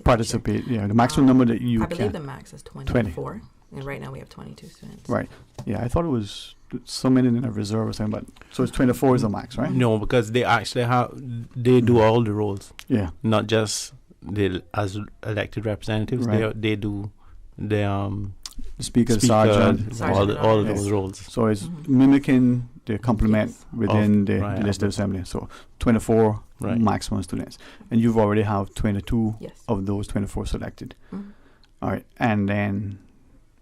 participate? Yeah, the maximum number that you I believe the max is 24. And right now we have 22 students. Right. Yeah, I thought it was so many in a reserve or something, but so it's 24 is the max, right? No, because they actually they do all the roles. Yeah. Not just as elected representatives. Right. They do the speaker, sergeant, all of those roles. So it's mimicking the complement within the legislative assembly. So 24 maximum students, and you've already have 22 of those 24 selected. All right, and then,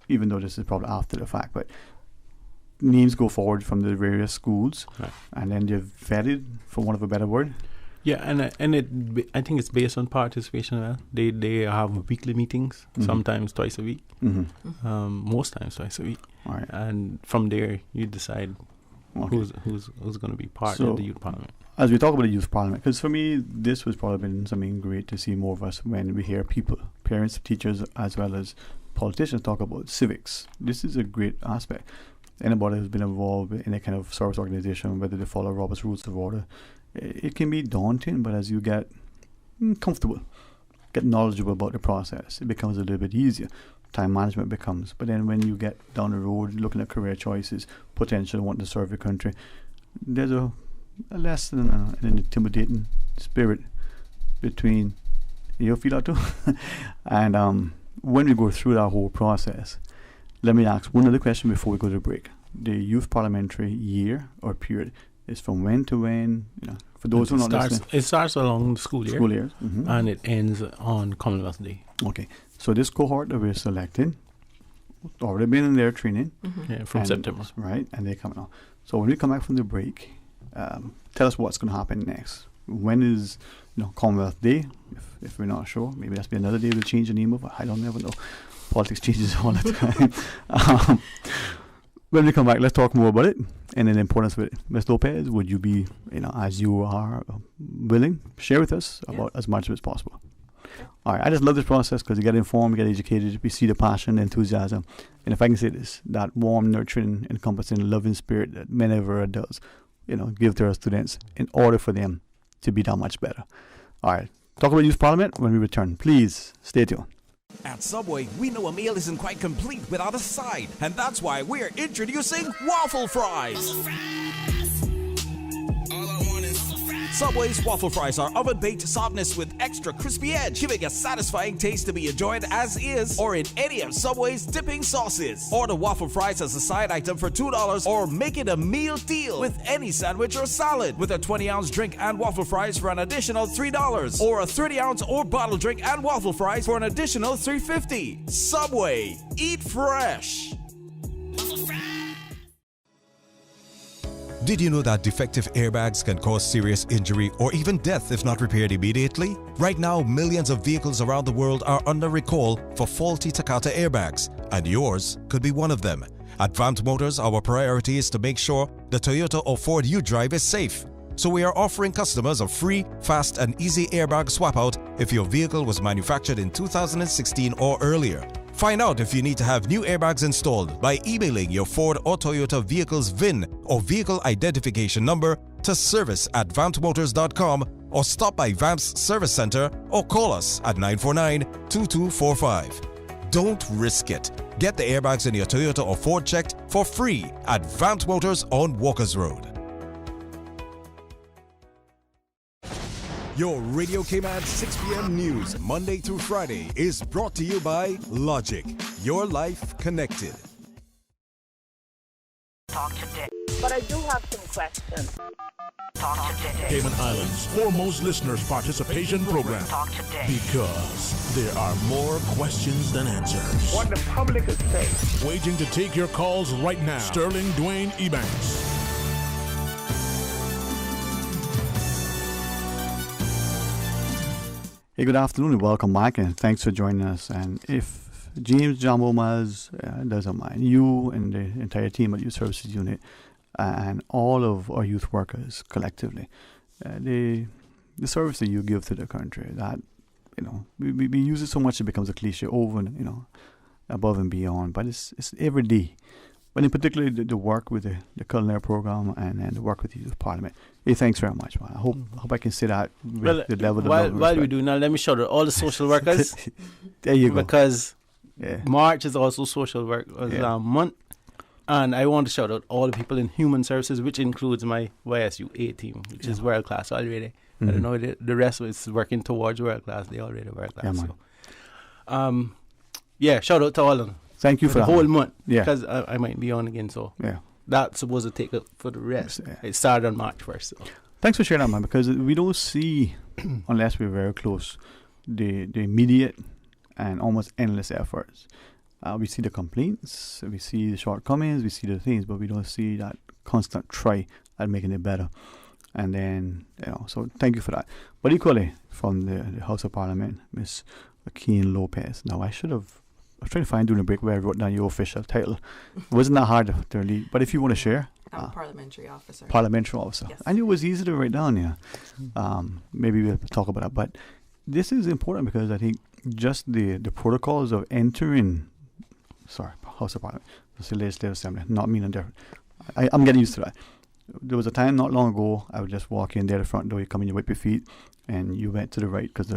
even though this is probably after the fact, but names go forward from the various schools, and then they're vetted, for want of a better word. Yeah, and I think it's based on participation. They have weekly meetings, sometimes twice a week, most times twice a week. All right. And from there, you decide who's going to be part of the youth parliament. As we talk about the youth parliament, because for me, this was probably been something great to see more of us when we hear people, parents, teachers, as well as politicians talk about civics. This is a great aspect. Anybody who's been involved in a kind of service organization, whether they follow Robert's Rules of Order, it can be daunting, but as you get comfortable, get knowledgeable about the process, it becomes a little bit easier. Time management becomes. But then when you get down the road, looking at career choices, potential wanting to serve your country, there's a less than an intimidating spirit between, you feel that too? And when we go through that whole process, let me ask one other question before we go to break. The youth parliamentary year or period is from when to when? For those who are not listening. It starts along the school year. And it ends on Commonwealth Day. Okay. So this cohort that we're selecting, already been in their training. From September. Right, and they're coming on. So when we come back from the break, tell us what's going to happen next. When is Commonwealth Day? If we're not sure, maybe that's be another day we'll change the name of it. I don't never know. Politics changes all the time. When we come back, let's talk more about it and the importance of it. Ms. Lopez, would you be, as you are willing, share with us about as much as possible? All right, I just love this process because you get informed, you get educated, we see the passion, the enthusiasm. And if I can say this, that warm, nurturing, encompassing, loving spirit that Menevera does, give to our students in order for them to be that much better. All right, talk about Youth Parliament when we return. Please stay tuned. At Subway, we know a meal isn't quite complete without a side, and that's why we're introducing waffle fries. Subway's waffle fries are oven-baked softness with extra crispy edge, giving a satisfying taste to be enjoyed as is or in any of Subway's dipping sauces. Order waffle fries as a side item for $2 or make it a meal deal with any sandwich or salad with a 20-ounce drink and waffle fries for an additional $3 or a 30-ounce or bottle drink and waffle fries for an additional $3.50. Subway, eat fresh. Did you know that defective airbags can cause serious injury or even death if not repaired immediately? Right now, millions of vehicles around the world are under recall for faulty Takata airbags, and yours could be one of them. At Vant Motors, our priority is to make sure the Toyota or Ford you drive is safe. So we are offering customers a free, fast and easy airbag swap out if your vehicle was manufactured in 2016 or earlier. Find out if you need to have new airbags installed by emailing your Ford or Toyota vehicle's VIN or vehicle identification number to service@vantmotors.com or stop by Vamp's Service Center or call us at 949-2245. Don't risk it. Get the airbags in your Toyota or Ford checked for free at Vamp Motors on Walkers Road. Your Radio Cayman 6 p.m. news, Monday through Friday, is brought to you by Logic. Your life connected. Talk today. But I do have some questions. Talk today. Cayman Islands' foremost listeners participation program. Talk today. Because there are more questions than answers. What the public is saying. Waiting to take your calls right now. Sterling Dwayne Ebanks. Hey, good afternoon and welcome back, and thanks for joining us. And if James Jambomas doesn't mind, you and the entire team at Youth Services Unit and all of our youth workers collectively, the service that you give to the country, that, you know, we use it so much it becomes a cliche over and, you know, above and beyond, but it's every day. But in particular, the work with the culinary program and the work with the Youth Parliament. Hey, thanks very much, man. I hope I can say that with the level of love. While we do now, let me shout out all the social workers. There you go. Because March is also social work month. And I want to shout out all the people in human services, which includes my YSU A team, which is world class already. Mm-hmm. I don't know, the rest is working towards world class. They already world class. Yeah, shout out to all of them. Thank you for the that, whole man. month. Yeah. Because I might be on again, so that's supposed to take up for the rest. It started on March 1st. So. Thanks for sharing that, man, because we don't see, unless we're very close, the immediate and almost endless efforts. We see the complaints, we see the shortcomings, we see the things, but we don't see that constant try at making it better. And then, you know, so thank you for that. But equally, from the House of Parliament, Ms. Akeen Lopez. Now, I was trying to find during the break where I wrote down your official title. It wasn't that hard to read, but if you want to share. I'm Parliamentary Officer. Parliamentary Officer. Yes. I knew it was easy to write down, yeah. Maybe we'll talk about that. But this is important because I think just the protocols of entering, House of Parliament, the Legislative Assembly, not meaning different. I'm getting used to that. There was a time not long ago, I would just walk in there, the front door, you come in, you wipe your feet, and you went to the right because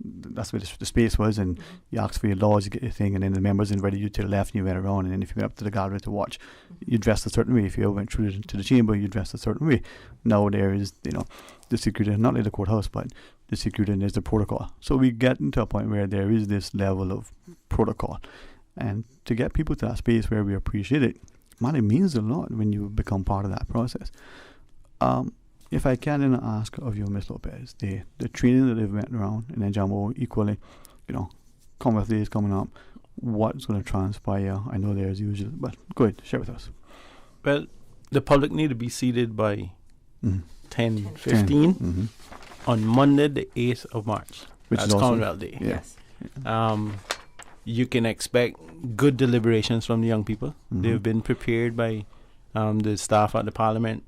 that's where the space was, and you asked for your laws, you get your thing, and then the members invited you to the left and you went around, and then if you went up to the gallery to watch, you dressed a certain way. If you went through to the chamber, you dressed a certain way. Now there is, you know, the security, not like the courthouse, but the security, and there's the protocol. So we get into a point where there is this level of protocol, and to get people to that space where we appreciate it, man, it means a lot when you become part of that process. If I can then ask of you, Ms. Lopez, the training that they've went around, and then Jambo equally, you know, Commonwealth Day is coming up, what's going to transpire? I know there's usual, but go ahead, share with us. Well, the public need to be seated by 10:15 on Monday, the 8th of March. Which That's is Commonwealth Day. Yes. You can expect good deliberations from the young people. They've been prepared by the staff at the Parliament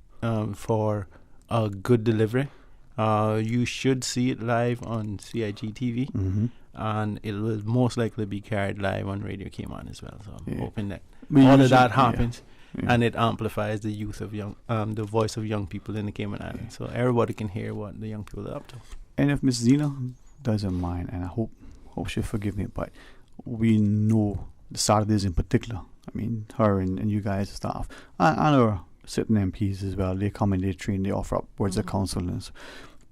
for a good delivery. You should see it live on CIG TV, and it will most likely be carried live on Radio Cayman as well. So I'm hoping that all of that happens, and it amplifies the youth of the voice of young people in the Cayman Islands, so everybody can hear what the young people are up to. And if Miss Zena doesn't mind, and I hope she'll forgive me, but we know the Saturdays in particular. I mean, her and you guys, staff, and our sitting MPs as well, they come and they train, they offer up words of counsel,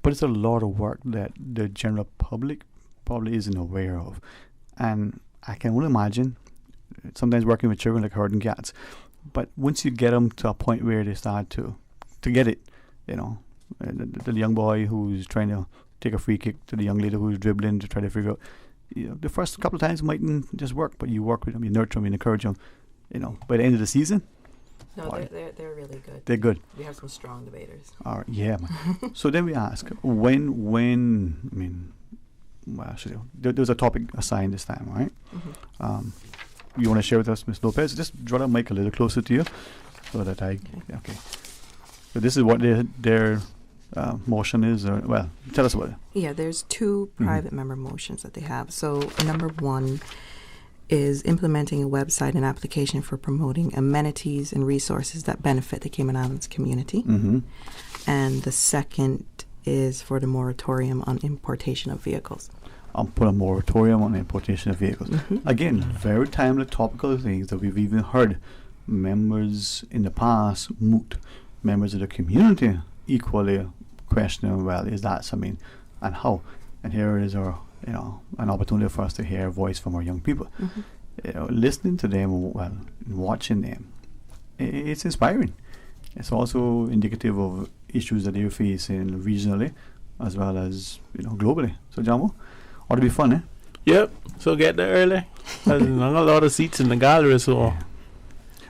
but it's a lot of work that the general public probably isn't aware of. And I can only imagine, sometimes working with children like herding cats, but once you get them to a point where they start to get it, you know, the young boy who's trying to take a free kick to the young lady who's dribbling to try to figure out, you know, the first couple of times mightn't just work, but you work with them, you nurture them, you encourage them, you know, by the end of the season, No, body. they're really good. They're good. We have some strong debaters. All right, yeah, man. So then we ask, when I mean, well, actually, there's a topic assigned this time, right? You want to share with us, Ms. Lopez? Just draw the mic a little closer to you, so that okay. So this is what their motion is, or well, tell us about it. Yeah, there's two private member motions that they have. So number one is implementing a website and application for promoting amenities and resources that benefit the Cayman Islands community. And the second is for the moratorium on importation of vehicles. I'll put a moratorium on importation of vehicles. Again, very timely, topical things that we've even heard members in the past moot. Members of the community equally questioning, well, is that something and how? And here is our, an opportunity for us to hear a voice from our young people. Listening to them, well, watching them, it's inspiring. It's also indicative of issues that they're facing regionally as well as globally. So, Jamo, ought to be fun, eh? Yep. So get there early. There's not a lot of seats in the gallery, so.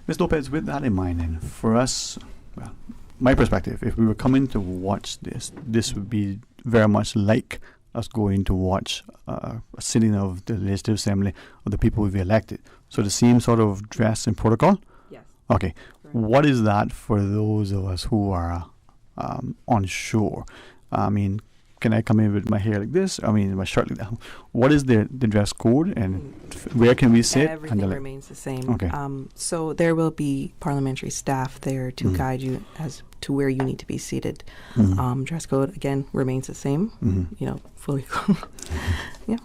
Ms. Lopez, with that in mind, then, for us, well, my perspective, if we were coming to watch this would be very much like us going to watch a sitting of the Legislative Assembly of the people we've elected. So the same sort of dress and protocol? Yes. Okay. What is that for those of us who are unsure? I mean, can I come in with my hair like this? I mean, my shirt like that? What is the dress code, and where can we sit? Everything remains the same. Okay. So there will be parliamentary staff there to guide you as to where you need to be seated. Dress code, again, remains the same. Fully. Yeah.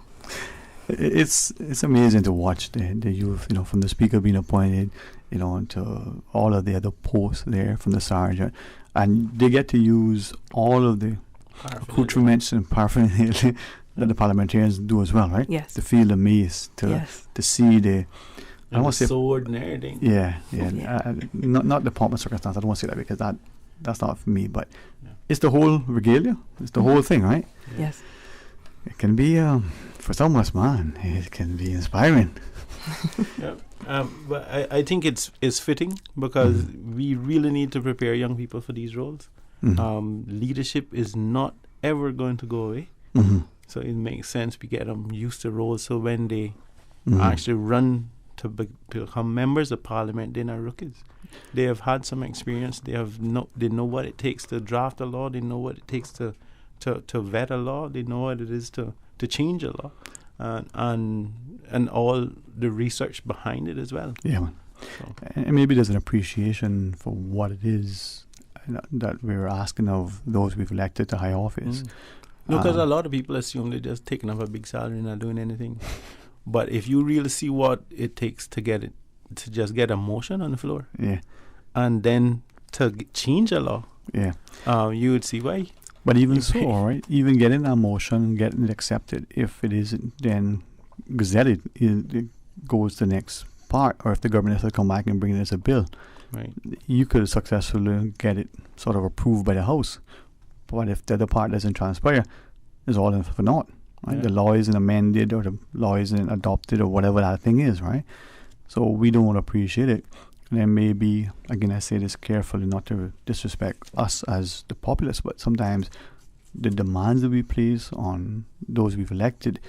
It's amazing to watch the youth, from the speaker being appointed, to all of the other posts there from the sergeant, and they get to use all of the accoutrements and paraphernalia that the parliamentarians do as well, right? Yes. To feel the mace, to see the I want to say sword and everything. Yeah. Not the pomp and circumstance. I don't want to say that because that's not for me. But it's the whole regalia. It's the whole thing, right? Yes. It can be for some of us, man. It can be inspiring. But I think it's fitting because we really need to prepare young people for these roles. Leadership is not ever going to go away. So it makes sense we get them used to roles. So when they actually run to become members of parliament, they're not rookies. They have had some experience. They know what it takes to draft a law. They know what it takes to vet a law. They know what it is to change a law, and all the research behind it as well. Yeah, man. So. And maybe there's an appreciation for what it is that we're asking of those we've elected to high office. No, because a lot of people assume they're just taking up a big salary and not doing anything. But if you really see what it takes to just get a motion on the floor, and then to change a law, you would see why. But even so, right? Even getting a motion, getting it accepted, if it isn't then gazetted, it goes to the next part. Or if the government has to come back and bring it as a bill, right? You could successfully get it sort of approved by the House. But if the other part doesn't transpire, it's all in for naught. Right? The law isn't amended or the law isn't adopted or whatever that thing is, right? So we don't appreciate it. And then maybe, again, I say this carefully not to disrespect us as the populace, but sometimes the demands that we place on those we've elected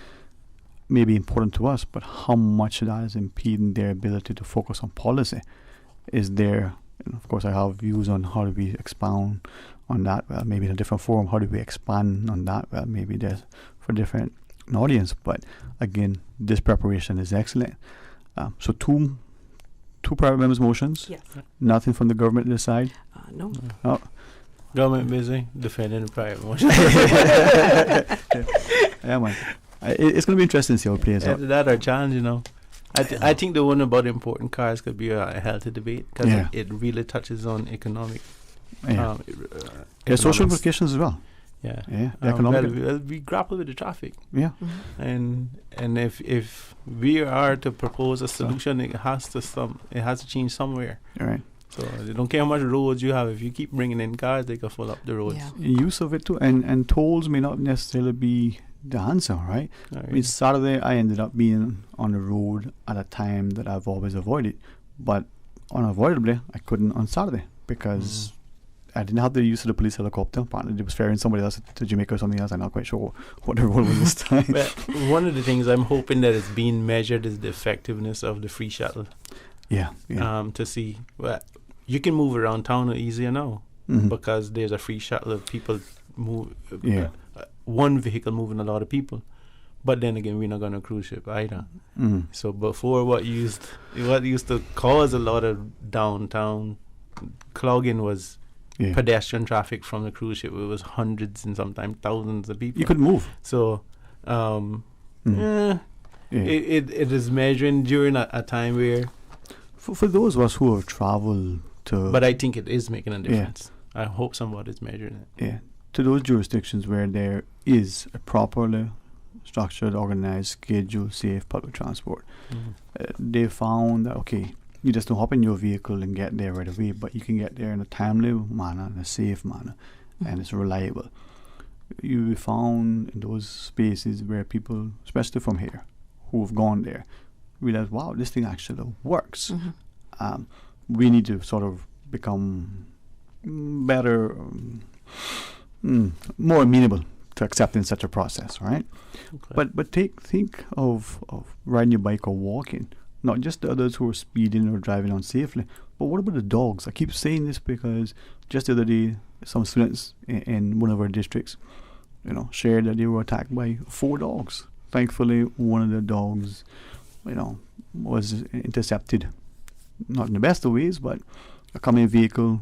may be important to us, but how much of that is impeding their ability to focus on policy is there. And of course, I have views on how do we expound on that. Well, maybe in a different forum, how do we expand on that? Well, maybe there's for different audience, but again, this preparation is excellent. So two private members' motions. Yes. Nothing from the government to decide. No. Oh. Government busy defending the private motion. Yeah, man. It's going to be interesting to see how it plays out. That's our challenge, I think the one about important cars could be a healthy debate because it really touches on economic. There's social implications as well. Yeah. Economic. We grapple with the traffic. Yeah. And if we are to propose a solution, it has to change somewhere. Right. So they don't care how much roads you have. If you keep bringing in cars, they can fill up the roads. Use of it too, and tolls may not necessarily be the answer, right? I mean, Saturday I ended up being on the road at a time that I've always avoided, but unavoidably, I couldn't on Saturday because I didn't have the use of the police helicopter. Apparently, it was ferrying somebody else to Jamaica or something else. I'm not quite sure what the role was this time. But one of the things I'm hoping that is being measured is the effectiveness of the free shuttle. Yeah. To see, well, you can move around town easier now because there's a free shuttle of people move. One vehicle moving a lot of people. But then again, we're not going to cruise ship either. So before, what used to cause a lot of downtown clogging was pedestrian traffic from the cruise ship. It was hundreds and sometimes thousands of people. You could move. So it is measuring during a time where... For those of us who have traveled to... But I think it is making a difference. I hope somebody's measuring it. Yeah. To those jurisdictions where there is a properly structured, organized, scheduled, safe public transport, they found that, okay, you just don't hop in your vehicle and get there right away, but you can get there in a timely manner, in a safe manner, and it's reliable. You found in those spaces where people, especially from here, who have gone there, realize, wow, this thing actually works. We need to sort of become better, more amenable to accepting such a process, right? Okay. But think of riding your bike or walking, not just the others who are speeding or driving unsafely, but what about the dogs? I keep saying this because just the other day, some students in one of our districts, shared that they were attacked by 4 dogs. Thankfully, one of the dogs, was intercepted, not in the best of ways, but a coming vehicle,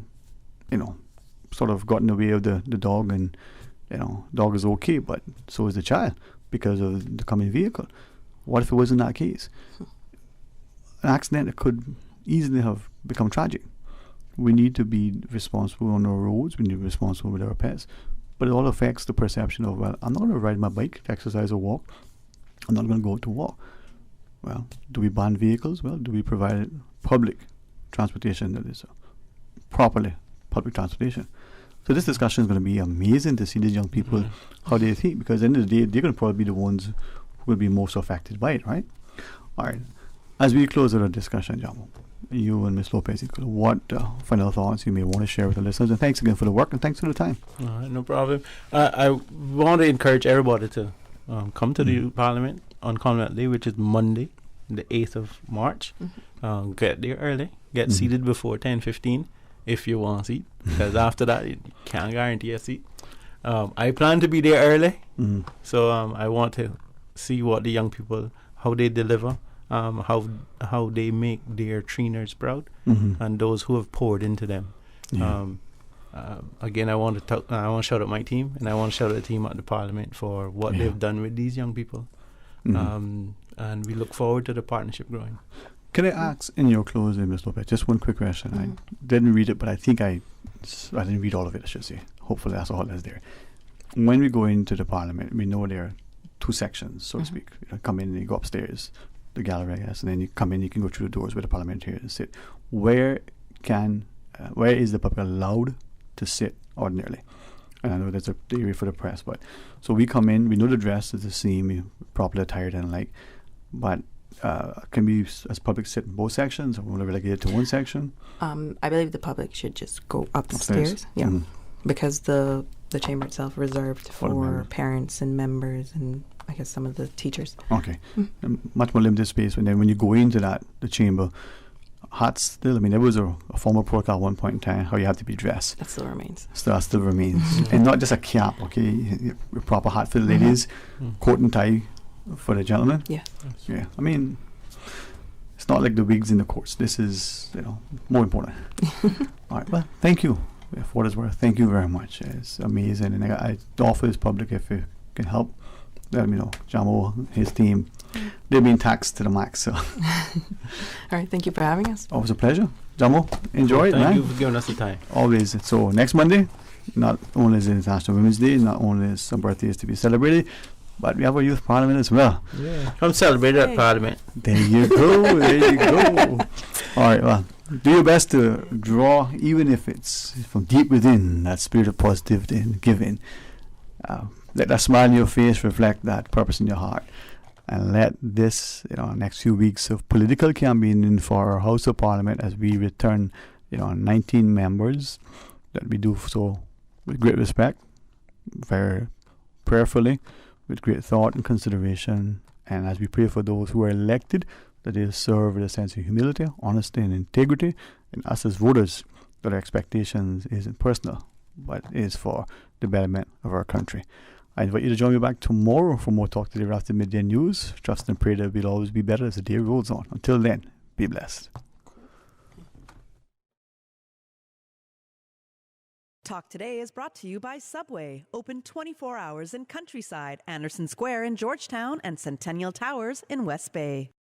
sort of got in the way of the dog, and dog is okay, but so is the child because of the coming vehicle. What if it wasn't that case? An accident that could easily have become tragic. We need to be responsible on our roads. We need to be responsible with our pets. But it all affects the perception of, well, I'm not going to ride my bike to exercise or walk. I'm not going to go out to walk. Well, do we ban vehicles? Well, do we provide public transportation that is properly public transportation? So this discussion is going to be amazing to see these young people, how they think, because at the end of the day, they're going to probably be the ones who will be most affected by it, right? All right. As we close our discussion, Jamo, you and Ms. Lopez, what final thoughts you may want to share with the listeners? And thanks again for the work, and thanks for the time. All right, no problem. I want to encourage everybody to come to the Youth Parliament on Commonwealth Day, which is Monday, the 8th of March. Get there early. Get seated before 10:15 if you want a seat, because after that, you can't guarantee a seat. I plan to be there early, so I want to see what the young people, how they deliver, how they make their trainers proud, and those who have poured into them. Again, I want to shout out my team, and I want to shout out the team at the Parliament for what they've done with these young people. And we look forward to the partnership growing. Can I ask in your closing, Ms. Lopez, just one quick question? I didn't read it, but I think I didn't read all of it, I should say. Hopefully that's all that's there. When we go into the Parliament, we know there are 2 sections, so to speak. You come in and you go upstairs, the gallery, I guess, and then you come in, you can go through the doors where the parliamentarians sit. Where is the public allowed to sit ordinarily? And I know there's a area for the press, but so we come in, we know the dress is the same, properly attired and but can we as public sit in both sections, or will we relegate it to one section? I believe the public should just go upstairs. Yeah, because the chamber itself reserved for parents and members and I guess some of the teachers. Okay, much more limited space. And then when you go into the chamber, hats still. I mean, there was a former protocol at one point in time how you have to be dressed. That still remains. That still remains, and not just a cap. Okay, a proper hat for the ladies, coat and tie for the gentlemen. Yeah. Yeah. I mean, it's not like the wigs in the courts. This is more important. All right. Well, thank you for what it's worth. Thank you very much. It's amazing, and I offer this public if it can help. Let me know. Jamo, his team, they've been taxed to the max. So. All right, thank you for having us. Always a pleasure. Jamo, enjoy it, man. Thank you for giving us the time. Always. So next Monday, not only is it International Women's Day, not only is some birthdays to be celebrated, but we have our Youth Parliament as well. Yeah. Come celebrate at Parliament. There you go. There you go. All right, well, do your best to draw, even if it's from deep within, that spirit of positivity and giving. Let that smile on your face reflect that purpose in your heart. and let this, next few weeks of political campaigning for our House of Parliament as we return, 19 members, that we do so with great respect, very prayerfully, with great thought and consideration, and as we pray for those who are elected, that they serve with a sense of humility, honesty, and integrity, and us as voters, that our expectations isn't personal, but is for the betterment of our country. I invite you to join me back tomorrow for more Talk Today after midday news. Trust and pray that we'll always be better as the day rolls on. Until then, be blessed. Talk Today is brought to you by Subway, open 24 hours in Countryside, Anderson Square in Georgetown, and Centennial Towers in West Bay.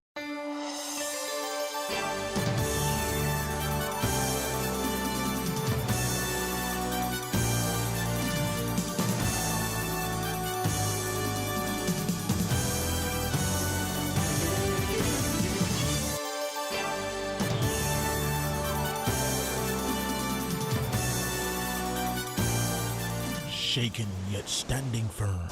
Shaken yet standing firm.